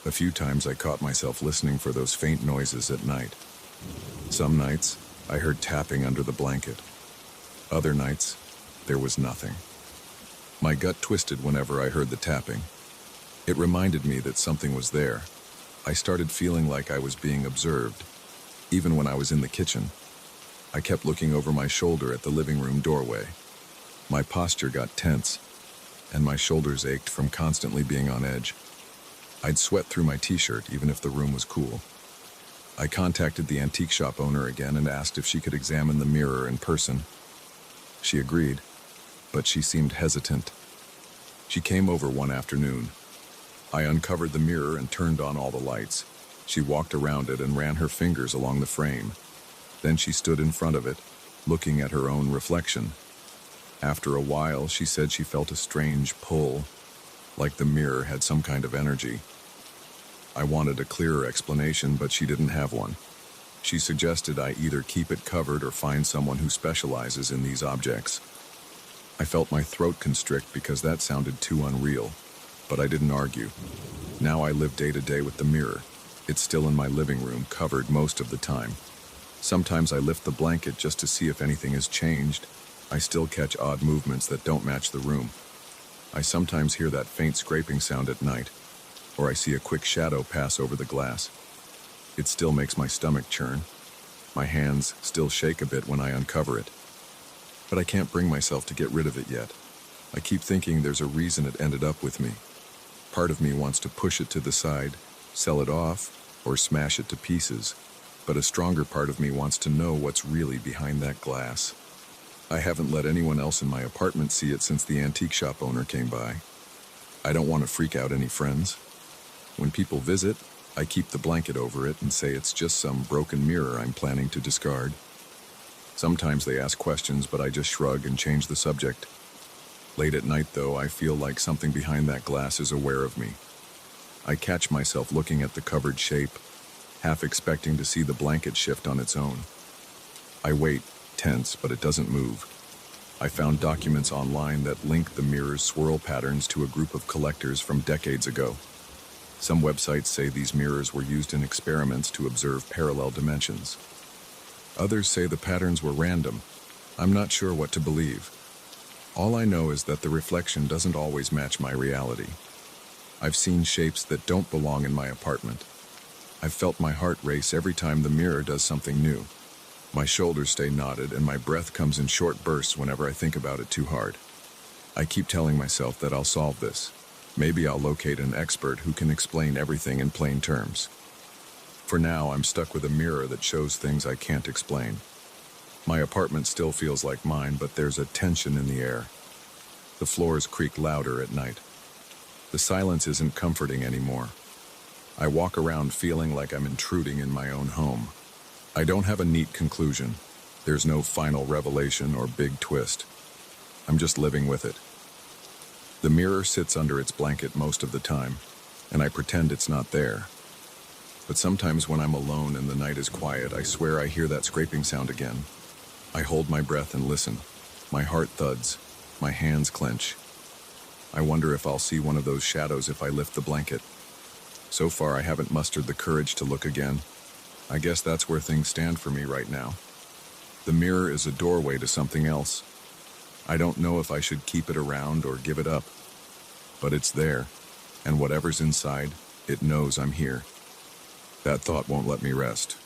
A few times I caught myself listening for those faint noises at night. Some nights, I heard tapping under the blanket. Other nights, there was nothing. My gut twisted whenever I heard the tapping. It reminded me that something was there, I started feeling like I was being observed, even when I was in the kitchen. I kept looking over my shoulder at the living room doorway. My posture got tense, and my shoulders ached from constantly being on edge. I'd sweat through my t-shirt even if the room was cool. I contacted the antique shop owner again and asked if she could examine the mirror in person. She agreed, but she seemed hesitant. She came over one afternoon. I uncovered the mirror and turned on all the lights. She walked around it and ran her fingers along the frame. Then she stood in front of it, looking at her own reflection. After a while, she said she felt a strange pull, like the mirror had some kind of energy. I wanted a clearer explanation, but she didn't have one. She suggested I either keep it covered or find someone who specializes in these objects. I felt my throat constrict because that sounded too unreal, but I didn't argue. Now I live day to day with the mirror. It's still in my living room, covered most of the time. Sometimes I lift the blanket just to see if anything has changed. I still catch odd movements that don't match the room. I sometimes hear that faint scraping sound at night, or I see a quick shadow pass over the glass. It still makes my stomach churn. My hands still shake a bit when I uncover it. But I can't bring myself to get rid of it yet. I keep thinking there's a reason it ended up with me. Part of me wants to push it to the side, sell it off, or smash it to pieces. But a stronger part of me wants to know what's really behind that glass. I haven't let anyone else in my apartment see it since the antique shop owner came by. I don't want to freak out any friends. When people visit, I keep the blanket over it and say it's just some broken mirror I'm planning to discard. Sometimes they ask questions, but I just shrug and change the subject. Late at night, though, I feel like something behind that glass is aware of me. I catch myself looking at the covered shape, half expecting to see the blanket shift on its own. I wait, tense, but it doesn't move. I found documents online that link the mirror's swirl patterns to a group of collectors from decades ago. Some websites say these mirrors were used in experiments to observe parallel dimensions. Others say the patterns were random. I'm not sure what to believe. All I know is that the reflection doesn't always match my reality. I've seen shapes that don't belong in my apartment. I've felt my heart race every time the mirror does something new. My shoulders stay knotted and my breath comes in short bursts whenever I think about it too hard. I keep telling myself that I'll solve this. Maybe I'll locate an expert who can explain everything in plain terms. For now, I'm stuck with a mirror that shows things I can't explain. My apartment still feels like mine, but there's a tension in the air. The floors creak louder at night. The silence isn't comforting anymore. I walk around feeling like I'm intruding in my own home. I don't have a neat conclusion. There's no final revelation or big twist. I'm just living with it. The mirror sits under its blanket most of the time, and I pretend it's not there. But sometimes when I'm alone and the night is quiet, I swear I hear that scraping sound again. I hold my breath and listen. My heart thuds. My hands clench. I wonder if I'll see one of those shadows if I lift the blanket. So far, I haven't mustered the courage to look again. I guess that's where things stand for me right now. The mirror is a doorway to something else. I don't know if I should keep it around or give it up. But it's there, and whatever's inside, it knows I'm here. That thought won't let me rest.